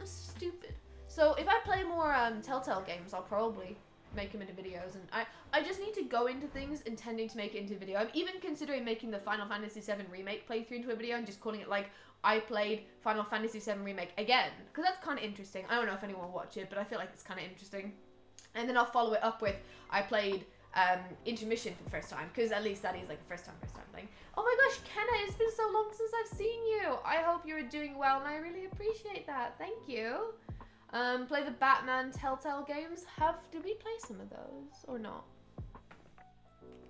was stupid. So if I play more Telltale games, I'll probably make them into videos. And I just need to go into things intending to make it into a video. I'm even considering making the Final Fantasy VII Remake playthrough into a video and just calling it like, I played Final Fantasy VII Remake again. Because that's kind of interesting. I don't know if anyone will watch it, but I feel like it's kind of interesting. And then I'll follow it up with, I played Intermission for the first time, because at least that is like a first time thing. Oh my gosh, Kenna, it's been so long since I've seen you. I hope you're doing well, and I really appreciate that. Thank you. Play the Batman Telltale games. Did we play some of those, or not?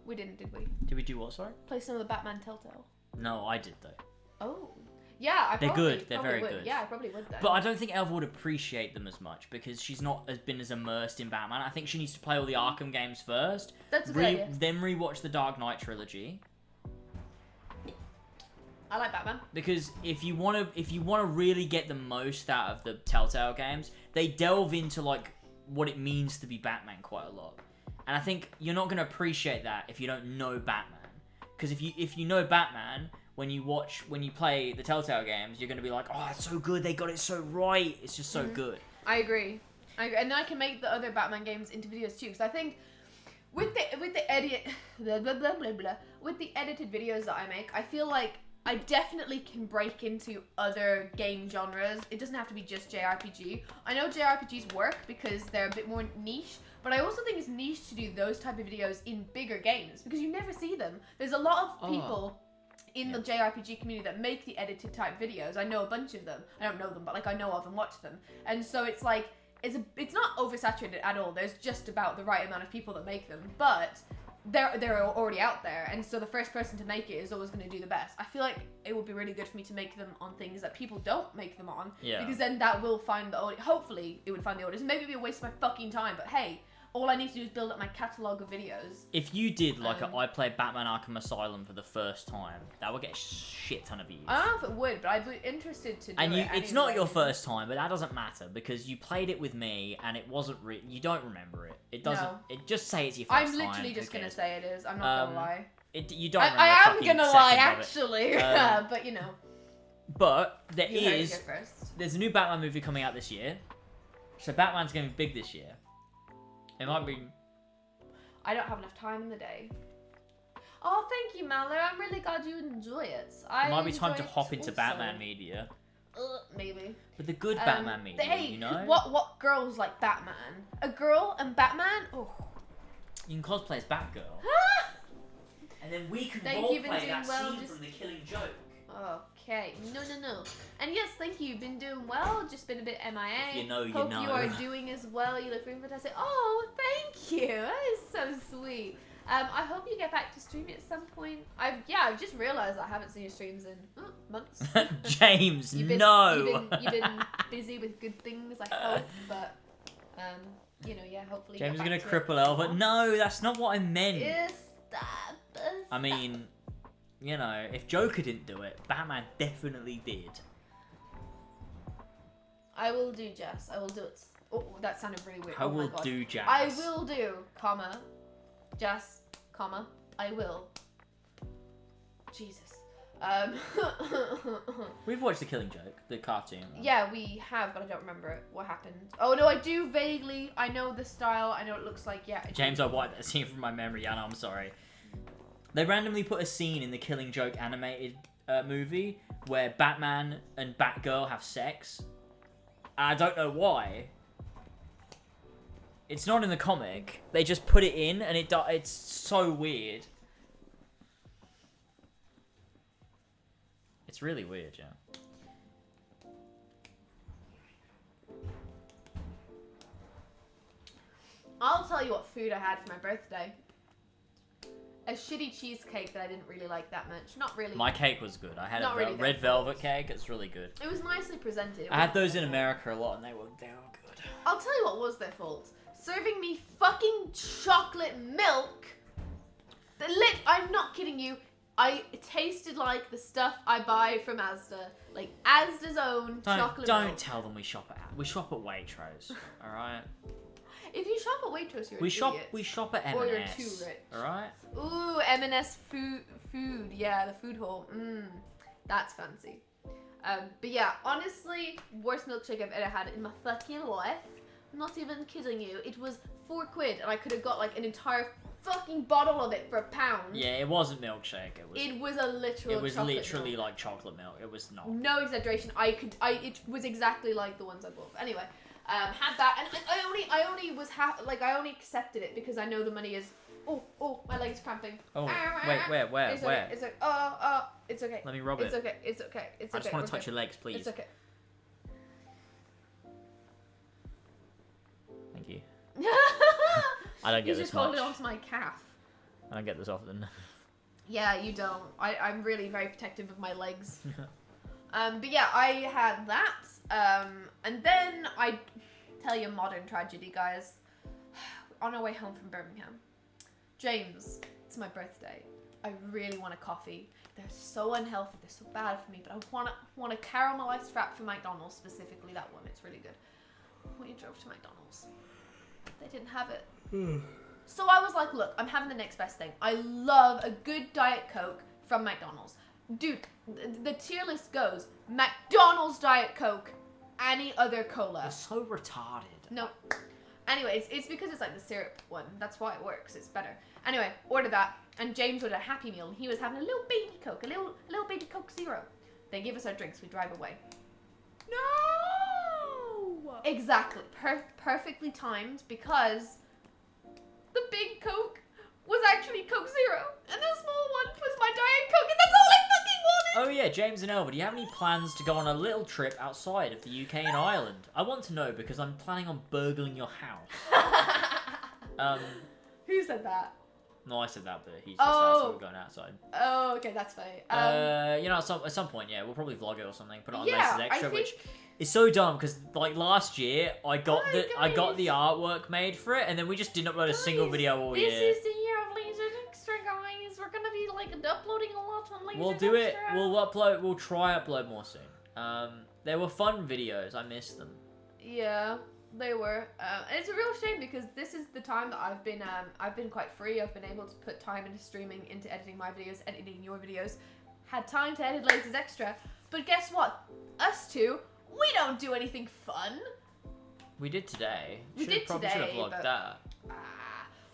We didn't, did we? Did we do what, sorry? Play some of the Batman Telltale. No, I did though. Oh. Yeah, They're good. They're probably very would. good. Yeah, I probably would then. But I don't think Elva would appreciate them as much because she's not been as immersed in Batman. I think she needs to play all the Arkham games first. That's a good idea. Then rewatch the Dark Knight trilogy. I like Batman. Because if you want to really get the most out of the Telltale games, they delve into like what it means to be Batman quite a lot. And I think you're not going to appreciate that if you don't know Batman. Because if you know Batman, when you play the Telltale games, you're going to be like, oh, it's so good, they got it so right, it's just so good. I agree. And then I can make the other Batman games into videos too, because I think with the edited videos that I make, I feel like I definitely can break into other game genres. It doesn't have to be just JRPG. I know JRPGs work because they're a bit more niche, but I also think it's niche to do those type of videos in bigger games because you never see them. There's a lot of people in the JRPG community that make the edited type videos. I know a bunch of them. I don't know them, but like I know of and watch them. And so it's like it's not oversaturated at all. There's just about the right amount of people that make them, but they're already out there, and so the first person to make it is always going to do the best. I feel like it would be really good for me to make them on things that people don't make them on, because then that will find the audience. Hopefully, it would find the audience. Maybe it'd be a waste of my fucking time, but hey, all I need to do is build up my catalogue of videos. If you did like I played Batman Arkham Asylum for the first time, that would get a shit ton of views. I don't know if it would, but I'd be interested to do it. It's not your first time, but that doesn't matter because you played it with me and it wasn't you don't remember it. It doesn't. No. It just say it's your first time. I'm literally just gonna say it is. I'm not gonna lie. You don't. I am remember gonna fucking lie, seconds of it. actually. But you know. But there You heard it is. here first. There's a new Batman movie coming out this year, so Batman's gonna be big this year. It might be. I don't have enough time in the day. Oh, thank you, Mallory. I'm really glad you enjoy it. It might be time to enjoy hop it into also. Batman media. Maybe. But the good Batman media, Hey, you know? what girls like Batman? A girl and Batman? Oh. You can cosplay as Batgirl. And then we can Thank you, been roleplay doing that well, scene just- from The Killing Joke. Okay. No. And yes, thank you. Been doing well. Just been a bit MIA. If you know, you Hope know. you are doing as well. You look really fantastic. Oh, thank you. That is so sweet. I hope you get back to streaming at some point. I've just realised I haven't seen your streams in months. James, You've been busy with good things, I hope, but hopefully. James is get gonna back to cripple Elva. No, that's not what I meant. Stop. I mean, if Joker didn't do it, Batman definitely did. I will do Jess. I will do it. Oh, that sounded really weird. I Oh my will God. do Jazz. I will do, Jess, I will. Jesus. We've watched The Killing Joke, the cartoon. Right? Yeah, we have, but I don't remember it. What happened? Oh no, I do vaguely. I know the style. I know what it looks like. Yeah. James, I wiped that scene from my memory. Yeah, no, I'm sorry. They randomly put a scene in the Killing Joke animated movie where Batman and Batgirl have sex. I don't know why. It's not in the comic. They just put it in, and it's so weird. It's really weird, yeah. I'll tell you what food I had for my birthday. A shitty cheesecake that I didn't really like that much. Not really. My cake was good. I had Not a really red their velvet cake. It's really good. It was nicely presented. It I had wasn't those their in fault. America a lot, and they were good. I'll tell you what was their fault. Serving me fucking chocolate milk. I'm not kidding you. It tasted like the stuff I buy from Asda. Like Asda's own chocolate milk. Don't tell them we shop at Waitrose. All right. If you shop at Waitrose, you're We an shop idiot. at Or M&S. you're too rich. All right. Ooh, M&S food. Yeah, the food hall. That's fancy. But yeah, honestly, worst milkshake I've ever had in my fucking life. I'm not even kidding you. It was £4 and I could have got like an entire fucking bottle of it for £1. Yeah, it wasn't milkshake. It was a literal. It was chocolate literally milk. like chocolate milk. It was not. No exaggeration. It was exactly like the ones I bought. Anyway, had that, and I only accepted it because I know the money is. Oh, my leg's cramping. Oh, wait, where? It's okay. It's okay. It's okay. Let me rub It's it. okay. It's okay. It's okay. I just want to We're touch good. your legs, please. It's okay. Thank you. I don't get He's this just holding much. on to my calf. I don't get this often. Yeah, you don't. I'm really very protective of my legs. But yeah, I had that. And then I tell you a modern tragedy, guys. On our way home from Birmingham. James, it's my birthday. I really want a coffee. They're so unhealthy. They're so bad for me. But I want a caramelized frap from McDonald's, specifically that one. It's really good. We drove to McDonald's. They didn't have it. So I was like, look, I'm having the next best thing. I love a good Diet Coke from McDonald's. Dude, the tier list goes McDonald's Diet Coke, any other cola. You're so retarded. No. Anyways, it's because it's like the syrup one. That's why it works. It's better. Anyway, order that. And James ordered a Happy Meal. And he was having a little baby Coke. A little baby Coke Zero. They give us our drinks. We drive away. No! Exactly. Perfectly timed because the big Coke was actually Coke Zero. And the small one was my Diet Coke. And that's all I fucking wanted. Oh yeah, James and Elva, do you have any plans to go on a little trip outside of the UK and Ireland? I want to know because I'm planning on burgling your house. Who said that? No, I said that, but he just asked if we're going outside. Oh, okay, that's funny. You know, at some point, yeah, we'll probably vlog it or something. Put it on Yeah, Laces Extra, I which think- is so dumb because like last year, I got Hi, the guys. artwork made for it, and then we just didn't upload a single video all year. This is the year of Lasers Extra, guys. We're gonna be like uploading a lot on Lasers We'll do it. Extra. We'll try upload more soon. They were fun videos. I missed them. Yeah, they were. And it's a real shame because this is the time that I've been quite free. I've been able to put time into streaming, into editing my videos, editing your videos. Had time to edit Lasers Extra. But guess what? Us two, we don't do anything fun. We did today. We did Probably should have today, vlogged but- that.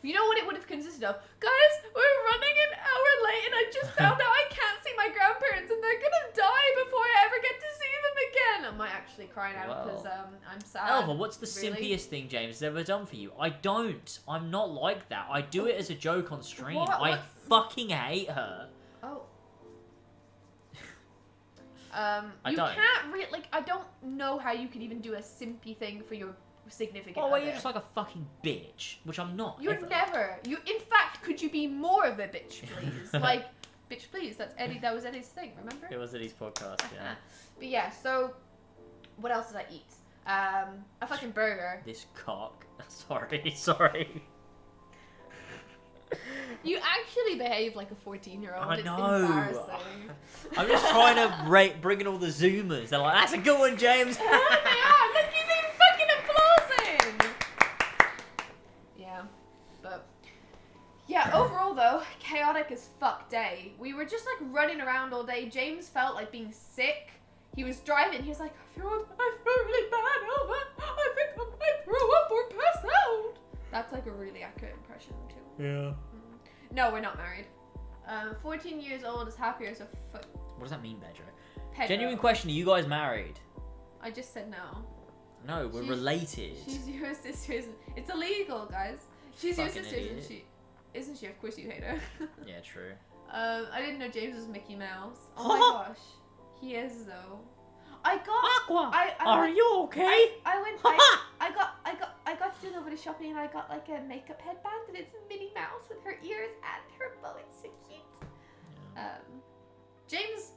You know what it would have consisted of? Guys, we're running an hour late and I just found out I can't see my grandparents and they're gonna die before I ever get to see them again. I might actually crying out Wow. because I'm sad. Elva, what's the Really? simpiest thing James has ever done for you? I don't. I'm not like that. I do it as a joke on stream. What? I fucking hate her. Oh. I You don't. can't really, like, I don't know how you could even do a simpy thing for your significant Oh, well, other. you're just like a fucking bitch, which I'm not. You're ever. never. In fact, could you be more of a bitch, please? Like, bitch, please. That was Eddie's thing, remember? It was Eddie's podcast, yeah. But yeah, so, what else did I eat? A fucking burger. This cock. Sorry. You actually behave like a 14-year-old. I It's know. embarrassing. I'm just trying to bring in all the zoomers. They're like, that's a good one, James. They are. Look, he's even fucking applauding. Yeah, but yeah. Overall, though, chaotic as fuck day. We were just like running around all day. James felt like being sick. He was driving. He was like, I feel really bad, Elva. I think I might throw up or pass out. That's like a really accurate impression too. Yeah. No, we're not married. 14 years old is happier as a What does that mean, Pedro? Pedro. Genuine question: are you guys married? I just said no. No, we're She's- related. She's your sister. It's illegal, guys. She's your Fucking sister, isn't idiot. she? Isn't she? Of course you hate her. Yeah, true. I didn't know James was Mickey Mouse. Oh my gosh, he is though. I got. Aqua, I are went- you okay? I got to do a little bit of shopping and I got like a makeup headband and it's Minnie Mouse with her ears and her bow. It's so cute.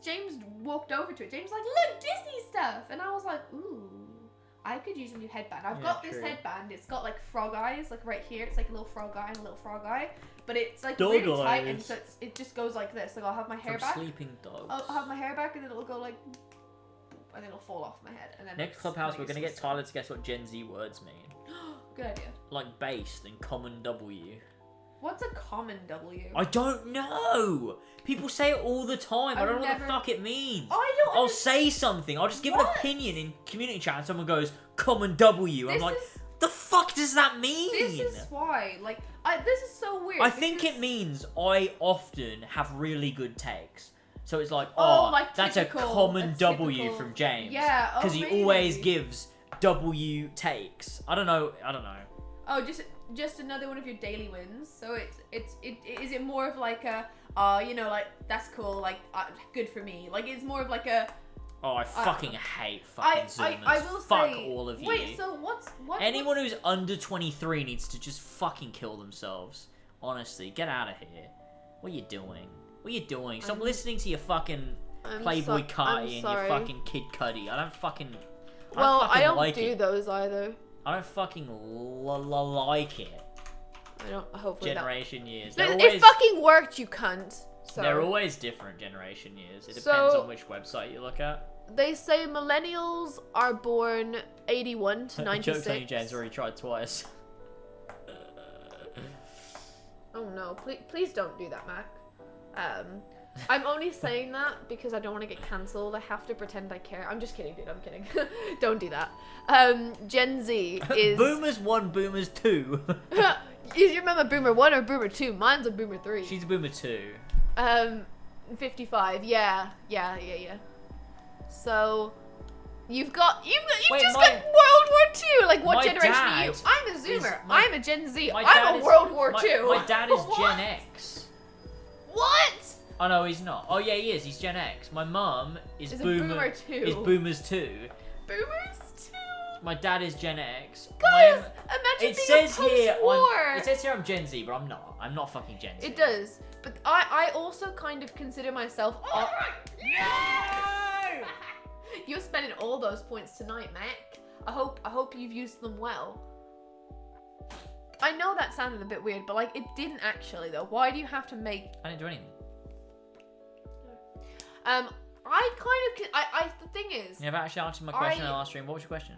James walked over to it. James was like, look, Disney stuff, and I was like, ooh, I could use a new headband. I've Yeah, got this true. headband. It's got like frog eyes, like right here. It's like a little frog eye and a little frog eye, but it's like Dog really tight, and eyes. so it just goes like this. Like I'll have my hair From back. Sleeping Dogs. I'll have my hair back, and then it'll go like, and then it'll fall off my head. And then Next it's Clubhouse, my we're gonna get useless Tyler to guess what Gen Z words mean. stuff. Good idea. Like based and common W. What's a common W? I don't know. People say it all the time. I I've don't know what never- the fuck it means. I don't. I'll understand. say something. I'll just give an What? opinion in community chat, and someone goes common W. I'm This like, is- the fuck does that mean? This is why. Like, this is so weird. I think because- it means I often have really good takes. So it's like, Oh, oh, like that's typical- a common a W typical- from James. Yeah, oh, Because he really? always gives W takes. I don't know. Oh, just another one of your daily wins. So is it more of like a you know, like that's cool, like good for me. Like it's more of like a Oh, I fucking hate fucking Zoomers. I will Fuck say. all of you. Wait, so what's Anyone who's under 23 needs to just fucking kill themselves. Honestly, get out of here. What are you doing? What are you doing? Stop listening to your fucking Playboy Carti and your sorry. fucking Kid Cudi. I don't fucking don't like do it. those either. I don't fucking like it. I don't. Hopefully Generation years. not. They're It always, fucking worked, you cunt. So they're always different generation years. It depends So- on which website you look at. they say millennials are born 81 to 96. Joke's on you, James. Already tried twice. Oh no, please don't do that, Mac. I'm only saying that because I don't want to get cancelled. I have to pretend I care. I'm just kidding, dude. I'm kidding. Don't do that. Gen Z is... Boomers 1, Boomers 2. You remember Boomer 1 or Boomer 2? Mine's a Boomer 3. She's a Boomer 2. 55. Yeah. So... You Wait, just my- got World War II. Like, what my generation are you? dad I'm a is- Zoomer. my- I'm a Gen Z. My I'm dad a is- World War II. My dad is What? Gen X. What? Oh no, he's not. Oh yeah, he is. He's Gen X. My mum is Is a Boomer. Boomer 2. Is Boomers 2. Boomers 2? My dad is Gen X. Guys, I'm- imagine it being says a here. post-war. It says here I'm Gen Z, but I'm not. I'm not fucking Gen Z. It does, but I also kind of consider myself. You're spending all those points tonight, Mac. I hope you've used them well. I know that sounded a bit weird, but like it didn't actually though. Why do you have to make? I didn't do anything. The thing is, You never actually answered my question I- in the last stream. What was your question?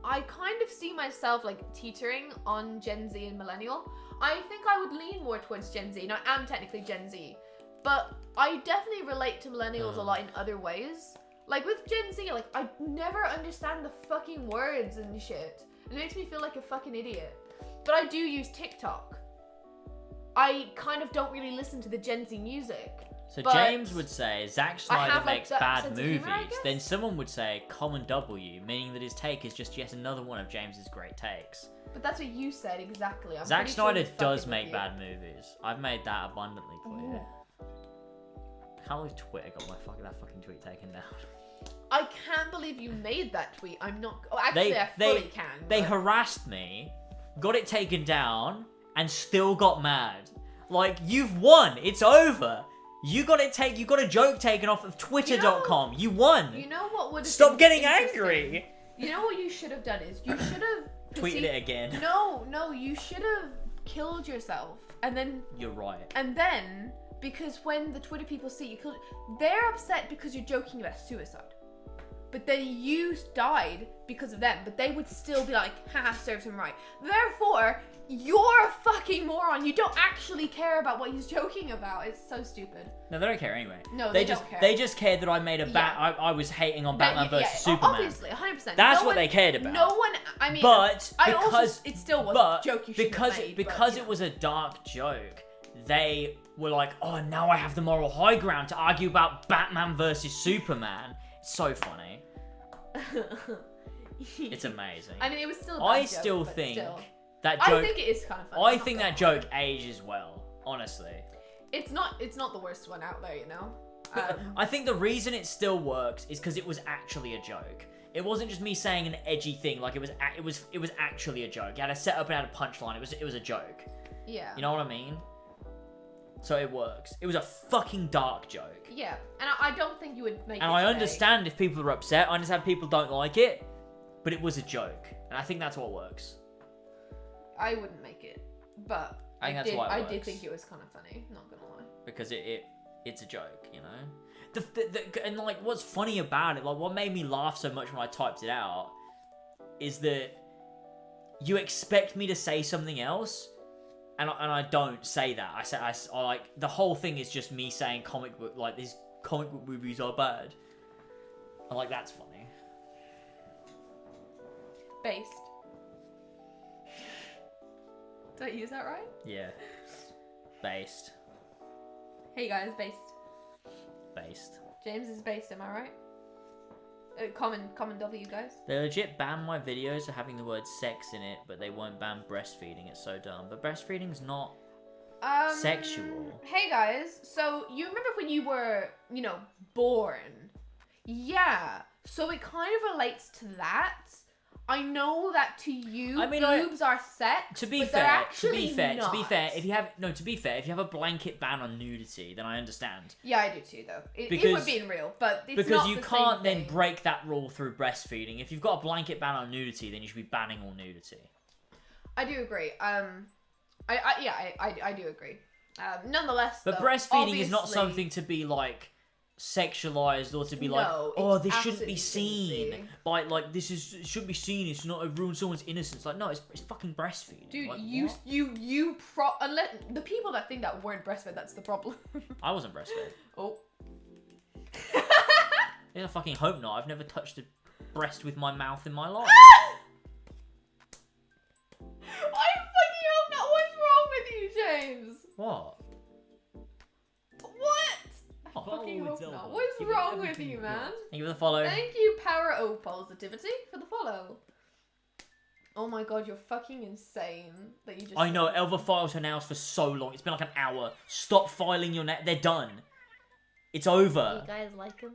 I kind of see myself like teetering on Gen Z and millennial. I think I would lean more towards Gen Z. Now I am technically Gen Z, but I definitely relate to millennials a lot in other ways. Like with Gen Z, like I never understand the fucking words and shit. It makes me feel like a fucking idiot. But I do use TikTok. I kind of don't really listen to the Gen Z music. So But James would say Zack Snyder have, like, makes that bad sense of movies. humor, I guess? Then someone would say common W, meaning that his take is just yet another one of James's great takes. But that's what you said exactly. I'm Zack pretty sure Snyder he's fucking does with make you. bad movies. I've made that abundantly clear. I can't believe Twitter got that fucking tweet taken down. I can't believe you made that tweet. I'm not. Oh, actually, I fully can. They but- harassed me, got it taken down, and still got mad. Like, you've won. It's over. You got a joke taken off of Twitter.com. You won. You know what would have Stop been getting interesting? angry. You know what you should have done is you should have Tweeted it again. No, you should have killed yourself, and then You're right. because when the Twitter people see you killed, they're upset because you're joking about suicide. But then you died because of them, but they would still be like, haha, serves him right. Therefore, you're a fucking moron. You don't actually care about what he's joking about. It's so stupid. No, they don't care anyway. No, they they just don't care. They just cared that I made a I was hating on Batman versus Superman. Obviously, 100%. That's what they cared about. No one, I mean, But I because also, it still was a joke you shouldn't have made, because but, it was a dark joke, they were like, oh, now I have the moral high ground to argue about Batman versus Superman. It's so funny. It's amazing. I mean, it was still a bad I joke, still but think still. that joke... I think it is kind of funny. I I'm not think gonna that lie. joke ages well, honestly. It's not the worst one out there, you know? I think the reason it still works is because it was actually a joke. It wasn't just me saying an edgy thing. Like, it was actually a joke. It had a setup and had a punchline. It was a joke. Yeah. You know what I mean? So it works. It was a fucking dark joke. Yeah, and I don't think you would make it And I today. understand if people are upset. I understand people don't like it. But it was a joke. And I think that's what works. I wouldn't make it, but I think that's why it I did works. think it was kind of funny, not gonna lie. Because it's a joke, you know? And like, what's funny about it, like, what made me laugh so much when I typed it out is that you expect me to say something else, and I don't say that. I like, the whole thing is just me saying comic book, like, these comic book movies are bad. And like, that's funny. Based. Did I use that right? Yeah. Based. Hey guys, based. Based. James is based, am I right? Common W, guys. They legit banned my videos for having the word sex in it, but they won't ban breastfeeding. It's so dumb. But breastfeeding's not sexual. Hey guys, so you remember when you were, born? Yeah. So it kind of relates to that. I know that to you, I mean, boobs are sex. To be but they're fair, actually not. if you have a blanket ban on nudity, then I understand. Yeah, I do too, though. If Because- we're being real, but it's Because not you the can't same then thing. break that rule through breastfeeding. If you've got a blanket ban on nudity, then you should be banning all nudity. I do agree. I do agree. Nonetheless, But though, breastfeeding is not obviously- something to be like sexualized or to be like, No, oh, it's this shouldn't be absolutely seen. shouldn't Like it shouldn't be seen. It's not ruin someone's innocence. Like, no, it's fucking breastfeeding. Dude, like, you what? unless the people that think that weren't breastfed, that's the problem. I wasn't breastfed. Oh. I fucking hope not. I've never touched a breast with my mouth in my life. I fucking hope not. What's wrong with you, James? What? What? I Oh. fucking hope not. What's wrong with you, man? Thank you for the follow. Thank you, Power O Positivity, for the follow. Oh my god, you're fucking insane that you just. I know, Elva files her nails for so long. It's been like an hour. Stop filing your nails. They're done. It's over. You guys like them?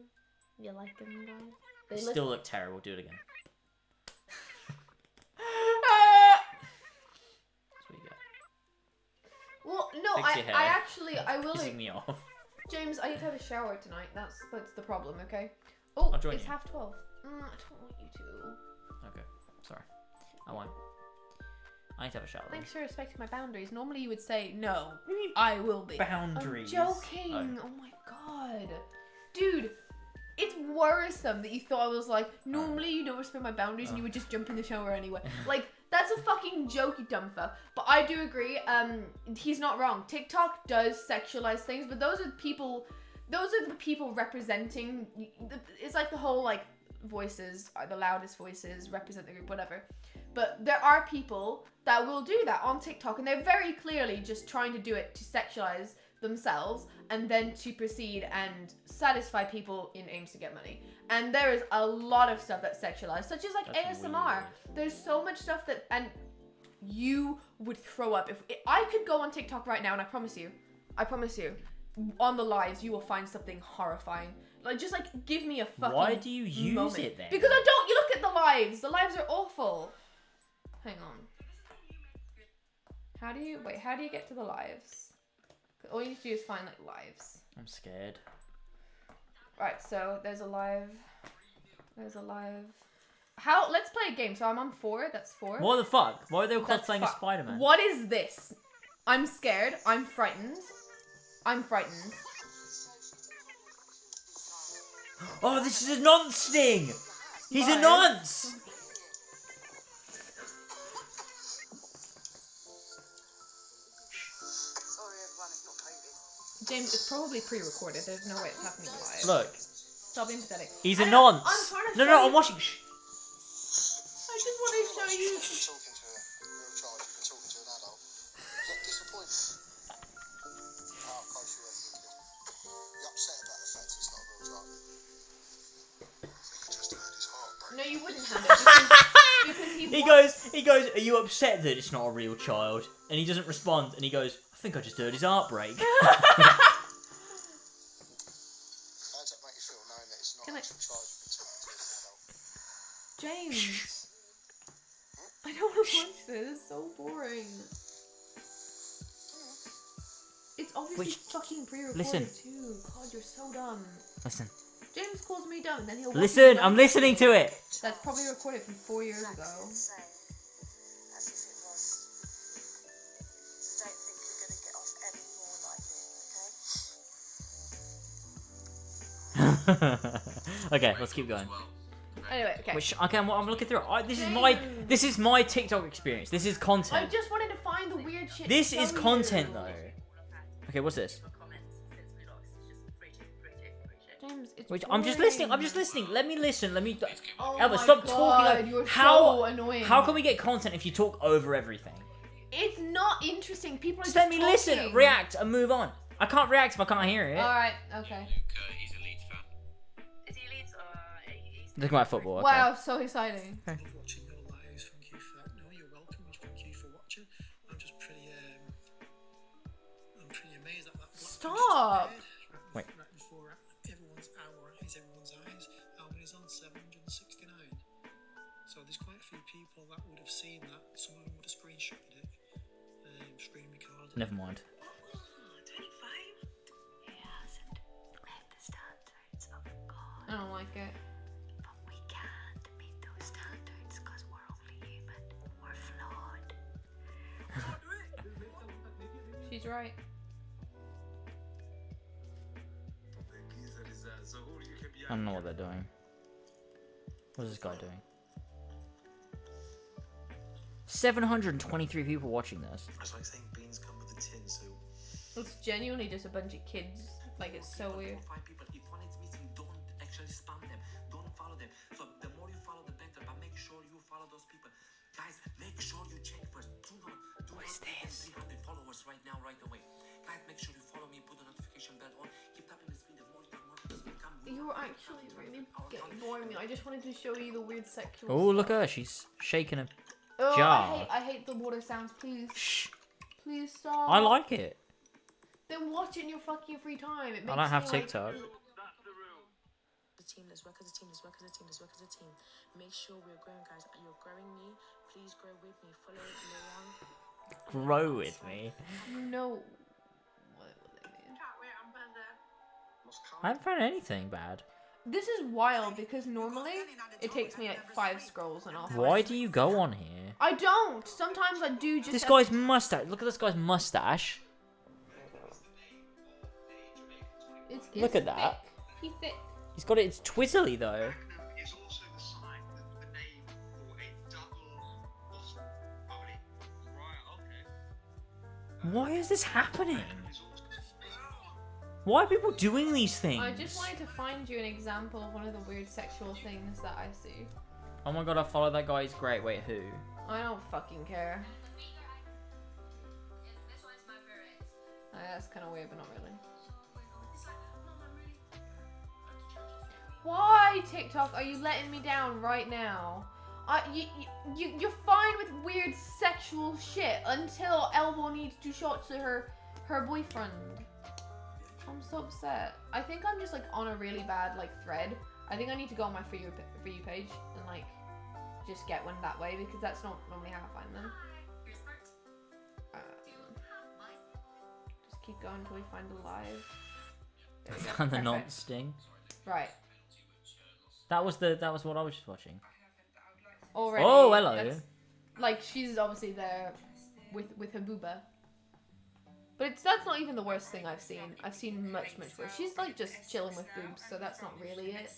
You like them, guys? They still look terrible. Do it again. That's what you get. Well, no, Fix your hair. I will. Pissing me off. James, I need to have a shower tonight. That's the problem, okay? Oh, I'll join it's you. 12:30. I don't want you to. Okay, sorry. I won't. I need to have a shower. though. Thanks for respecting my boundaries. Normally you would say, no, I will be. Boundaries. I'm joking. Oh my god. Dude, it's worrisome that you thought I was like, normally you don't respect my boundaries and you would just jump in the shower anyway. Like, that's a fucking joke, you dumb fuck. But I do agree, he's not wrong. TikTok does sexualize things, but those are the people representing, it's like the whole, like, voices, the loudest voices, represent the group, whatever. But there are people that will do that on TikTok, and they're very clearly just trying to do it to sexualize themselves and then to proceed and satisfy people in aims to get money. And there is a lot of stuff that's sexualized, such as like That's ASMR. weird. There's so much stuff that, and you would throw up if I could go on TikTok right now, and I promise you, on the lives you will find something horrifying. Like, just like give me a fucking. Why do you use moment. it then? Because I don't. You look at the lives. The lives are awful. Hang on. How do you get to the lives? All you need to do is find like lives. I'm scared. Right, so there's a live. Let's play a game. So I'm on 4. That's 4. What the fuck? Why are they all That's playing fuck. Spider-Man? What is this? I'm scared. I'm frightened. Oh, this is a nonce thing! He's a What? nonce! James, it's probably pre-recorded. There's no way it's happening live. Look, Stop being pathetic. he's I a know, nonce! I'm trying to No, show no, you- I'm watching. Shh. I just want to show you. Talking to a real child, you've been talking to an adult. Is that disappointing? He goes, are you upset that it's not a real child? And he doesn't respond, and he goes, I think I just heard his heart break. Can I... James, I don't want to watch this. It's so boring. It's obviously fucking pre-recorded Listen. too. God, you're so dumb. Listen. James calls me dumb, and then he'll. Listen, I'm listening to it. That's probably recorded from 4 years ago. Okay, let's keep going. Anyway, okay. I'm looking through it. This is my TikTok experience. This is I content. just wanted to find the weird shit. This to is show content you. though. Okay, what's this? James, it's Wait, I'm just listening. boring. Let me listen. Oh Elva, my stop God, talking. you're How so annoying. How can we get content if you talk over everything? It's not interesting. People are Just just let me listen, talking. react, and move on. I can't react if I can't hear it. All right. Okay. He's a Leeds fan. Is he Leeds or he's... Look at my football. Okay. Wow, so exciting. Watching your lives. Thank you for no, you're welcome. Thank you for watching. I'm just pretty amazed at that. Stop. Wait. Right before everyone's eyes. How many's on 769? So there's quite a few people that would have seen that. Some of them would have screenshotted it, screen recorded. Never mind. 25? He hasn't met the standards of God. I don't like it. But we can't meet those standards because we're only human. We're flawed. She's right. I don't know what they're doing. What is this guy doing? 723 people watching this. It's like saying beans come with a tin, so... It's genuinely just a bunch of kids. Like, it's so weird. 5 people. If one is missing, don't actually spam them. Don't follow them. So the more you follow, the better. But make sure you follow those people. Guys, make sure you check first. Do not What is this? 300 followers right now, right away. Guys, make sure you follow me. Put the notification bell on. Keep tapping the screen. The more you tap, more videos will come. You're actually really getting boring me. I just wanted to show you the weird sexual. Oh, look at her. She's shaking a Oh, jar. I hate the water sounds. Please, Shh. please stop. I like it. Then watch it in your fucking free time. It makes I don't have me, like, TikTok. The team, let's work as a team, let's work as a team, let's work as a team. Make sure we're growing, guys. You're growing me. Please grow with me. Follow me along. Grow with me. No. What they mean? I haven't found anything bad. This is wild because normally it takes me like 5 scrolls and I'll. Why do you go on here? I don't. Sometimes I do just. This guy's mustache. Look at this guy's mustache. It's Look at that. thick. He's thick. He's got it. It's twizzly though. It's also the sign that the name for a double family. Right, okay. Why is this happening? Why are people doing these things? I just wanted to find you an example of one of the weird sexual things that I see. Oh my god, I follow that guy. He's great. Wait, who? I don't fucking care. That's kind of weird, but not really. Why, TikTok, are you letting me down right now? You're fine with weird sexual shit until Elbow needs to shots to her boyfriend. I'm so upset. I think I'm just like on a really bad like thread. I think I need to go on my For You page and like just get one that way because that's not normally how I find them. Just keep going until we find a live. There we go. Found the Perfect. non-sting. Right. That was what I was just watching. Already. Oh, hello. that's- Like she's obviously there with her booba. But that's not even the worst thing I've seen. I've seen much worse. She's like just chilling with boobs, so that's not really it.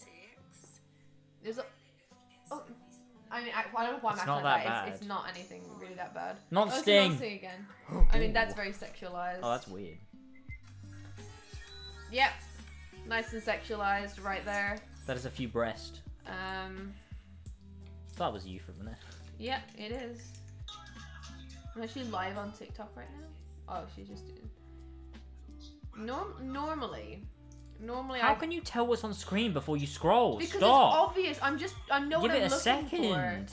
There's a. Oh, I mean, I don't know why I'm It's acting not like that that. bad. It's not anything really that bad. Not Oh, it's sting. Not sting again. I mean, that's very sexualized. Oh, that's weird. Yep. Nice and sexualized right there. That is a few breast. That was you for a minute. Yeah, it is. I'm actually live on TikTok right now. Oh, she's just doing. Normally, How can you tell what's on screen before you scroll? Because Stop. it's obvious. I know Give what it I'm a looking second.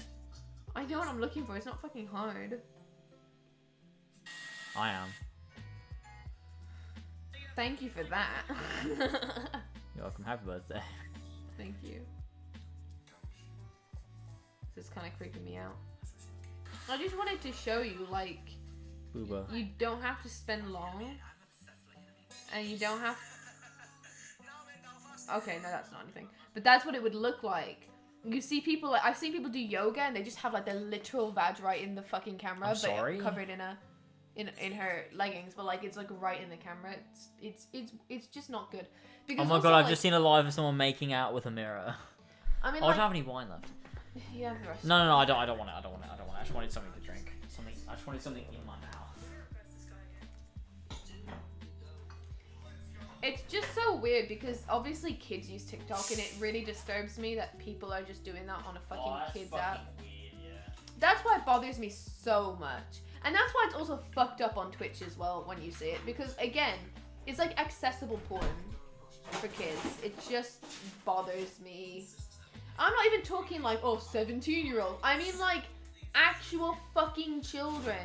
for. I know what I'm looking for. It's not fucking hard. I am. Thank you for that. You're welcome. Happy birthday. Thank you. This is kind of creeping me out. I just wanted to show you, like, Booba. you don't have to spend long, and you don't have. Okay, no, that's not anything. But that's what it would look like. You see people, like, I've seen people do yoga, and they just have like their literal vag right in the fucking camera, I'm sorry? but covered in a, in her leggings, but like it's like right in the camera. It's just not good. Because Oh my also, god, I've like, just seen a live of someone making out with a mirror. I mean, Oh, I like, don't have any wine left. you have the rest. No, I don't want it. I just wanted something to drink. I just wanted something in my mouth. It's just so weird because obviously kids use TikTok, and it really disturbs me that people are just doing that on a fucking kids app. Weird, yeah. That's why it bothers me so much. And that's why it's also fucked up on Twitch as well when you see it. Because again, it's like accessible porn for kids. It just bothers me. I'm not even talking like, oh, 17-year-old. I mean like actual fucking children.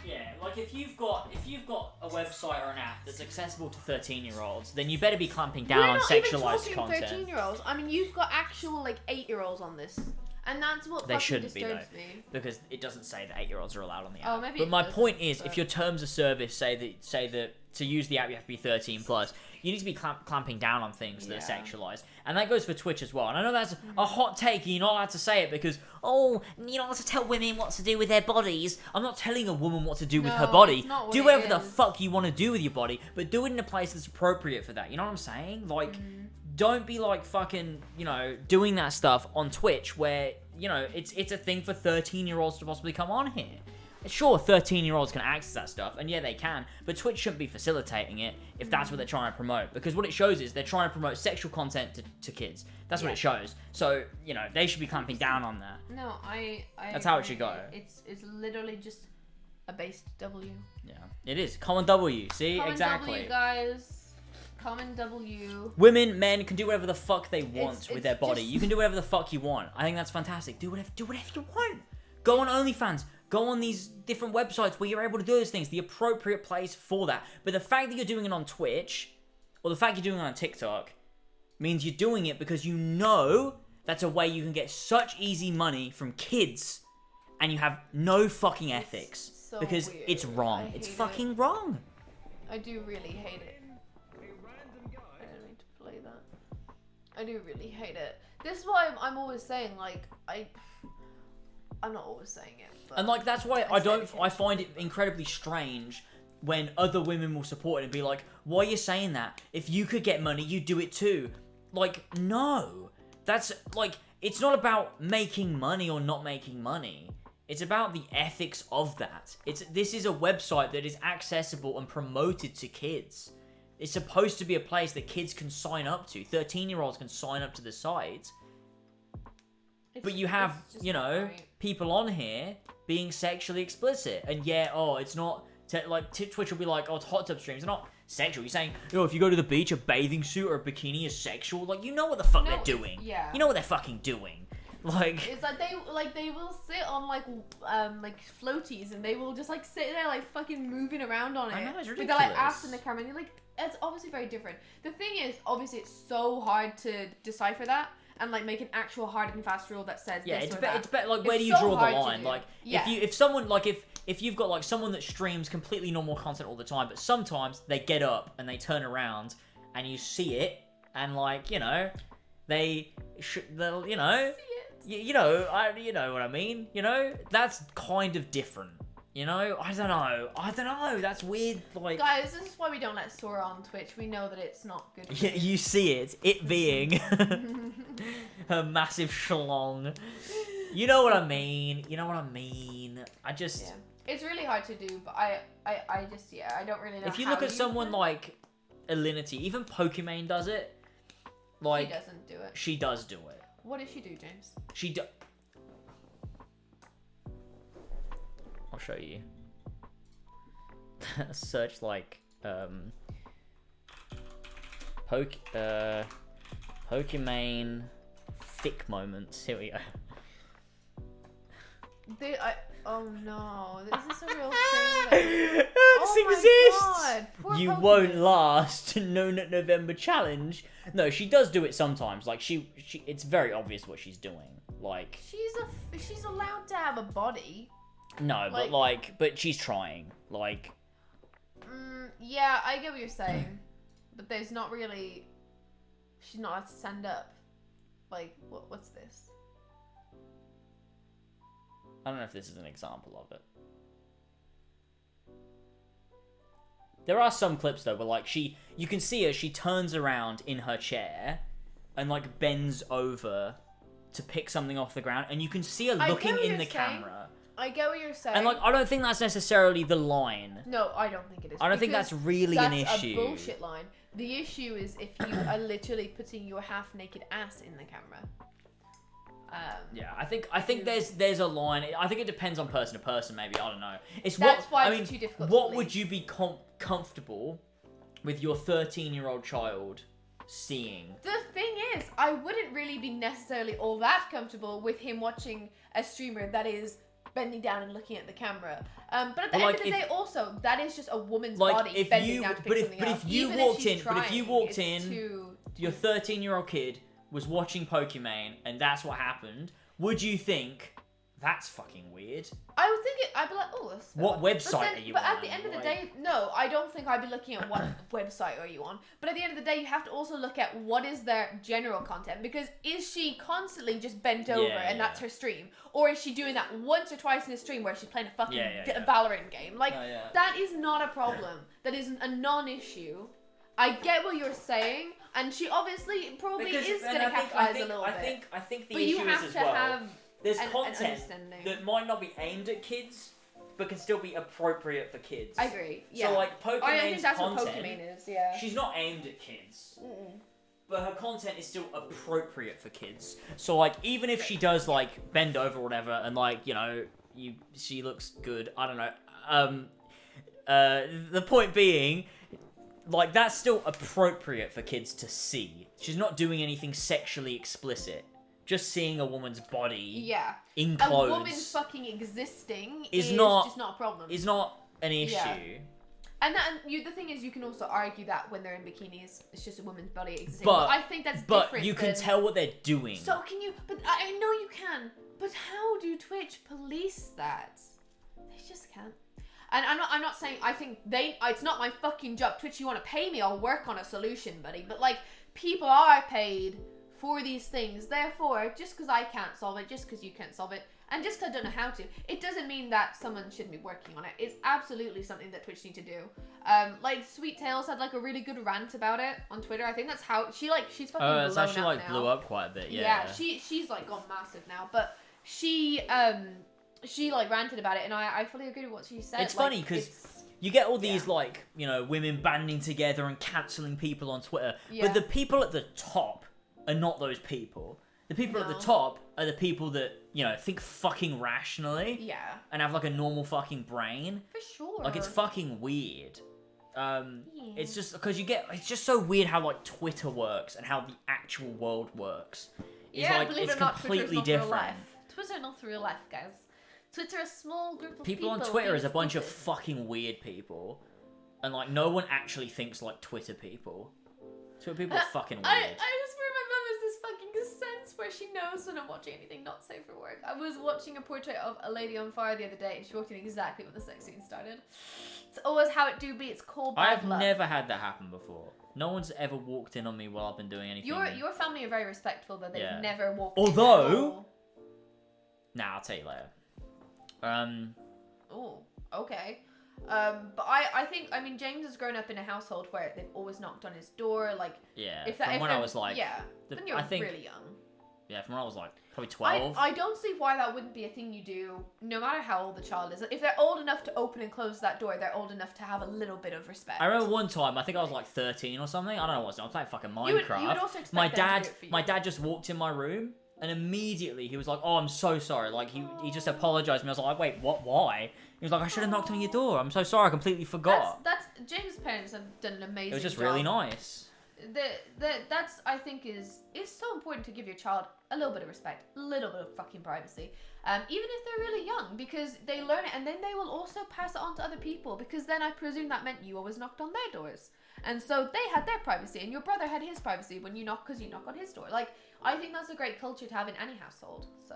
Yeah, like if you've got a website or an app that's accessible to 13-year-olds, then you better be clamping down We're on not even sexualized talking content. 13-year-olds. I mean, you've got actual like 8-year-olds on this. And that's what They fucking shouldn't be though, disturbs me. because it doesn't say that 8-year-olds are allowed on the app. Oh, maybe but it my doesn't, point is, but- if your terms of service say that to use the app you have to be 13 plus, you need to be clamping down on things that are Yeah. sexualized, and that goes for Twitch as well. And I know that's a hot take, and you're not allowed to say it because you're not allowed to tell women what to do with their bodies. I'm not telling a woman what to do with her No, body. it's not what Do it whatever the is. fuck you want to do with your body, but do it in a place that's appropriate for that. You know what I'm saying? Like, don't be like fucking, doing that stuff on Twitch where, it's a thing for 13-year-olds to possibly come on here. Sure, 13-year-olds can access that stuff, and yeah, they can, but Twitch shouldn't be facilitating it if that's what they're trying to promote, because what it shows is they're trying to promote sexual content to kids. That's what it shows. So, they should be clamping down on that. No, I That's how it agree. should go. It's literally just a base W. Yeah, it is. Common W, see? Common exactly. W, guys. Common W. Women, men can do whatever the fuck they want It's with their body. just- You can do whatever the fuck you want. I think that's fantastic. Do whatever you want. Go on OnlyFans. Go on these different websites where you're able to do those things. The appropriate place for that. But the fact that you're doing it on Twitch, or the fact you're doing it on TikTok, means you're doing it because you know that's a way you can get such easy money from kids, and you have no fucking ethics. so because weird. it's wrong. I It's hate it. fucking wrong. I do really hate it. I don't need to play that. I do really hate it. This is why I'm always saying, like, I'm not always saying it. But And like that's why say it. I find it incredibly strange when other women will support it and be like, why are you saying that? If you could get money, you'd do it too. Like, no. That's like, it's not about making money or not making money. It's about the ethics of that. This is a website that is accessible and promoted to kids. It's supposed to be a place that kids can sign up to. 13-year-olds can sign up to the site. But you have, it's just not right. people on here being sexually explicit. And yeah, it's not, Twitch will be like, it's hot tub streams. They're not sexual. You're saying, if you go to the beach, a bathing suit or a bikini is sexual. Like, you know what the fuck No, they're it's- doing. yeah. You know what they're fucking doing. Like, It's like they will sit on like floaties, and they will just like sit there like fucking moving around on it. I know, it's With their like ridiculous. ass in the camera, and you're like, it's obviously very different. The thing is, obviously, it's so hard to decipher that and like make an actual hard and fast rule that says yeah, this it's or better. that. It's better. Like, where It's do you so draw the hard to line? do. Like, Yeah. if someone like if you've got like someone that streams completely normal content all the time, but sometimes they get up and they turn around and you see it, and like they'll you know what I mean. That's kind of different. I don't know. That's weird. Like, Guys, this is why we don't let Sora on Twitch. We know that it's not good. yeah, you see it being a massive schlong. You know what I mean. I just. Yeah. It's really hard to do, but I just I don't really know. If you how look at someone do it. like Alinity, even Pokimane does it. Like, She doesn't do it. she does do it. What does she do, James? She do. I'll show you. Search like Pokimane thick moments. Here we go. Oh no, this is a real thing. This Oh my exists. God, poor You Pokemon. won't last. No Nut November challenge. No, she does do it sometimes. Like she, it's very obvious what she's doing. Like She's allowed to have a body. no, but she's trying. Like Yeah, I get what you're saying, but there's not really. She's not allowed to stand up. Like what's this? I don't know if this is an example of it. There are some clips though where like you can see her, she turns around in her chair and like bends over to pick something off the ground, and you can see her I looking get what in you're the saying. camera. I get what you're saying. And like I don't think that's necessarily the line. No, I don't think it is. I don't think because that's really an that's issue. a bullshit line. The issue is if you are literally putting your half-naked ass in the camera. Yeah, I think there's a line. I think it depends on person to person. Maybe I don't know. That's what, why I it's mean, too difficult. What to would you be comfortable with your 13-year-old child seeing? The thing is, I wouldn't really be necessarily all that comfortable with him watching a streamer that is bending down and looking at the camera. But at the end of the day, also, that is just a woman's body bending down to pick something up. But if you walked in, your 13-year-old kid was watching Pokemon, and that's what happened, would you think that's fucking weird? I would think I'd be like, oh, that's what website are you But on? at the end of the day, no, I don't think I'd be looking at what website are you on. But at the end of the day, you have to also look at what is their general content, because is she constantly just bent over and that's her stream, or is she doing that once or twice in a stream where she's playing a fucking Valorant game? Like that is not a problem. That is a non-issue. I get what you're saying, and she obviously probably is going to capitalize a little bit. I think the but issue you have is as to well. have There's an content understanding. that might not be aimed at kids, but can still be appropriate for kids. I agree. Yeah. So like Pokemon's I think that's content, what Pokemon is. Yeah. she's not aimed at kids. But her content is still appropriate for kids. So like even if she does like bend over or whatever, and like she looks good. I don't know. The point being, like that's still appropriate for kids to see. She's not doing anything sexually explicit. Just seeing a woman's body in clothes. A woman fucking existing is just not a problem. Is not an issue. Yeah. And the thing is, you can also argue that when they're in bikinis, it's just a woman's body existing. But I think that's different. But you can tell what they're doing. So can you? But I know you can. But how do Twitch police that? They just can't. And I'm not saying I think it's not my fucking job. Twitch, you want to pay me? I'll work on a solution, buddy. But like, people are paid for these things. Therefore, just because I can't solve it, just because you can't solve it, and just because I don't know how to, it doesn't mean that someone shouldn't be working on it. It's absolutely something that Twitch need to do. Like Sweet Tails had like a really good rant about it on Twitter. I think that's how she's fucking blown it's actually up like now. blew up quite a bit. Yeah, she's like gone massive now, but she like ranted about it, and I fully agree with what she said. It's funny because you get all these like women banding together and cancelling people on Twitter, but the people at the top are not those people. The people at the top are the people that think fucking rationally, and have like a normal fucking brain. For sure. Like it's fucking weird. It's just because it's just so weird how like Twitter works and how the actual world works. Believe it or not, completely Twitter's not different. real life. Twitter not real life, guys. Twitter is a small group of people. On Twitter is a being bunch of stupid. fucking weird people, and like no one actually thinks like Twitter people. Twitter people are fucking weird. I just swear my mum has this fucking sense where she knows when I'm watching anything not safe for work. I was watching a portrait of a lady on fire the other day, and she walked in exactly when the sex scene started. It's always how it do be. It's called bad I've luck. never had that happen before. No one's ever walked in on me while I've been doing anything. Your family are very respectful, though. They've Yeah. never walked Although- in at all. Nah, I'll tell you later. Oh, okay. But I think, James has grown up in a household where they've always knocked on his door, like... Yeah, if from when I was like... Yeah, the- when you're I think- really young. Yeah, from when I was like probably 12. I don't see why that wouldn't be a thing you do, no matter how old the child is. If they're old enough to open and close that door, they're old enough to have a little bit of respect. I remember one time, I think I was like 13 or something. I don't know what I was playing fucking Minecraft. You would also expect my them to do dad, it for you. my dad just walked in my room and immediately he was like, "Oh, I'm so sorry." Like he just apologized to me. I was like, "Wait, what? Why?" He was like, "I should have knocked on your door. I'm so sorry. I completely forgot." That's James' parents have done an amazing job. It was just really nice. that's I think is so important to give your child a little bit of respect, a little bit of fucking privacy, even if they're really young, because they learn it and then they will also pass it on to other people, because then I presume that meant you always knocked on their doors, and so they had their privacy and your brother had his privacy when you knock, because you knock on his door. Like, I think that's a great culture to have in any household. So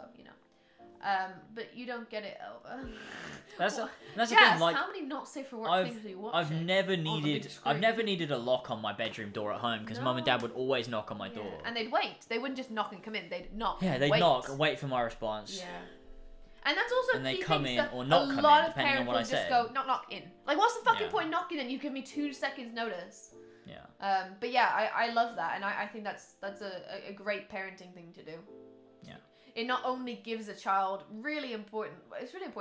but you don't get it over. That's the Jess, thing. Like, how many not safe for work things are you watching? I've never on the big needed screen? a lock on my bedroom door at home, because Mum and Dad would always knock on my door. And they'd wait. They wouldn't just knock and come in. They'd knock. Yeah, and they'd wait. knock and wait for my response. Yeah. And that's also And they key come things in that or not a come in, lot of depending on parents what will I just say. go, knock in. Like, what's the fucking Yeah. point knocking then? You give me 2 seconds notice. Yeah. But yeah, I love that, and I think that's a great parenting thing to do. Yeah. It not only gives a child it's really important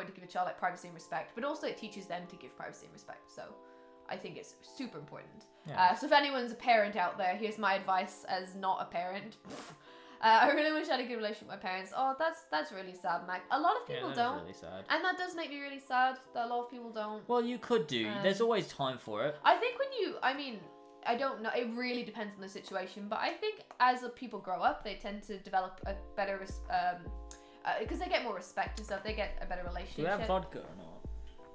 to give a child like privacy and respect, but also it teaches them to give privacy and respect. So I think it's super important. Yeah. So if anyone's a parent out there, here's my advice as not a parent. I really wish I had a good relationship with my parents. Oh, that's really sad, Mac. A lot of people don't. Really sad. And that does make me really sad that a lot of people don't. Well, you could do. There's always time for it. I think I don't know. It really depends on the situation, but I think as people grow up, they tend to develop a better, because they get more respect and stuff. They get a better relationship. Do we have vodka or not?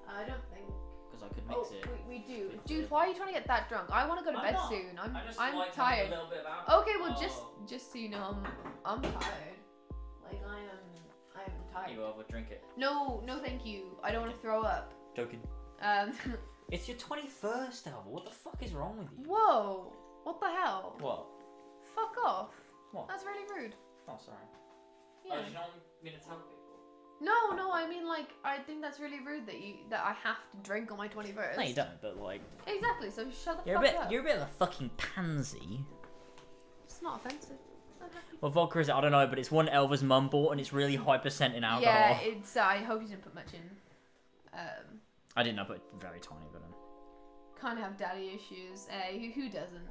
I don't think. Because I could mix it. We do. Dude, why are you trying to get that drunk? I want to go to bed soon. I'm tired. A little bit of alcohol. Okay, well just so you know, I'm tired. Like I am tired. You will drink it. No, thank you. I don't want to throw up. Joking. It's your 21st, Alva. What the fuck is wrong with you? Whoa! What the hell? What? Fuck off. What? That's really rude. Oh, sorry. Yeah. Oh, you don't want me to tell people? No, I mean, like, I think that's really rude that I have to drink on my 21st. No, you don't, but like... Exactly, so shut the fuck up. You're a bit of a fucking pansy. It's not offensive. What vodka is it? I don't know, but it's one Elva's mum bought, and it's really high percent in alcohol. Yeah, it's, I hope you didn't put much in. I didn't, I put very tiny, but... Kind of have daddy issues. Who doesn't?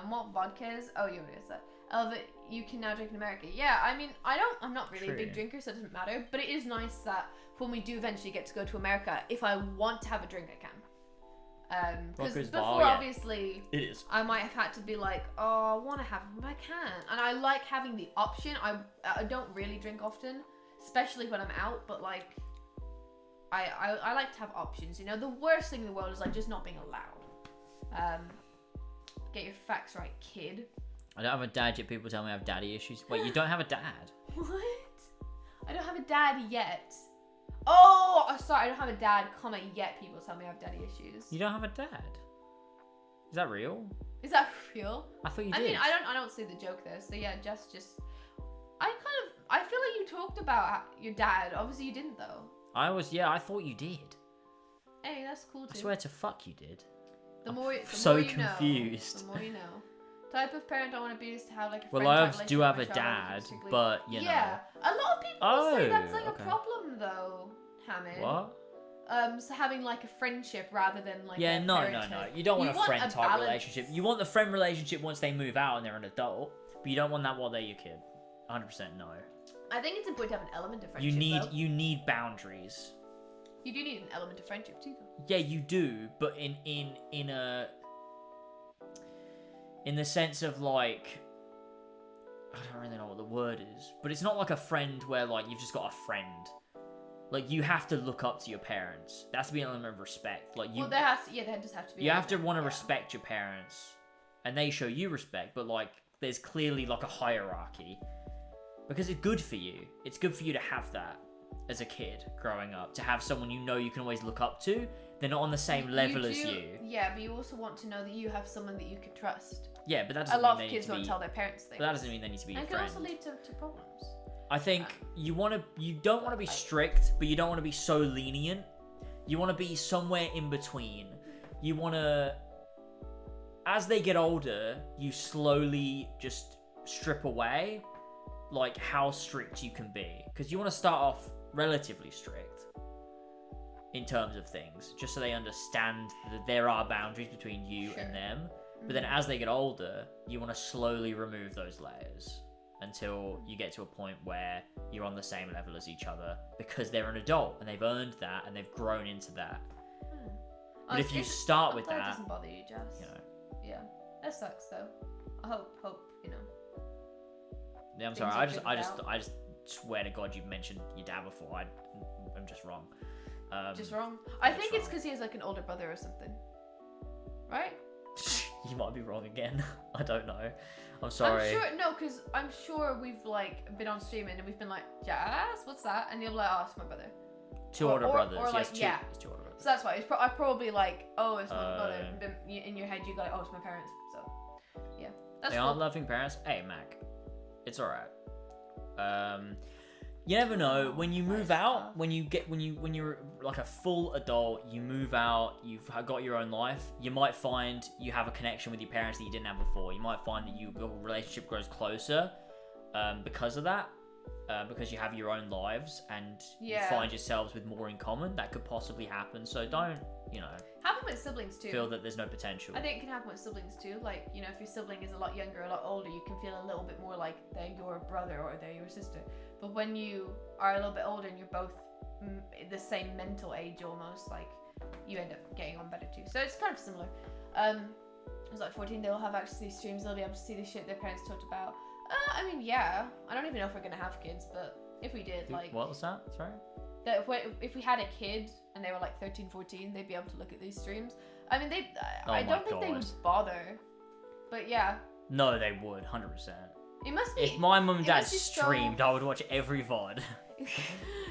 What vodkas? Oh, you already said. Elva, you can now drink in America. Yeah, I mean, I'm not really a big drinker, so it doesn't matter. But it is nice that when we do eventually get to go to America, if I want to have a drink, I can. Because before, obviously, it is. I might have had to be like, oh, I want to have it, but I can't. And I like having the option. I don't really drink often, especially when I'm out, but like, I like to have options, you know? The worst thing in the world is like just not being allowed. Get your facts right, kid. I don't have a dad yet. People tell me I have daddy issues. Wait, you don't have a dad? What? I don't have a dad yet. Oh, sorry, I don't have a dad, yet. People tell me I have daddy issues. You don't have a dad? Is that real? Is that real? I thought you did. I mean, I don't see the joke there. So yeah, just I feel like you talked about your dad. Obviously, you didn't though. I thought you did. Hey, that's cool too. I swear to fuck you did. The more you confused. Know, the more you know. Type of parent I want to be is to have like a Well, friend I do have a dad, but you know. Yeah, a lot of people say that's like a problem though, Hamid. What? So having like a friendship rather than like yeah, a no. parenthood. You don't want a friend type balance. relationship. You want the friend relationship once they move out and they're an adult, but you don't want that while they're your kid. 100% no. I think it's important to have an element of friendship. You need boundaries. You do need an element of friendship too, though. Yeah, you do, but in the sense of like, I don't really know what the word is, but it's not like a friend where like you've just got a friend. Like you have to look up to your parents. There has to be an element of respect. Like you. Well, there just have to be. You have to want to respect your parents, and they show you respect. But like, there's clearly like a hierarchy, because it's good for you. It's good for you to have that as a kid growing up, to have someone you know you can always look up to. They're not on the same level as you. Yeah, but you also want to know that you have someone that you can trust. Yeah, but that doesn't mean a lot mean of kids won't tell their parents things. But that doesn't mean they need to be your friend. And it can also lead to problems. I think you don't want to be strict, but you don't want to be so lenient. You want to be somewhere in between. You want to, as they get older, you slowly just strip away like how strict you can be, because you want to start off relatively strict in terms of things, just so they understand that there are boundaries between you and them. But then as they get older, you want to slowly remove those layers until you get to a point where you're on the same level as each other, because they're an adult and they've earned that and they've grown into that. But if you start with that, doesn't bother you, Jess. You know. Yeah. That sucks though. I hope you know. Yeah, I'm Things sorry. are I just swear to God you've mentioned your dad before. I'm just wrong. Just wrong. I just think it's wrong. because he has like an older brother or something. Right? You might be wrong again. I don't know. I'm sorry. I'm sure no, because I'm sure we've like been on streaming and we've been like, Jazz, what's that? And you're like, oh, it's my brother. Two older brothers. Or like, yes, yeah. It's two older brothers. So that's why I probably like, oh, it's my brother. And then in your head you go, like, oh, it's my parents. So yeah, that's They cool. aren't loving parents. Hey, Mac, it's alright. You never know when you move out. When you're like a full adult, you move out. You've got your own life. You might find you have a connection with your parents that you didn't have before. You might find that your relationship grows closer because of that. Because you have your own lives and you find yourselves with more in common. That could possibly happen. So don't, Happen with siblings too. feel that there's no potential. I think it can happen with siblings too. Like, if your sibling is a lot younger, a lot older, you can feel a little bit more like they're your brother or they're your sister. But when you are a little bit older and you're both the same mental age almost, like, you end up getting on better too. So it's kind of similar. It's like 14, they'll have access to these streams, they'll be able to see the shit their parents talked about. I mean, yeah. I don't even know if we're going to have kids, but if we did, like... What was that? Sorry? That if we had a kid and they were like 13, 14, they'd be able to look at these streams. I mean, I don't think they would bother. But yeah. No, they would, 100%. It must be... If my mum and dad must be so- streamed, I would watch every VOD.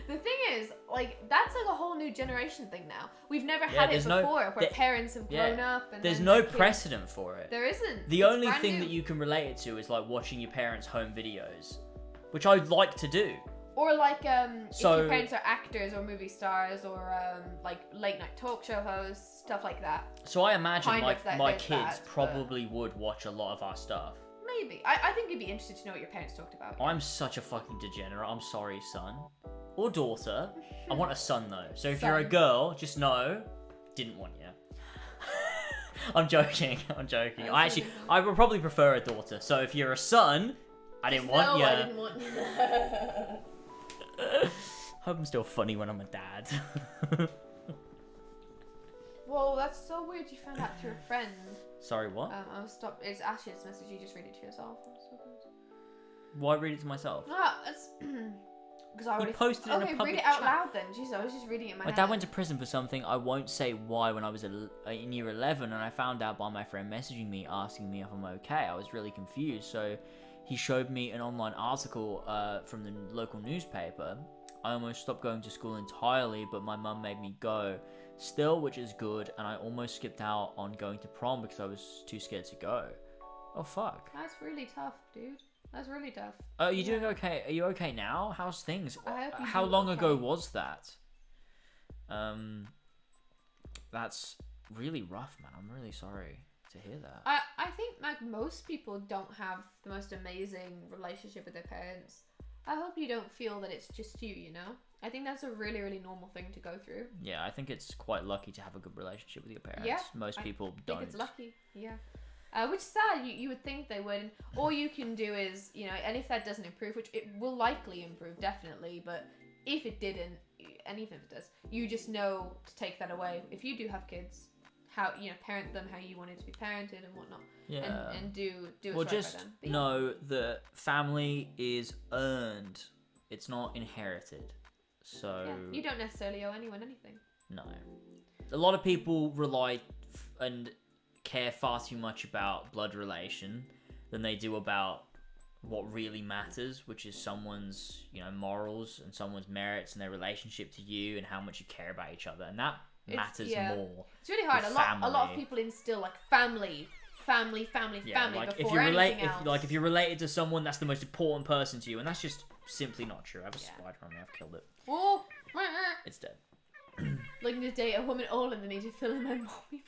The thing is, like, that's like a whole new generation thing now. We've never Yeah, had it there's before, no- where parents have grown up and There's then no their kids- precedent for it. There isn't. The It's only brand thing new. that you can relate it to is like watching your parents' home videos, which I'd like to do. Or like, if So- your parents are actors or movie stars or like late night talk show hosts, stuff like that. So I imagine Kind my of that my there's kids that, but- probably would watch a lot of our stuff. Maybe. I think it'd be interesting to know what your parents talked about. I'm such a fucking degenerate. I'm sorry, son. Or daughter. I want a son though. So if you're a Son. girl, just know, didn't want you. I'm joking. I'm joking. I would probably prefer a daughter. So if you're a son, I didn't want you. I didn't want Hope I'm still funny when I'm a dad. Whoa, that's so weird. You found out through a friend. Sorry, what? I'll stop. It's Ash's message. You just read it to yourself. Why read it to myself? Ah, that's because I already posted it in a Okay, public read it out chat. loud then. Jeez, I was just reading it in my My head. dad went to prison for something. I won't say why when I was in year 11, and I found out by my friend messaging me, asking me if I'm okay. I was really confused. So he showed me an online article from the local newspaper. I almost stopped going to school entirely, but my mum made me go still, which is good, and I almost skipped out on going to prom because I was too scared to go. Oh, fuck. That's really tough, dude. That's really tough. Are you doing okay? Are you okay now? How's things? I hope you How do long ago okay. was that? That's really rough, man. I'm really sorry to hear that. I think like most people don't have the most amazing relationship with their parents. I hope you don't feel that it's just you, you know? I think that's a really, really normal thing to go through. Yeah, I think it's quite lucky to have a good relationship with your parents. Yeah, Most people I don't. think it's lucky, yeah. Which is sad. You would think they would. All you can do is, and if that doesn't improve, which it will likely improve, definitely, but if it didn't, and even if it does, you just know to take that away. If you do have kids, how, parent them how you wanted to be parented and whatnot. Yeah. And do what's Well, right just by them. But yeah. know that family is earned. It's not inherited. So Yeah, you don't necessarily owe anyone anything. no. A lot of people rely and care far too much about blood relation than they do about what really matters, which is someone's, morals and someone's merits and their relationship to you and how much you care about each other, and that matters more. It's really hard. with A lot of family. people instill like family Like before anything else. if you're related to someone, that's the most important person to you, and that's just simply not true. I have a spider on me. I've killed it. Oh, It's dead. looking to date a woman older than me to fill in my mommy place.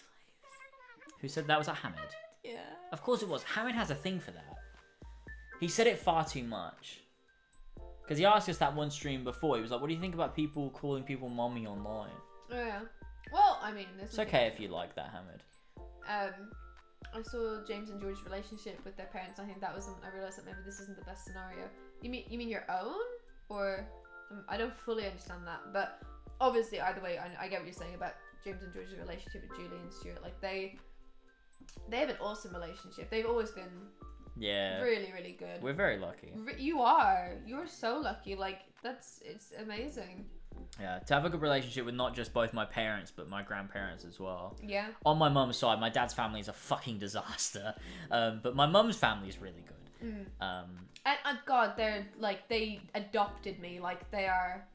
Who said that? Was that Hamid? Yeah. Of course it was. Hamid has a thing for that. He said it far too much. Because he asked us that one stream before. He was like, what do you think about people calling people mommy online? Oh yeah. Well, I mean, It's okay if you like that, Hamid. I saw James and George's relationship with their parents. I think that was. I realized that maybe this isn't the best scenario. You mean your own, or I don't fully understand that. But obviously, either way, I get what you're saying about James and George's relationship with Julie and Stuart. Like They have an awesome relationship. They've always been Yeah. really, really good. We're very lucky. You are. You're so lucky. Like, it's amazing. Yeah, to have a good relationship with not just both my parents, but my grandparents as well. Yeah. On my mum's side, my dad's family is a fucking disaster. But my mum's family is really good. And God, they're like, they adopted me. Like, they're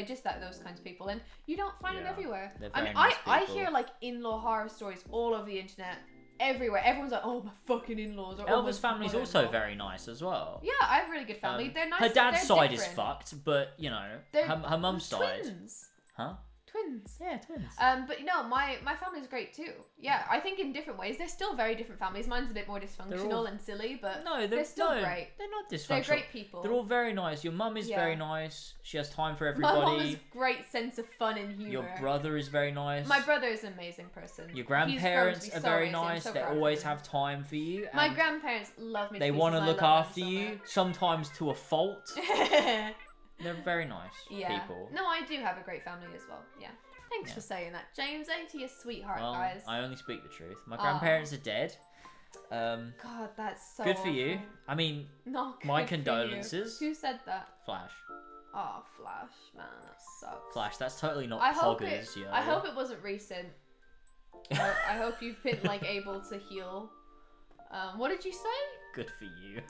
just those kinds of people, and you don't find it Yeah, everywhere. they're I mean, very nice I people. hear like in-law horror stories all over the internet, everywhere. Everyone's like, oh, my fucking in-laws. Or oh, Elva's my family's mother-in-law. also very nice as well. Yeah, I have a really good family. They're nice. Her dad's they're side is different. fucked, but you know, They're her mum's side. twins. Huh? Twins. Yeah, twins. But no, my family's great too. Yeah, I think in different ways. They're still very different families. Mine's a bit more dysfunctional all- and silly, but No, they're still no, great. They're not dysfunctional. They're great people. They're all very nice. Your mum is Yeah. very nice. She has time for My mom has everybody. great sense of fun and humor. Your brother is very nice. My brother is an amazing person. Your He's grown to grandparents be are so very amazing. I'm nice. so They proud of always him. have time for you. My and grandparents love me. They want to look after you, sometimes to a fault. Yeah. They're very nice people. No, I do have a great family as well. Yeah. Thanks Yeah. for saying that, James. Ain't he a sweetheart, Well, guys? I only speak the truth. My Aw. grandparents are dead. God, that's so Good for you. awful. I mean, Not my good for you. condolences. Who said that? Flash. Oh, Flash, man, that sucks. Flash, that's totally not I hope poggers, it. yo. I hope it wasn't recent. I hope you've been like able to heal. What did you say? Good for you.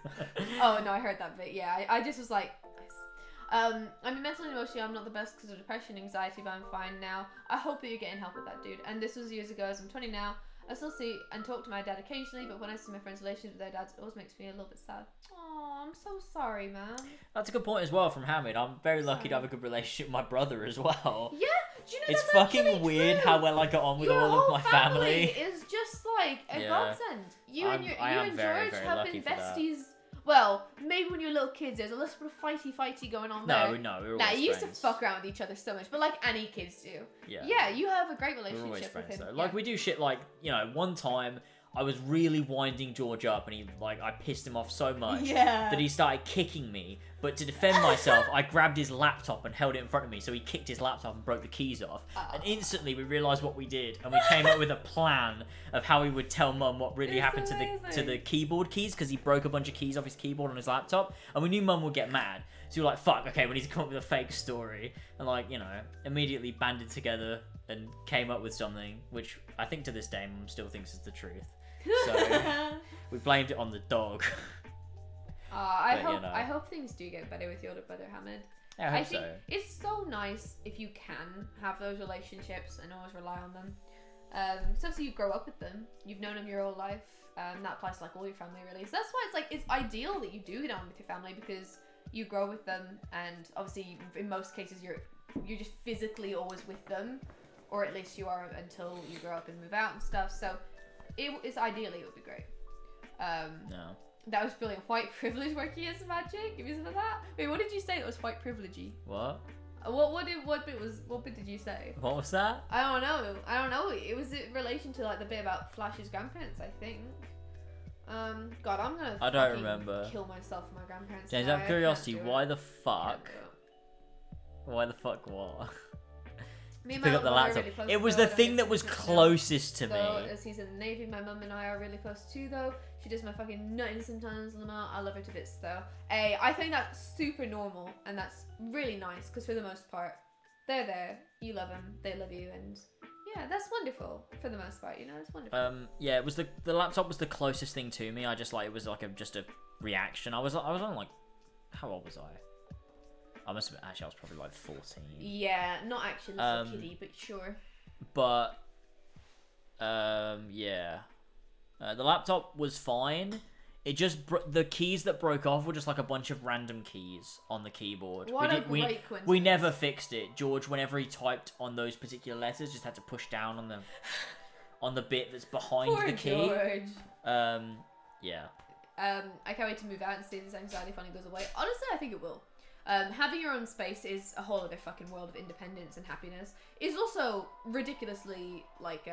Oh no, I heard that bit. Yeah, I just was like, nice. I mean, mentally and emotionally, I'm not the best because of depression, anxiety, but I'm fine now. I hope that you're getting help with that, dude. And this was years ago, as I'm 20 now. I still see and talk to my dad occasionally, but when I see my friends' relationship with their dads, it always makes me a little bit sad. Oh, I'm so sorry, man. That's a good point as well from Hamid. I'm very lucky to have a good relationship with my brother as well. Yeah, do you know It's that's fucking actually weird true? how well I got on with Your all whole of my family. is just like a Yeah. godsend. You I am and very, George very have lucky been for that. besties. Well, maybe when you're little kids, there's a little bit of fighty going on there. No, we were Nah, always you used friends. to fuck around with each other so much, but like any kids do. Yeah. Yeah, you have a great We're relationship always with friends him. though. Yeah. Like we do shit like, you know, one time I was really winding George up and I pissed him off so much Yeah. that he started kicking me. But to defend myself, I grabbed his laptop and held it in front of me, so he kicked his laptop and broke the keys off. And instantly we realised what we did, and we came up with a plan of how we would tell Mum what really It's happened to amazing. the keyboard keys, because he broke a bunch of keys off his keyboard on his laptop, and we knew Mum would get mad. So we were like, fuck, okay, we need to come up with a fake story. And like, you know, immediately banded together and came up with something, which I think to this day Mum still thinks is the truth. So we blamed it on the dog. But, you know. I hope things do get better with your older brother Hamid. Yeah, I hope think so. it's so nice if you can have those relationships and always rely on them. So obviously you grow up with them, you've known them your whole life. That applies to like all your family really. So that's why it's like it's ideal that you do get on with your family because you grow with them, and obviously in most cases you're just physically always with them, or at least you are until you grow up and move out and stuff. So it's ideally it would be great. No. That was brilliant. White privilege working as magic. Give me some of that. Wait, what did you say that was white privilegey? What? What bit did you say? What was that? I don't know. It was in relation to like the bit about Flash's grandparents, I think. God, I'm gonna. I don't fucking remember. Kill myself for my grandparents. James, now. out of I curiosity, can't do why it. the fuck? Can't do it. Why the fuck what? Me and Pick my up the mum are laptop. really close, It was though. the I don't thing get that was significant now. closest to Though, me. as he's in the Navy, my mum and I are really close too, though. She does my fucking nutting sometimes, Lamar. I love her to bits, though. Hey, I think that's super normal, and that's really nice, because for the most part, they're there, you love them, they love you, and yeah, that's wonderful, for the most part, you know, it's wonderful. Yeah, it was the laptop was the closest thing to me. I just like it was like just a reaction. I was on like, how old was I? I must have been, actually I was probably like 14. Yeah, not actually a little kitty, but sure. But yeah, the laptop was fine. It just the keys that broke off were just like a bunch of random keys on the keyboard. What a we great coincidence. we never fixed it. George, whenever he typed on those particular letters, just had to push down on the bit that's behind Poor the key. George. Yeah. I can't wait to move out and see if this anxiety finally goes away. Honestly, I think it will. Having your own space is a whole other fucking world of independence and happiness. It's also ridiculously, like,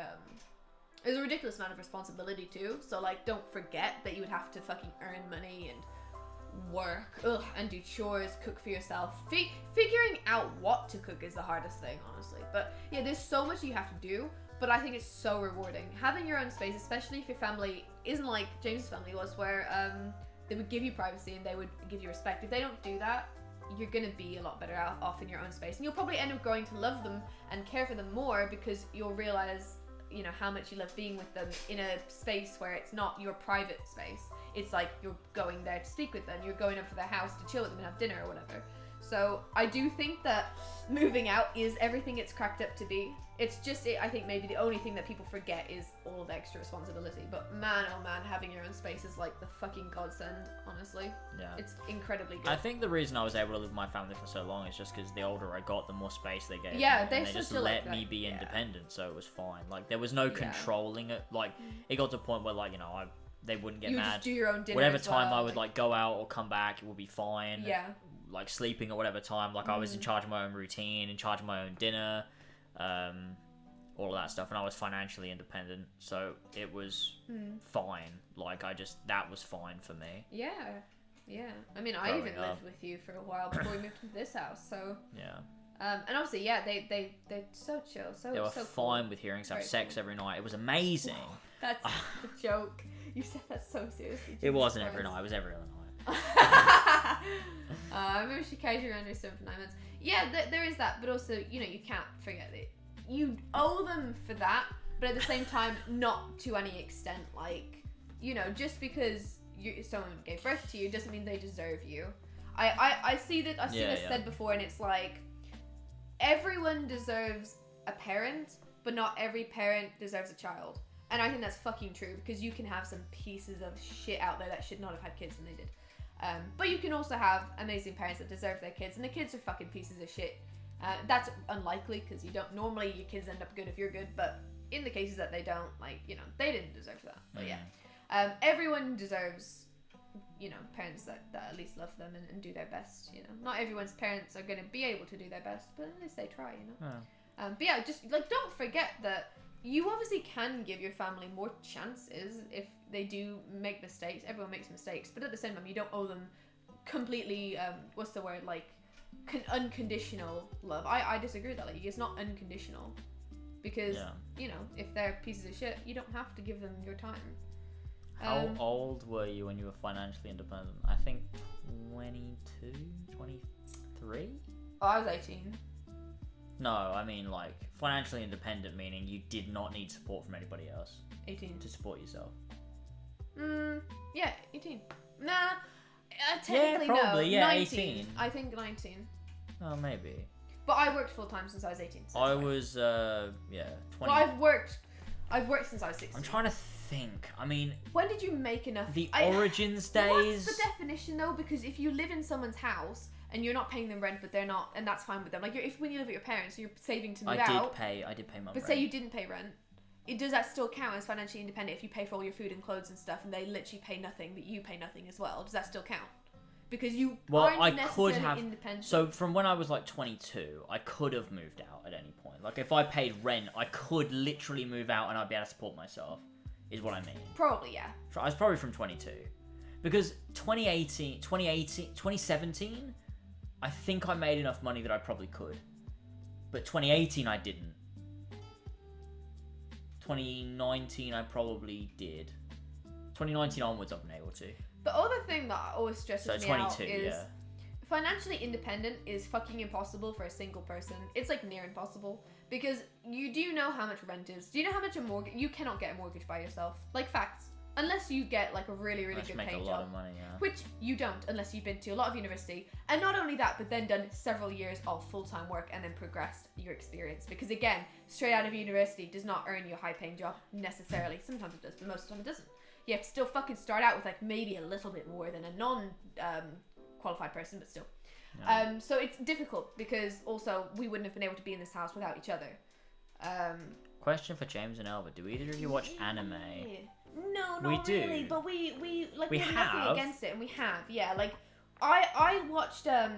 there's a ridiculous amount of responsibility too. So, like, don't forget that you would have to fucking earn money and work, and do chores, cook for yourself. Figuring out what to cook is the hardest thing, honestly. But yeah, there's so much you have to do. but I think it's so rewarding. Having your own space, especially if your family isn't like James' family was, where they would give you privacy and they would give you respect. If they don't do that, you're gonna be a lot better off in your own space. And you'll probably end up growing to love them and care for them more because you'll realize, you know, how much you love being with them in a space where it's not your private space. It's like you're going there to speak with them, you're going up to their house to chill with them and have dinner or whatever. So I do think that moving out is everything it's cracked up to be. It's just, I think maybe the only thing that people forget is all the extra responsibility. But man, oh man, having your own space is like the fucking godsend, honestly. Yeah. It's incredibly good. I think the reason I was able to live with my family for so long is just because the older I got, the more space they gave me. Yeah, And they they should just still let like me that. be Yeah. independent, so it was fine. Like, there was no controlling it. Like, it got to a point where, like, you know, they wouldn't get You would mad. just do your own dinner Whatever as time well, I would, like, go out or come back, it would be fine. Yeah. Like, sleeping at whatever time. Like, I was in charge of my own routine, in charge of my own dinner, all of that stuff. And I was financially independent, so it was fine. Like, that was fine for me. Yeah. Yeah. I mean, I Growing even up. lived with you for a while before we moved into this house, so... Yeah. And obviously, yeah, they're so chill, They were so fine cool. with hearing us have Very sex cool. every night. It was amazing. That's a joke. You said that so seriously. It wasn't Jesus every Christ. night. It was every other night. I remember she carried you around her son for 9 months. Yeah, there is that, but also, you know, you can't forget it. You owe them for that, but at the same time, not to any extent. Like, you know, just because someone gave birth to you doesn't mean they deserve you. I see that. I've seen this said before, and it's like everyone deserves a parent, but not every parent deserves a child. And I think that's fucking true, because you can have some pieces of shit out there that should not have had kids and they did. But you can also have amazing parents that deserve their kids, and the kids are fucking pieces of shit. That's unlikely, because you don't normally, your kids end up good if you're good, but in the cases that they don't, like, you know, they didn't deserve that. But yeah, everyone deserves, you know, parents that at least love them and do their best. You know, not everyone's parents are going to be able to do their best, but at least they try, you know. But yeah, just like, don't forget that you obviously can give your family more chances if they do make mistakes. Everyone makes mistakes, but at the same time, you don't owe them completely, what's the word, like, unconditional love. I disagree with that. Like, it's not unconditional, because you know, if they're pieces of shit, you don't have to give them your time. How old were you when you were financially independent? I think 22, 23? Oh, I was 18. No, I mean, like, financially independent, meaning you did not need support from anybody else 18 to support yourself. Yeah, 18. Nah, technically probably, no. yeah, 19. 18. I think 19. Oh, maybe. But I worked full time since I was 18. So I that's fine. was, 20. Well, I've worked since I was 16. I'm trying to think. I mean, When did you make enough? the origins days. What's the definition though? Because if you live in someone's house and you're not paying them rent, but they're not, and that's fine with them. Like, when you live with your parents, you're saving to move out. I did pay my But rent. say you didn't pay rent. Does that still count as financially independent if you pay for all your food and clothes and stuff, and they literally pay nothing, but you pay nothing as well? Does that still count? Because you aren't I necessarily could have. independent. So from when I was like 22, I could have moved out at any point. Like, if I paid rent, I could literally move out and I'd be able to support myself. Is what I mean. Probably, yeah. I was probably from 22, because 2017, I think I made enough money that I probably could, but 2018 I didn't. 2019 I probably did. 2019 onwards I've been able to. The other thing that always stresses So me 22, out is yeah. financially independent is fucking impossible for a single person. It's like near impossible, because you do know how much rent is. Do you know how much a mortgage? You cannot get a mortgage by yourself. Like, facts. Unless you get like a really Unless you good make paying a lot job, of money, yeah. which you don't unless you've been to a lot of university, and not only that, but then done several years of full-time work and then progressed your experience. Because again, straight out of university does not earn you a high-paying job necessarily. Sometimes it does, but most of the time it doesn't. You have to still fucking start out with like maybe a little bit more than a non-qualified person, but still. Yeah. So it's difficult, because also we wouldn't have been able to be in this house without each other. Question for James and Elva: do either of you watch anime? No, We not do. really. But we like We we have have. nothing against it, and we have. Yeah, like I watched a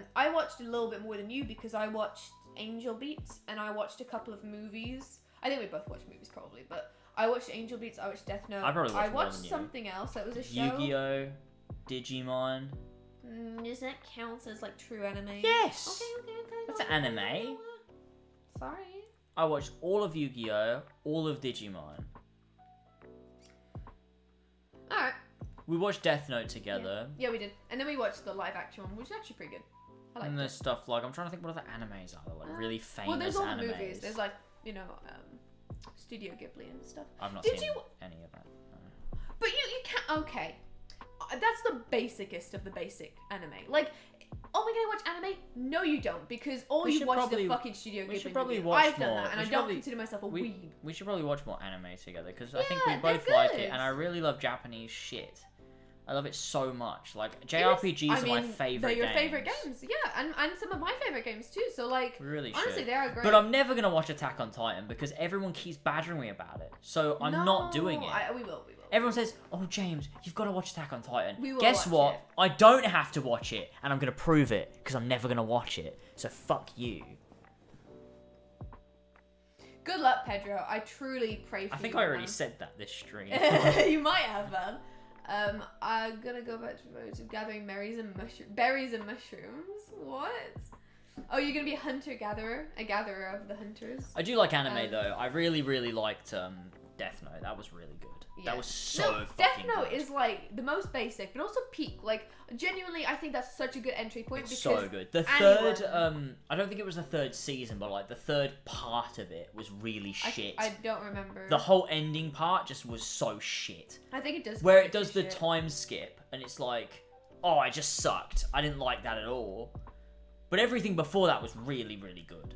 little bit more than you, because I watched Angel Beats and I watched a couple of movies. I think we both watched movies probably, but I watched Angel Beats. I watched Death Note. I probably watched more watched than you. something else that was a show. Yu-Gi-Oh, Digimon. Does that count as like true anime? Yes. Okay. That's an anime. Sorry. I watched all of Yu-Gi-Oh, all of Digimon. Alright. We watched Death Note together. Yeah, we did. And then we watched the live action one, which is actually pretty good. I like And it. there's stuff like, I'm trying to think what other animes are there, like really famous Well, there's all the animes. movies. There's like, you know, Studio Ghibli and stuff. I've not Did seen you? any of that. No. But you can't. Okay, that's the basicest of the basic anime. Like, oh my god, I watch anime? No, you don't, because all We you should watch probably- is the fucking Studio Ghibli. we should probably movie. watch I've done more. that, and We I should don't probably- consider myself a weeb. We should probably watch more anime together because I think we Yeah, both they're like it, good. and I really love Japanese shit. I love it so much. Like JRPGs are my favorite. They're your games. favorite games, yeah, and some of my favorite games too. So like, We really honestly, should. they are great. But I'm never gonna watch Attack on Titan because everyone keeps badgering me about it. So I'm not doing it. We will. Everyone says, "Oh, James, you've got to watch Attack on Titan." We will Guess watch what? it. I don't have to watch it, and I'm gonna prove it because I'm never gonna watch it. So fuck you. Good luck, Pedro. I truly pray for you. I think I already said that this stream. You might have, man. I'm gonna go back to gathering berries and mushrooms. What? Oh, you're gonna be a hunter-gatherer? A gatherer of the hunters? I do like anime though. I really, really liked Death Note. That was really good. Yeah. That was so No, fucking Death Note good. is like the most basic, but also peak. Like, genuinely, I think that's such a good entry point. It's because so good. The anyone- third, I don't think it was the third season, but like the third part of it was really shit. I don't remember. The whole ending part just was so shit. I think it does. Where go it does to the shit. time skip, and it's like, oh, I just sucked. I didn't like that at all. But everything before that was really, really good.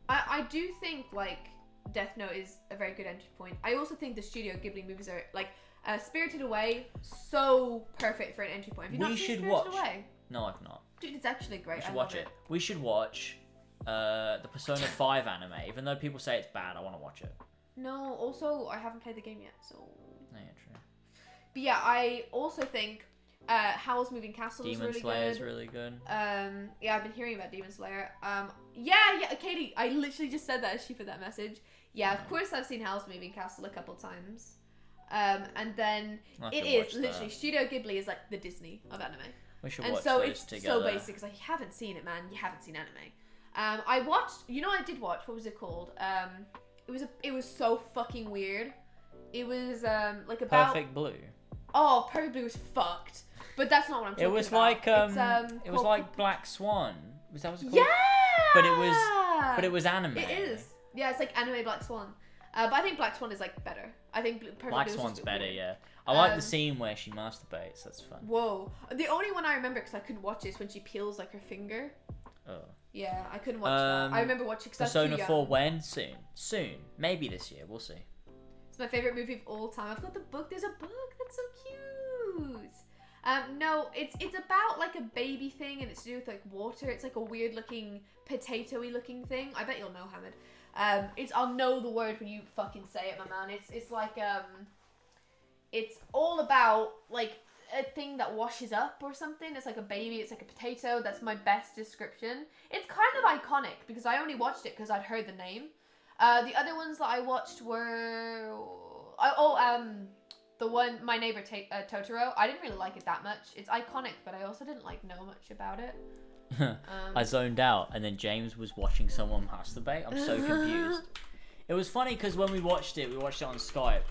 I do think like Death Note is a very good entry point. I also think the Studio Ghibli movies are like Spirited Away, so perfect for an entry point. Have you We not seen should Spirited watch. Away? No, I've not. Dude, it's actually great. We should I watch love it. We should watch the Persona 5 anime. Even though people say it's bad, I want to watch it. No, also I haven't played the game yet, so. No, yeah, true. But yeah, I also think Howl's Moving Castle is Demon really Slayer is good. really good. Yeah, I've been hearing about Demon Slayer. Yeah, Katie, I literally just said that as she put that message. Yeah, of course I've seen Howl's Moving Castle a couple times. And then I'll have it to is watch literally that. Studio Ghibli is like the Disney of anime. We should And watch so those it's together. so basic because like, you haven't seen it, man. You haven't seen anime. I watched. You know, what I did watch. What was it called? It was so fucking weird. It was like about. Perfect Blue. Oh, Perfect Blue was fucked. But that's not what I'm talking It was about. like It's, it was called- like Black Swan. Was that what it was Yeah. called? But it was anime. It is. Yeah, it's like anime Black Swan. But I think Black Swan is like better. I think Perfect Black Blue is Swan's just better, weird. yeah. I like Um, the scene where she masturbates. That's fun. Whoa. The only one I remember because I couldn't watch it is when she peels like her finger. Oh. Yeah, I couldn't watch that. I remember watching because I was too Persona young. 4 when? Soon. Maybe this year. We'll see. It's my favorite movie of all time. I've got the book. There's a book. That's so cute. No, it's about like a baby thing, and it's to do with like water. It's like a weird looking, potatoey looking thing. I bet you'll know, Hamid. I'll know the word when you fucking say it, my man. It's like it's all about like a thing that washes up or something. It's like a baby. It's like a potato. That's my best description. It's kind of iconic because I only watched it because I'd heard the name. The other ones that I watched were the one My Neighbor Totoro. I didn't really like it that much. It's iconic, but I also didn't like know much about it. I zoned out, and then James was watching someone masturbate. I'm so confused. It was funny because when we watched it on Skype.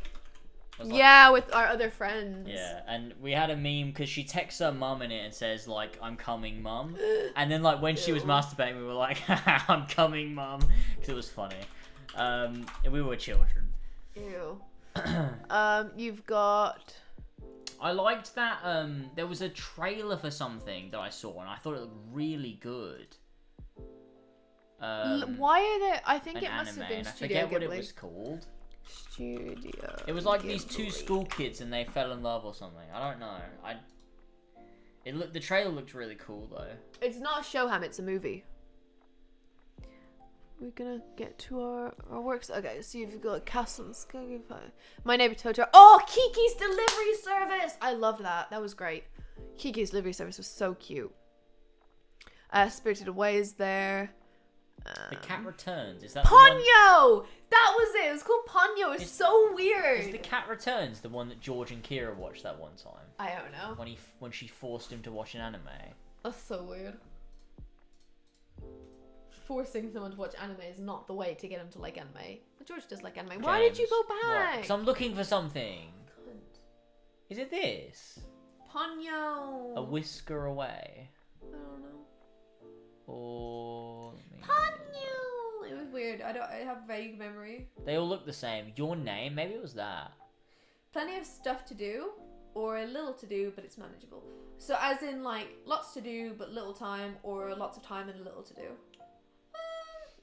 I was like, Yeah, with our other friends. yeah, and we had a meme because she texts her mum in it and says like, "I'm coming, mum," and then like when she was masturbating, we were like, "I'm coming, mum," because it was funny. We were children. Ew. You've got. I liked that. There was a trailer for something that I saw, and I thought it looked really good. Why are there? I think An it must anime, have been and I Studio forget what it Ghibli. was called. Studio. It was like these two Ghibli. school kids, and they fell in love or something. I don't know. The trailer looked really cool though. It's not a show, Ham. It's a movie. We're gonna get to our works. Okay, so you've got Castle and Sky. My Neighbor Totoro. Oh, Kiki's Delivery Service! I loved that. That was great. Kiki's Delivery Service was so cute. Spirited Away is there. The Cat Returns. Is that the one? Ponyo! That was it. It was called Ponyo. It's so weird. Is the Cat Returns the one that George and Kira watched that one time? I don't know. When she forced him to watch an anime. That's so weird. forcing someone to watch anime is not the way to get them to like anime. But George does like anime. Why did you go back? Because I'm looking for something. Is it this? Ponyo. A whisker away. I don't know. Or Ponyo. It was weird. I have vague memory. they all look the same. Your name? Maybe it was that. Plenty of stuff to do, or a little to do, but it's manageable. So as in like lots to do but little time, or lots of time and little to do.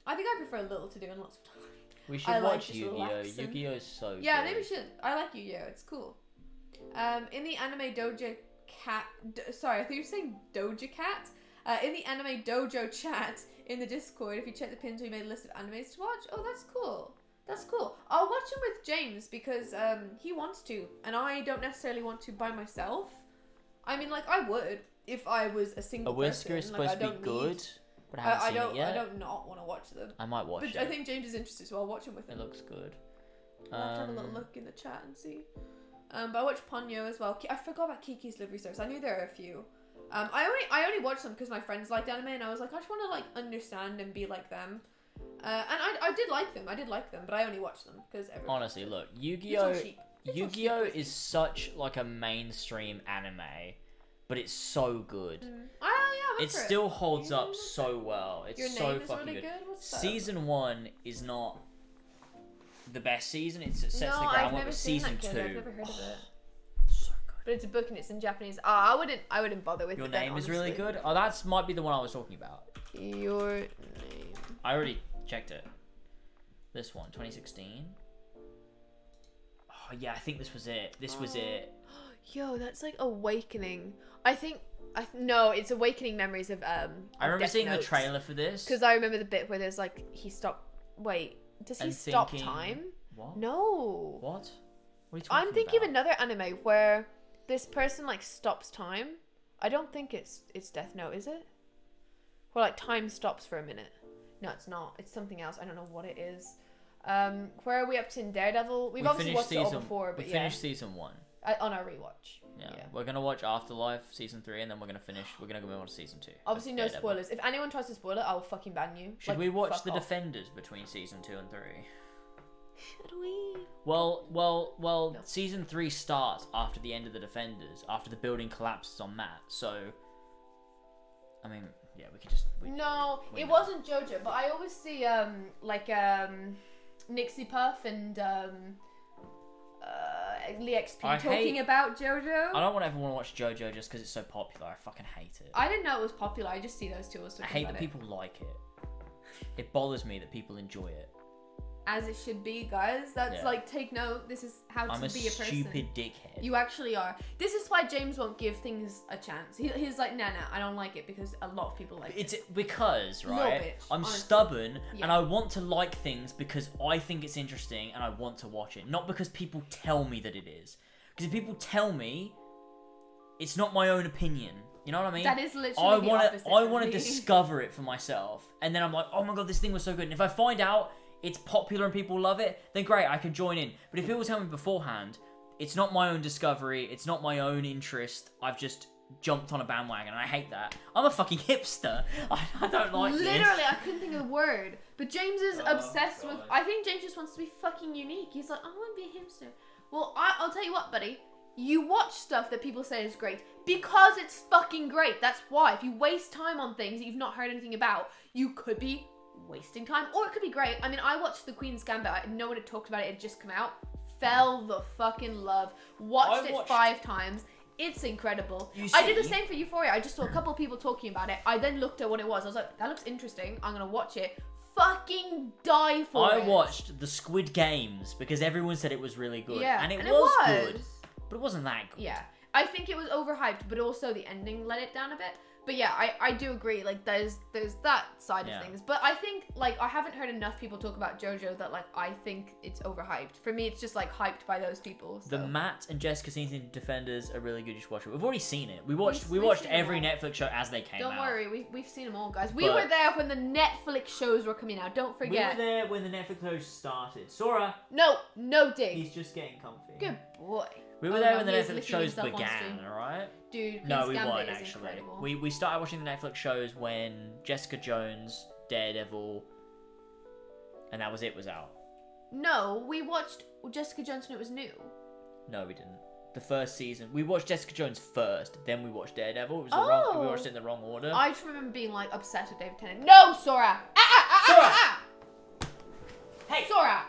I think I prefer little to do and lots of time. We should I like watch just Yu-Gi-Oh! relaxing. Yu-Gi-Oh! Is so Yeah, good. maybe we should. I like Yu-Gi-Oh! It's cool. In the anime Doja Cat... sorry, I thought you were saying Doja Cat. In the anime dojo chat in the Discord, if you check the pins, we made a list of animes to watch. Oh, that's cool. That's cool. I'll watch them with James because he wants to, and I don't necessarily want to by myself. I mean, like, I would if I was a single A whisker person. is supposed like, to be good, but I haven't seen it yet. I don't not want to watch them. I might watch But it. I think James is interested, so I'll watch him with him. It looks good. I'll have to have a little look in the chat and see. But I watched Ponyo as well. I forgot about Kiki's Livery Service. I knew there were a few. I only watched them because my friends liked anime, and I was like, I just want to like understand and be like them. And I did like them. I did like them, but I only watched them because everyone. Honestly, look, It's Yu-Gi-Oh! on cheap. It's on Yu-Gi-Oh! cheap. is such like a mainstream anime, but it's so good. Yeah, I'm It for still holds up so well. It's Your so Name is fucking really good. good? What's that? Season 1 is not the best season. It sets No, the I've groundwork, never but seen season that 2. kid. I've never heard of it. So good. But it's a book and it's in Japanese. I wouldn't bother with Your it. then, name is really honestly. good. Oh, that's might be the one I was talking about. Your name. I already checked it. This one, 2016. Oh yeah, I think this was it. This was it. Yo, that's like Awakening. I think no, it's Awakening Memories of I remember seeing the trailer for this. because I remember the bit where there's like he stopped. Wait, does he And stop thinking- time? What? No. What? What are you talking I'm thinking about? of another anime where this person like stops time. I don't think it's Death Note, is it? Where like time stops for a minute. No, it's not. It's something else. I don't know what it is. Where are we up to in Daredevil? We've obviously watched it all before, but we yeah. finished season 1. On our rewatch. Yeah. Yeah. We're gonna watch Afterlife season 3, and then we're gonna go on to season 2. Obviously, of no Daredevil. spoilers. If anyone tries to spoil it, I will fucking ban you. Should Like, we watch fuck The off. Defenders between season 2 and 3? Should we? Well. Season 3 starts after the end of The Defenders, after the building collapses on Matt. So, I mean, yeah, we could just. No, we it know. wasn't JoJo, but I always see Nixie Puff and LeXP I talking hate- about JoJo. I don't want everyone to watch JoJo just because it's so popular. I fucking hate it. I didn't know it was popular. I just see those two. I hate that people like it. It bothers me that people enjoy it. As it should be, guys. That's Yeah. like, take note. This is how I'm to a be a person. stupid dickhead. You actually are. This is why James won't give things a chance. He's like, nah, I don't like it because a lot of people like It's it. because, Little right, bitch, I'm honestly. stubborn Yeah. and I want to like things because I think it's interesting and I want to watch it. Not because people tell me that it is. Because if people tell me, it's not my own opinion. You know what I mean? That is literally the opposite I for want to me. discover it for myself. And then I'm like, oh my god, this thing was so good. And if I find out it's popular and people love it, then great, I can join in. But if people tell me beforehand, it's not my own discovery, it's not my own interest, I've just jumped on a bandwagon, and I hate that. I'm a fucking hipster. I don't like this. Literally, I couldn't think of a word. But James is Oh, obsessed with. God. I think James just wants to be fucking unique. He's like, I want to be a hipster. Well, I'll tell you what, buddy. You watch stuff that people say is great because it's fucking great. That's why. If you waste time on things that you've not heard anything about, you could be wasting time, or it could be great. I mean, I watched The Queen's Gambit. No one had talked about it. It had just come out. Fell the fucking love. Watched it 5 times. It's incredible. I did the same for Euphoria. I just saw a couple of people talking about it. I then looked at what it was. I was like, that looks interesting. I'm gonna watch it. Fucking die for it. I watched the Squid Games because everyone said it was really good. Yeah, And it and was good. But it wasn't that good. Yeah. I think it was overhyped, but also the ending let it down a bit. But yeah, I do agree. Like, there's that side Yeah. of things. But I think, like, I haven't heard enough people talk about JoJo that, like, I think it's overhyped. For me, it's just, like, hyped by those people. So. The Matt and Jessica Simpson Defenders are really good. You should watch it. We've already seen it. We watched We've watched seen them every all. Netflix show as they came Don't out. worry, we've seen them all, guys. We But- were there when the Netflix shows were coming out. Don't forget. We were there when the Netflix shows started. Sora. No dig. He's just getting comfy. Good boy. We were Oh, there no, when the he is Netflix licking shows himself on began, stream. alright? Dude, No, Queen's we Gambit weren't is actually. incredible. We started watching the Netflix shows when Jessica Jones Daredevil, and that was out. No, we watched Jessica Jones when it was new. No, we didn't. The first season, we watched Jessica Jones first, then we watched Daredevil. It was the wrong. We watched it in the wrong order. I just remember being like obsessed with David Tennant. No, Sora! Sora! Hey! Sora!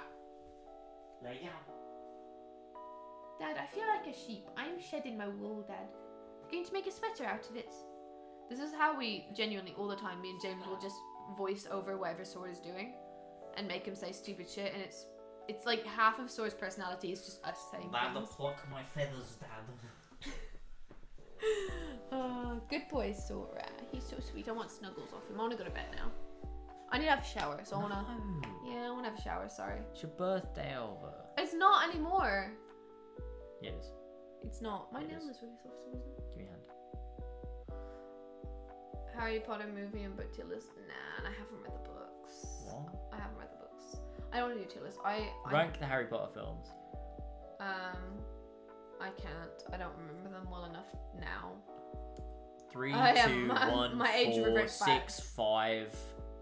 Lay down. Dad, I feel like a sheep. I'm shedding my wool, Dad. I'm going to make a sweater out of it. This is how we genuinely, all the time, me and James will just voice over whatever Sora's doing and make him say stupid shit, and it's like half of Sora's personality is just us saying things. Pluck my feathers, Dad. Oh, good boy, Sora. He's so sweet. I want snuggles off him. I want to go to bed now. I need to have a shower, so I want to... Yeah, I want to have a shower, sorry. It's your birthday over. It's not anymore. Yes. It's not. My It nail is. is really soft, so isn't it? Give me a hand. Harry Potter movie and book tier list. Nah, and I haven't read the books. What? I haven't read the books. I don't want to do tier list. I Rank the Harry Potter films. I can't. I don't remember them well enough now. 3, I am- 2, my- 1, my age 4, reverts back. 6, 5,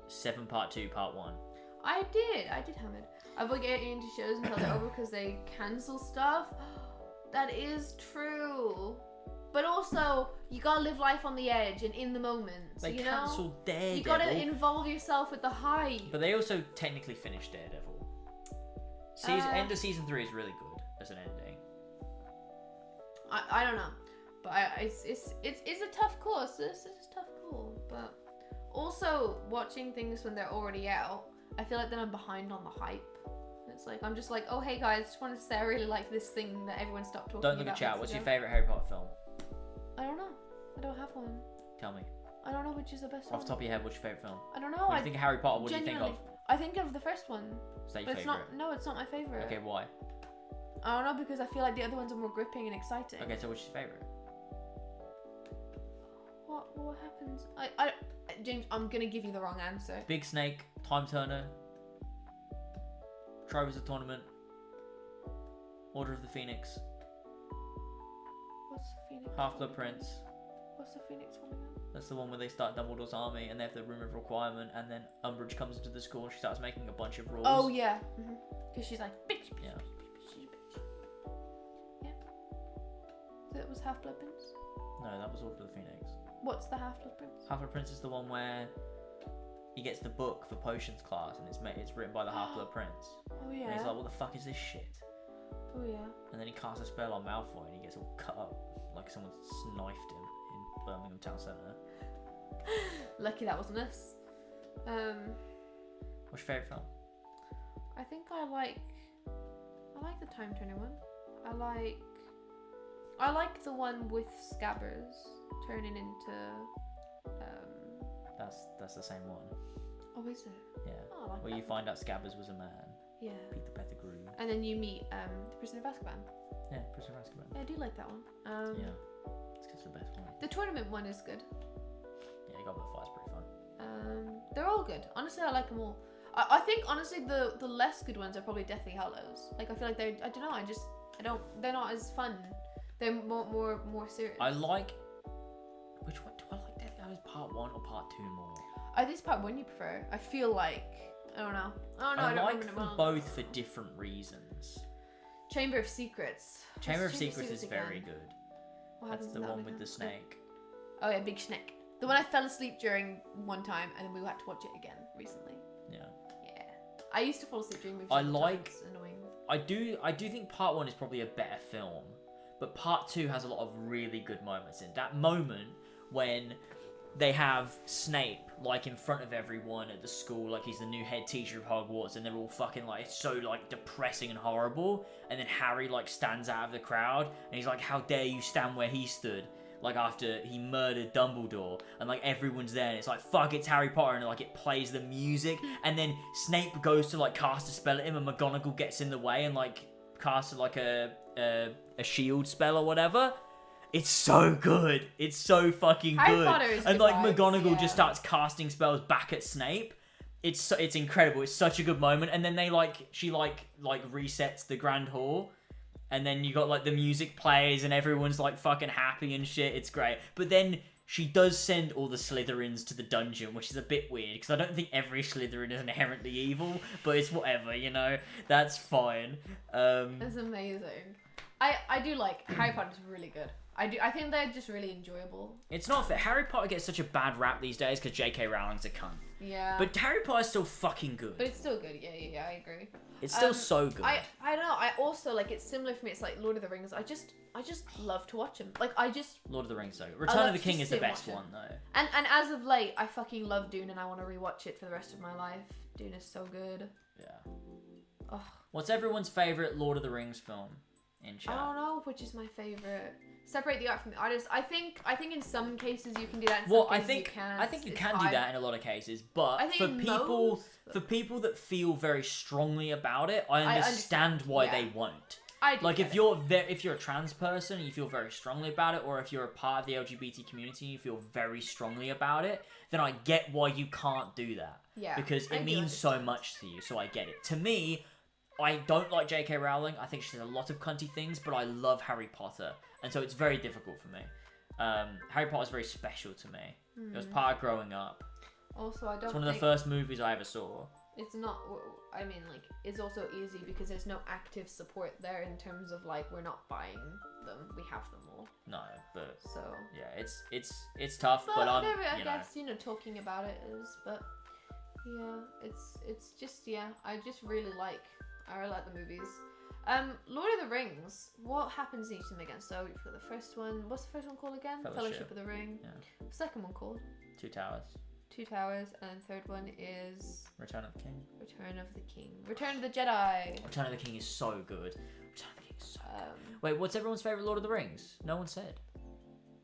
7, part 2, part 1. I did, Hamid. I avoid getting into shows until they're over because they cancel stuff. That is true. But also, you gotta live life on the edge and in the moment. They you know? cancelled Daredevil. You gotta involve yourself with the hype. But they also technically finished Daredevil. End of season 3 is really good as an ending. I don't know, but it's a tough call. It's a tough call, but also watching things when they're already out, I feel like then I'm behind on the hype. It's like I'm just like, oh hey guys, just wanted to say I really like this thing that everyone stopped talking about. Don't look at chat. What's your favorite? favourite Harry Potter film? I don't know. I don't have one. Tell me. I don't know which is the best one. Off the top of your head, what's your favourite film? I don't know. When you think of Harry Potter, what do you think of? I think of the first one. Is that your But it's favourite? not. No, it's not my favorite. Okay, why? I don't know because I feel like the other ones are more gripping and exciting. Okay, so what's your favourite? What happens? James, I'm gonna give you the wrong answer. Big Snake, Time Turner, Tropes of Tournament, Order of the Phoenix, What's the Phoenix? Half-Blood Prince. What's the Phoenix one again? That's the one where they start Dumbledore's army and they have the Room of Requirement, and then Umbridge comes into the school and she starts making a bunch of rules. Oh yeah, because she's like bitch, bitch, Yeah. bitch, bitch, bitch, bitch. Yeah. So that was Half-Blood Prince. No, that was Order of the Phoenix. What's the Half-Blood Prince? Half-Blood Prince is the one where he gets the book for potions class and it's written by the Half-Blood Prince. Oh And yeah. he's like, what the fuck is this shit? Oh yeah. And then he casts a spell on Malfoy and he gets all cut up like someone knifed him in Birmingham Town Centre. Lucky that wasn't us. What's your favourite film? I think I like the Time Turner one. I like the one with Scabbers turning into That's the same one. Oh, is it? Yeah. Oh, I like Where that you one. find out Scabbers was a man. Yeah. Peter Pettigrew. And then you meet the Prisoner of Azkaban. Yeah, Prisoner of Azkaban. Yeah, I do like that one. Yeah. It's the best one. The tournament one is good. Yeah, you got the fight's pretty fun. They're all good. Honestly, I like them all. I think honestly the less good ones are probably Deathly Hallows. Like I feel like they're they're not as fun. They're more serious. I like. Which one do I like? Deathly Hallows Part 1 or Part 2 more? I think it's part 1 you prefer. I feel like I don't know. I I don't like remember them them both for different reasons. Chamber of Secrets. Chamber of What's Secrets is very again? good. What That's happens the in that one with again? the snake. Oh yeah, Big Snake. The one I fell asleep during one time, and then we had to watch it again recently. Yeah. Yeah. I used to fall asleep during movies. I all the time. like- It's annoying. I do think Part 1 is probably a better film, but Part 2 has a lot of really good moments in that moment when they have Snape like in front of everyone at the school, like he's the new head teacher of Hogwarts, and they're all fucking like it's so like depressing and horrible, and then Harry like stands out of the crowd and he's like, how dare you stand where he stood, like after he murdered Dumbledore, and like everyone's there and it's like fuck, it's Harry Potter, and like it plays the music, and then Snape goes to like cast a spell at him and McGonagall gets in the way and like casts like a shield spell or whatever. It's so good. It's so fucking Harry good. Potter is And good like vibes, McGonagall yeah. just starts casting spells back at Snape. It's incredible. It's such a good moment. And then she resets the Grand Hall, and then you got like the music plays and everyone's like fucking happy and shit. It's great. But then she does send all the Slytherins to the dungeon, which is a bit weird because I don't think every Slytherin is inherently evil, but it's whatever, you know. That's fine. That's amazing. I do like Harry Potter's really good. I think they're just really enjoyable. It's not fair. Harry Potter gets such a bad rap these days because J.K. Rowling's a cunt. Yeah. But Harry Potter's still fucking good. But it's still good. Yeah, I agree. It's still so good. I don't know. I also like it's similar for me. It's like Lord of the Rings. I just love to watch them. Like Lord of the Rings, though. Return of the King is the best watch one, though. And as of late, I fucking love Dune, and I want to rewatch it for the rest of my life. Dune is so good. Yeah. Oh. What's everyone's favorite Lord of the Rings film in chat? I don't know which is my favorite. Separate the art from the artist. I think in some cases you can do that. In Well, some I cases think you can't. I think you It's can do hard. that in a lot of cases, but I think for in people most- that feel very strongly about it, I understand why yeah. they won't. I do Like get if it. you're a trans person and you feel very strongly about it, or if you're a part of the LGBT community and you feel very strongly about it, then I get why you can't do that. Yeah, Because I it do means so understand. much to you, so I get it. To me, I don't like J.K. Rowling. I think she does a lot of cunty things, but I love Harry Potter, and so it's very difficult for me. Harry Potter's very special to me. It was part of growing up. Also, I don't. It's one of the think first movies I ever saw. It's not. I mean, like, it's also easy because there's no active support there in terms of like we're not buying them. We have them all. No, but So. yeah, it's tough, but I'm whatever, I you know. guess talking about it is, but yeah, it's just I just really like the movies. Lord of the Rings. What happens in each of them again? So for the first one, what's the first one called again? Fellowship of the Ring. Yeah. What's the second one called? Two Towers. Two Towers, and third one is Return of the King. Return of the King. Return of the Jedi. Return of the King is so good. Return of the King is so Um, Wait, what's everyone's favorite Lord of the Rings? No one said.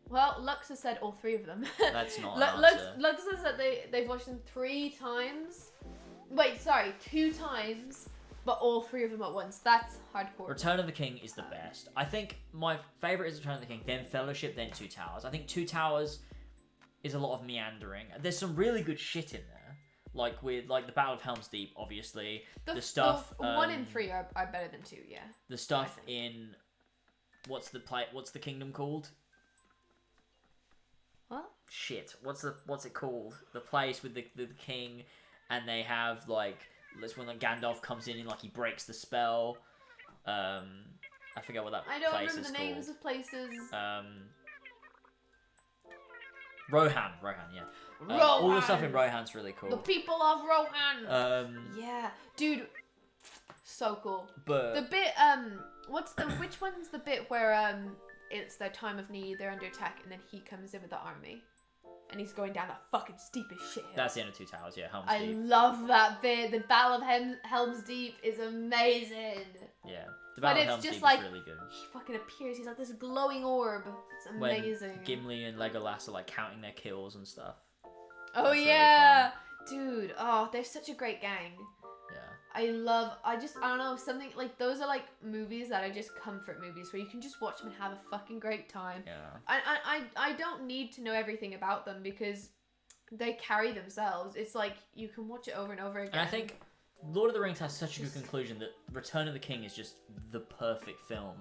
Well, Lux has said all three of them. That's not an answer. Lux says that they've watched them 3 times. Wait, sorry, 2 times, but all 3 of them at once. That's hardcore. Return of the King is the best. I think my favorite is Return of the King, then Fellowship, then Two Towers. I think Two Towers is a lot of meandering. There's some really good shit in there, like with the Battle of Helm's Deep, obviously. The stuff. 1 and 3 are better than 2. Yeah. The stuff in what's the kingdom called? What? Shit. What's it called? The place with the king, and they have that's when Gandalf comes in and he breaks the spell. I forget what that I don't place remember is the called. names of places. Rohan, yeah. Rohan. All the stuff in Rohan's really cool. The people of Rohan. Yeah, dude, so cool. But the bit which one's the bit where it's their time of need, they're under attack, and then he comes in with the army, and he's going down that fucking steep as shit hill. That's the end of Two Towers, yeah. Helm's I Deep. love that bit. The Battle of Helm's Deep is amazing. Yeah, the Battle of Helm's Deep is really good. He fucking appears. He's like this glowing orb. It's amazing. When Gimli and Legolas are counting their kills and stuff. Oh That's really yeah, dude. Oh, they're such a great gang. Yeah. I don't know, something like those are movies that are just comfort movies where you can just watch them and have a fucking great time. Yeah. I don't need to know everything about them because they carry themselves. It's you can watch it over and over again. And I think Lord of the Rings has such a good conclusion that Return of the King is just the perfect film.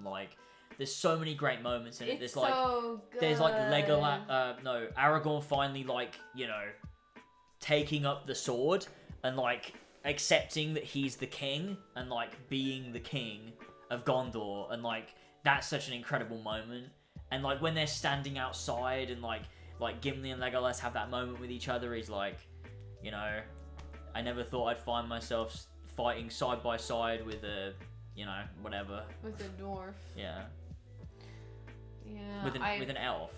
There's so many great moments in it. It's There's so good. there's Legolas, Aragorn finally taking up the sword and accepting that he's the king and being the king of Gondor, and that's such an incredible moment. And when they're standing outside and Gimli and Legolas have that moment with each other, he's I never thought I'd find myself fighting side by side with a whatever. With a dwarf. Yeah. Yeah. With an elf.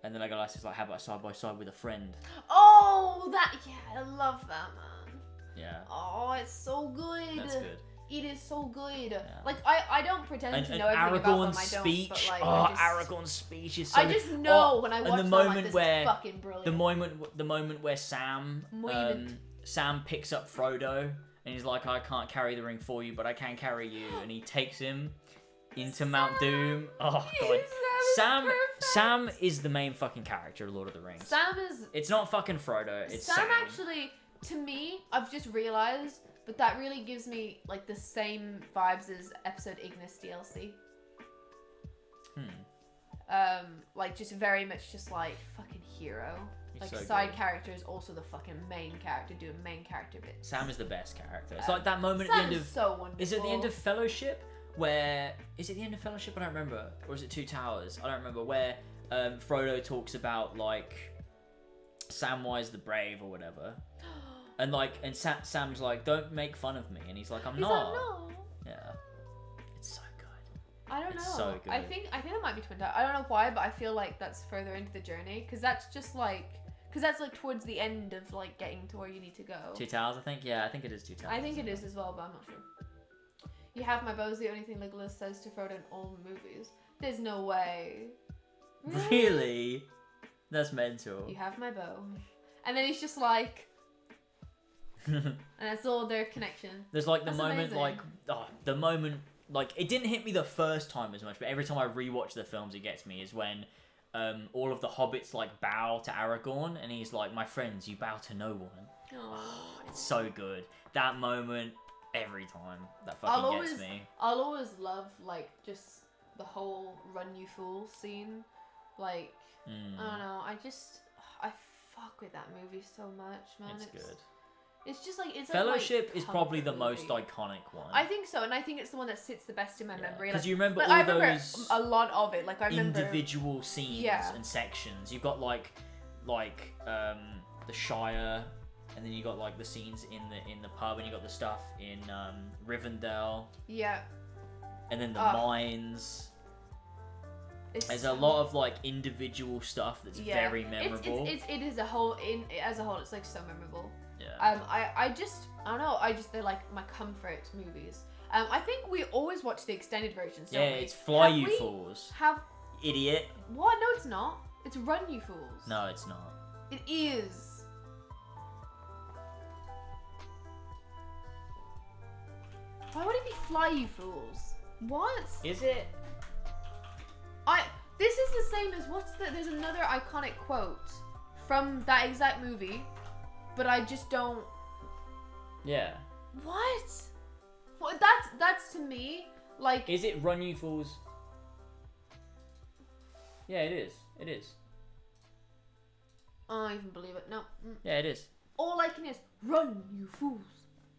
And then Legolas is how about side by side with a friend? Oh, I love that, man. Yeah. Oh, it's so good. That's good. It is so good. Yeah. I don't pretend to know everything about them. I don't. Speech. But Aragorn's speech is so. I just know when I watch the them, moment this where is fucking brilliant. the moment where Sam picks up Frodo and he's I can't carry the ring for you, but I can carry you, and he takes him into Mount Doom. Oh god. Sam is the main fucking character of Lord of the Rings. Sam is. It's not fucking Frodo. It's Sam. Actually, to me, I've just realized, but that really gives me the same vibes as episode Ignis DLC. like just very much just like fucking hero. He's Like so side good. character is also the fucking main character doing main character bits. Sam is the best character. It's like that moment Sam at the end is of. so wonderful. Is it the end of Fellowship? Where is it the end of Fellowship? I don't remember. Or is it Two Towers? I don't remember. Where Frodo talks about like Samwise the Brave or whatever, and like Sam's like, "Don't make fun of me," and he's like, "I'm He's not." like, no. Yeah, it's so good. I don't It's know. so good. I think that might be Twin Towers. I don't know why, but I feel like that's further into the journey because that's just like that's like towards the end of like getting to where you need to go. Two Towers, I think. Yeah, I think it is Two Towers. I think it is as well, but I'm not sure. You have my bow is the only thing Legolas says to Frodo in all movies. There's no way. Really? That's mental. You have my bow. And then he's just like, and that's all their connection. There's like the That's moment, amazing. the moment, like it didn't hit me the first time as much, but every time I rewatch the films, it gets me. Is when all of the hobbits like bow to Aragorn, and he's like, "My friends, you bow to no one." Oh. It's so good. That moment, every time, that fucking gets me. I'll always love like just the whole "Run You Fools" scene. Like I don't know. I fuck with that movie so much, man. It's good. It's just like it's Fellowship like, is probably the most movie. iconic one. I think so, and I think it's the one that sits the best in my memory. Because Like, you remember like, all I remember those a lot of it. Like I remember individual scenes Yeah. and sections. You've got like the Shire, and then you got like the scenes in the pub, and you got the stuff in Rivendell, Yeah. and then the Oh. mines. It's There's a lot of like individual stuff that's very memorable. It is a whole as a whole. It's like so memorable. Yeah. I don't know. They're like my comfort movies. I think we always watch the extended versions. Don't Yeah, we? it's Fly Have You we- Fools. Have Idiot. what? No, it's not. It's Run You Fools. No, it's not. It is. Why would it be Fly You Fools? What? Is it? This is the same as there's another iconic quote from that exact movie, but I just don't. Yeah. What? Well, that's to me like. Is it Run You Fools? Yeah, it is. It is. I don't even believe it. No. Yeah, it is. All I can hear is "Run, you fools."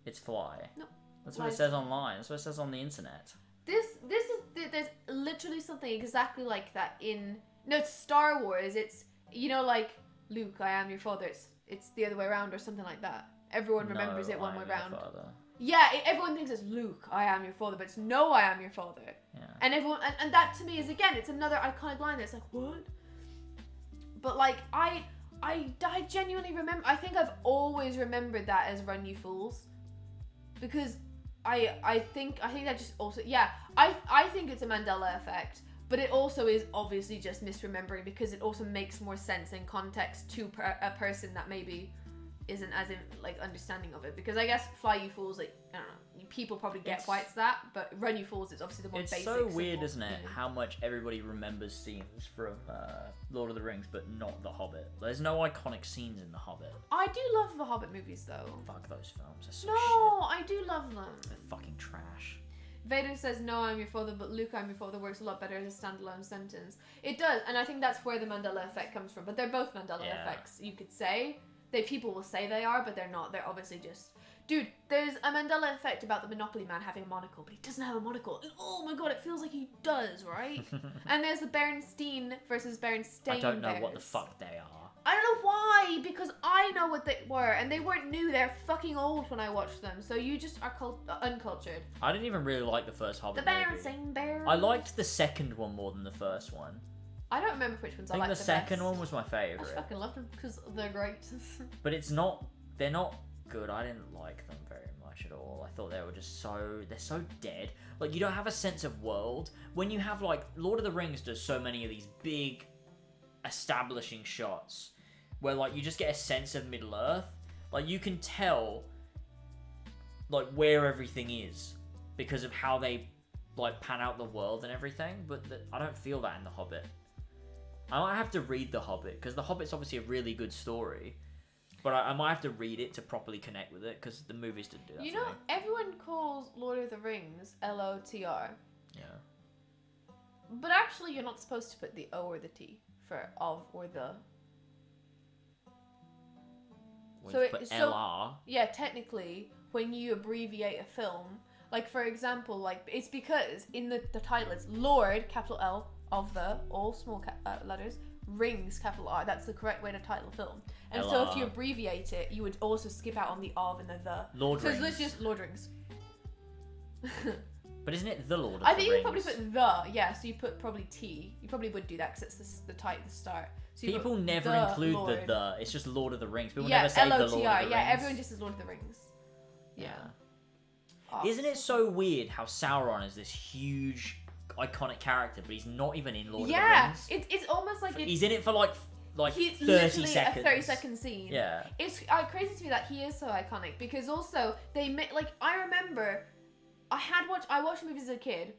It's Fly. No. That's what it Lies. says online. That's what it says on the internet. This is there's literally something exactly like that in it's Star Wars. It's like Luke, I am your father. It's the other way around or something like that. Everyone remembers No, it one I way am your round. father. Yeah, everyone thinks it's Luke, I am your father, but it's no, I am your father. Yeah. And everyone and that to me is again, it's another iconic line that's like what? But like I genuinely remember. I think I've always remembered that as "Run You Fools," because I think that just also I think it's a Mandela effect, but it also is obviously just misremembering because it also makes more sense in context to a person that maybe isn't as in like understanding of it. Because I guess "Fly You Fools," like I don't know, people probably get why it's that, but "Run You Fools" is obviously the more It's basic. so weird, simple isn't it? meaning. How much everybody remembers scenes from Lord of the Rings, but not The Hobbit. There's no iconic scenes in The Hobbit. I do love the Hobbit movies though. Fuck those films. They're so No, shit. I do love them. They're fucking trash. Vader says, "No, I'm your father," but "Luke, I'm your father" works a lot better as a standalone sentence. It does, and I think that's where the Mandela effect comes from. But they're both Mandela Yeah. effects, you could say. People will say they are, but they're not. They're obviously just... Dude, there's a Mandela effect about the Monopoly man having a monocle, but he doesn't have a monocle. And oh my god, it feels like he does, right? And there's the Berenstein versus Berenstain I don't know bears. what the fuck they are. I don't know why, because I know what they were, and they weren't new. They're fucking old when I watched them, so you just are uncultured. I didn't even really like the first Hobbit The movie. Berenstain Bears. I liked the second one more than the first one. I don't remember which ones I I think liked the the second best. one was my I just favourite. fucking love them because they're great. But they're not good. I didn't like them very much at all. I thought they were just they're so dead. Like, you don't have a sense of world. When you have, like, Lord of the Rings does so many of these big establishing shots where, like, you just get a sense of Middle-earth. Like, you can tell, like, where everything is because of how they, like, pan out the world and everything. But I don't feel that in The Hobbit. I might have to read The Hobbit, because The Hobbit's obviously a really good story. But I might have to read it to properly connect with it, because the movies didn't do that You for know, me. everyone calls Lord of the Rings LOTR. Yeah. But actually, you're not supposed to put the O or the T for of or the. Well, So you it- put so- LR. Yeah, technically, when you abbreviate a film, like for example, like it's because in the title it's Lord, capital L, of the, all small letters, Rings, capital R. That's the correct way to title a film. And so if you LR. abbreviate it, you would also skip out on the of and the. Lord So Rings. it's just Lord Rings. But isn't it the Lord of I the think you Rings? probably put the, yeah, so you put probably T. You probably would do that because it's the type at the start. So you People put never the include Lord. the. It's just Lord of the Rings. People Yeah, never say the Lord of the LOTR. Rings. Yeah, everyone just says Lord of the Rings. Yeah. Oh, Isn't it so weird how Sauron is this huge, iconic character, but he's not even in Lord of the yeah, Rings? it's almost like He's in it for like he's 30 literally seconds. a 30-second scene. Yeah. It's crazy to me that he is so iconic because also they like I remember I watched movies as a kid,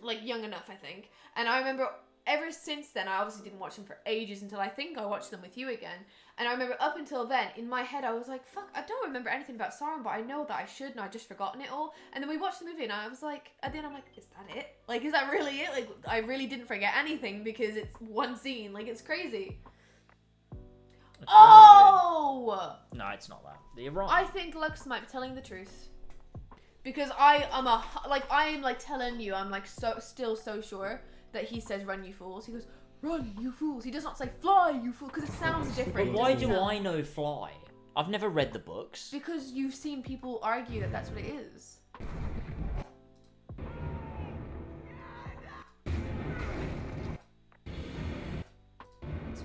like young enough I think, and I remember ever since then I obviously didn't watch them for ages until I think I watched them with you again. And I remember up until then in my head I was like, fuck, I don't remember anything about Sauron, but I know that I should and I've just forgotten it all. And then we watched the movie and I was like, at the end I'm like, is that it? Like, is that really it? Like, I really didn't forget anything because it's one scene. Like, it's crazy. It's Oh! No, it's not that. You're wrong. I think Lux might be telling the truth. Because I am like telling you, I'm like still so sure that he says run you fools. He goes, run you fools. He does not say fly you fools because it sounds different. But why do I know Fly? I've never read the books. Because you've seen people argue that that's what it is.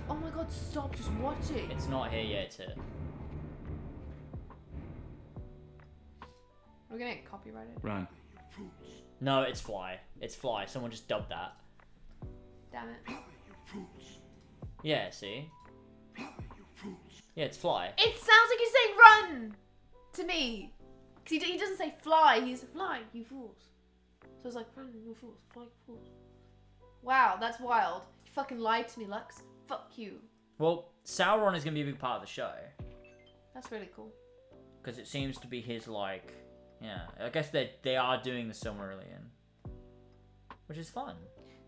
Oh my god, stop just watching. It's not here yet, it's here. We're gonna get copyrighted. Run. No, it's Fly. It's Fly. Someone just dubbed that. Damn it. Yeah, see? Yeah, it's Fly. It sounds like he's saying run to me. Because he doesn't say fly, he's fly, you fools. So it's like, run, you fools, fly, you fools. Wow, that's wild. You fucking lied to me, Lux. Fuck you. Well, Sauron is going to be a big part of the show. That's really cool. Because it seems to be his, like... Yeah, I guess they are doing the Silmarillion. Which is fun.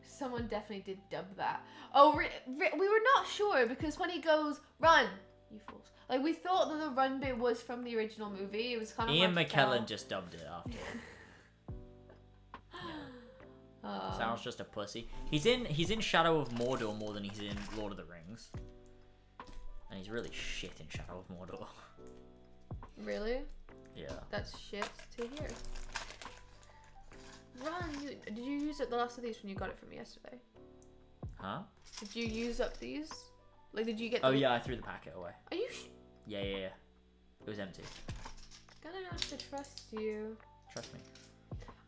Someone definitely did dub that. Oh, we were not sure because when he goes, run, you fools. Like, we thought that the run bit was from the original movie. It was kind of Ian hard to McKellen tell. just dubbed it after. Oh. Sauron's just a pussy. He's in Shadow of Mordor more than he's in Lord of the Rings. And he's really shit in Shadow of Mordor. Really? Yeah. That's shit to hear. Run, did you use up the last of these when you got it from me yesterday? Huh? Did you use up these? Like, did you get Oh the... yeah, I threw the packet away. Are you Yeah. It was empty. gonna have to trust you. Trust me.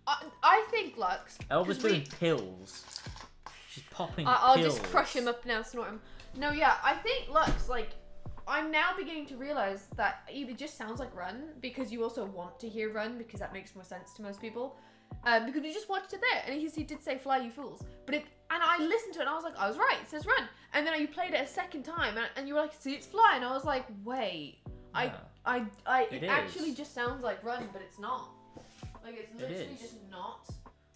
I think, Lux... Elva's 'cause doing pills. She's popping I'll pills. just crush him up now, snort him. No, yeah, I think, Lux, like, I'm now beginning to realize that it just sounds like run, because you also want to hear run, because that makes more sense to most people. Because you just watched it there, and he did say fly, you fools. And I listened to it, and I was like, I was right, it says run. And then you played it a second time, and you were like, see, it's fly. And I was like, wait, it actually just sounds like run, but it's not. Like, it's literally just not.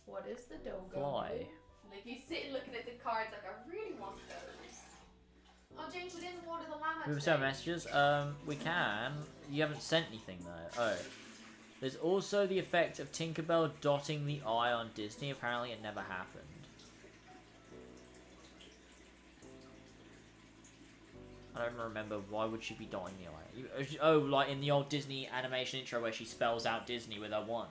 What is the dogo? Fly. Like, he's sitting looking at the cards like, I really want those. Oh, James, we didn't order the llama We have some messages. We can. You haven't sent anything though. Oh. There's also the effect of Tinkerbell dotting the I on Disney. Apparently it never happened. I don't remember. Why would she be dotting the I? Oh, like in the old Disney animation intro where she spells out Disney with her wand.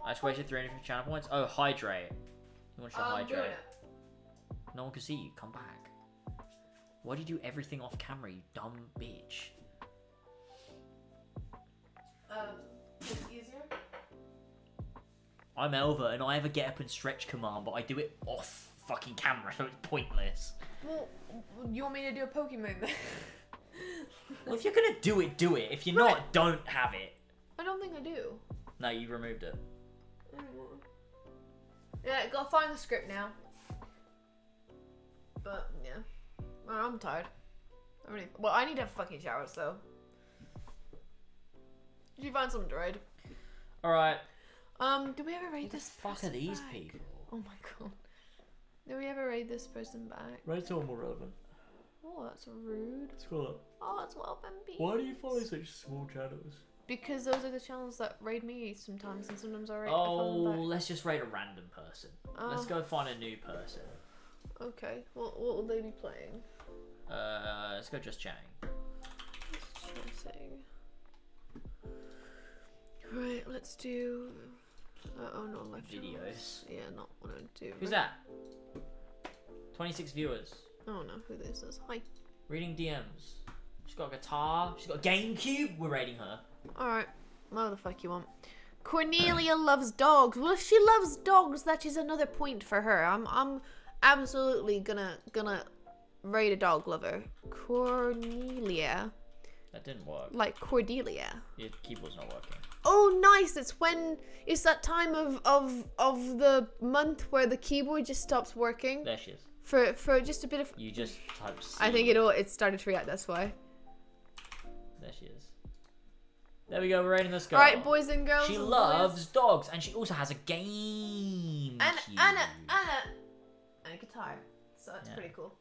I just wasted 350 channel points. Oh, hydrate. You want to hydrate? No one can see you. Come back. Why do you do everything off camera, you dumb bitch? It's easier? I'm Elva, and I have a get up and stretch command, but I do it off fucking camera, so it's pointless. Well, you want me to do a Pokemon then? Well, if you're gonna do it, do it. If you're not, don't have it. I don't think I do. No, you removed it. Yeah, gotta find the script now. But, yeah. Well, I'm tired. I need to have fucking showers, though. Did you find something to read? Alright. Do we ever raid this fuck person are these back? people? Oh my god. Do we ever raid this person back? Raid someone more relevant. Oh, that's rude. Scroll up. Oh, it's well been beat. Why do you follow such small channels? Because those are the channels that raid me sometimes, and sometimes I follow them back. Let's just raid a random person. Let's go find a new person. Okay, what will they be playing? Let's go just chatting. Just chatting. Right, let's do. Oh no, live Videos. channels. Yeah, not what I do. Who's that? 26 viewers. I don't know who this is. Hi. Reading DMs. She's got a guitar. She's got a GameCube. We're raiding her. Alright, what the fuck you want? Cornelia loves dogs. Well, if she loves dogs, that is another point for her. I'm absolutely gonna raid a dog lover. Cornelia. That didn't work. Like Cordelia. Your keyboard's not working. Oh, nice! It's that time of the month where the keyboard just stops working. There she is. For just a bit of. You just type C. I think it started to react. That's why. There she is. There we go. We're raiding this girl. All right, boys and girls. She and loves boys. dogs, and she also has a game. And a guitar. So that's pretty cool.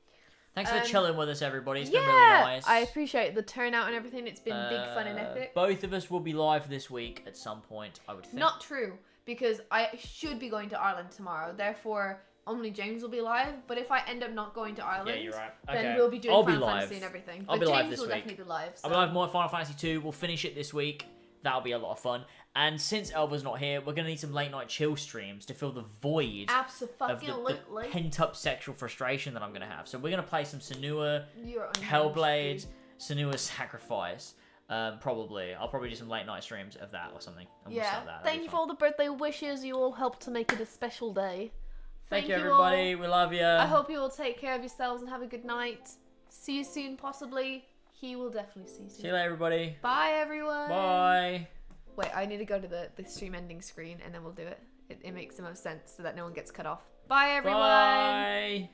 Thanks for chilling with us, everybody. It's yeah, been really nice. I appreciate the turnout and everything. It's been big fun and epic. Both of us will be live this week at some point, I would think. Not true, because I should be going to Ireland tomorrow. Therefore, only James will be live. But if I end up not going to Ireland, Yeah, you're right. then Okay. we'll be doing I'll be Final live. Fantasy and everything. I'll But be live James this will week. definitely be live. I'll be live more Final Fantasy 2. We'll finish it this week. That'll be a lot of fun. And since Elva's not here, we're going to need some late night chill streams to fill the void of the Absolutely. pent up sexual frustration that I'm going to have. So we're going to play some Senua, You're Hellblade, Senua's Sacrifice. Probably. I'll probably do some late night streams of that or something. And we'll Yeah. start that. Thank you for all the birthday wishes. You all helped to make it a special day. Thank you, everybody. all. We love you. I hope you all take care of yourselves and have a good night. See you soon, possibly. He will definitely see you soon. See you later, everybody. Bye, everyone. Bye. Wait, I need to go to the stream ending screen and then we'll do it. It makes the most sense so that no one gets cut off. Bye, everyone. Bye.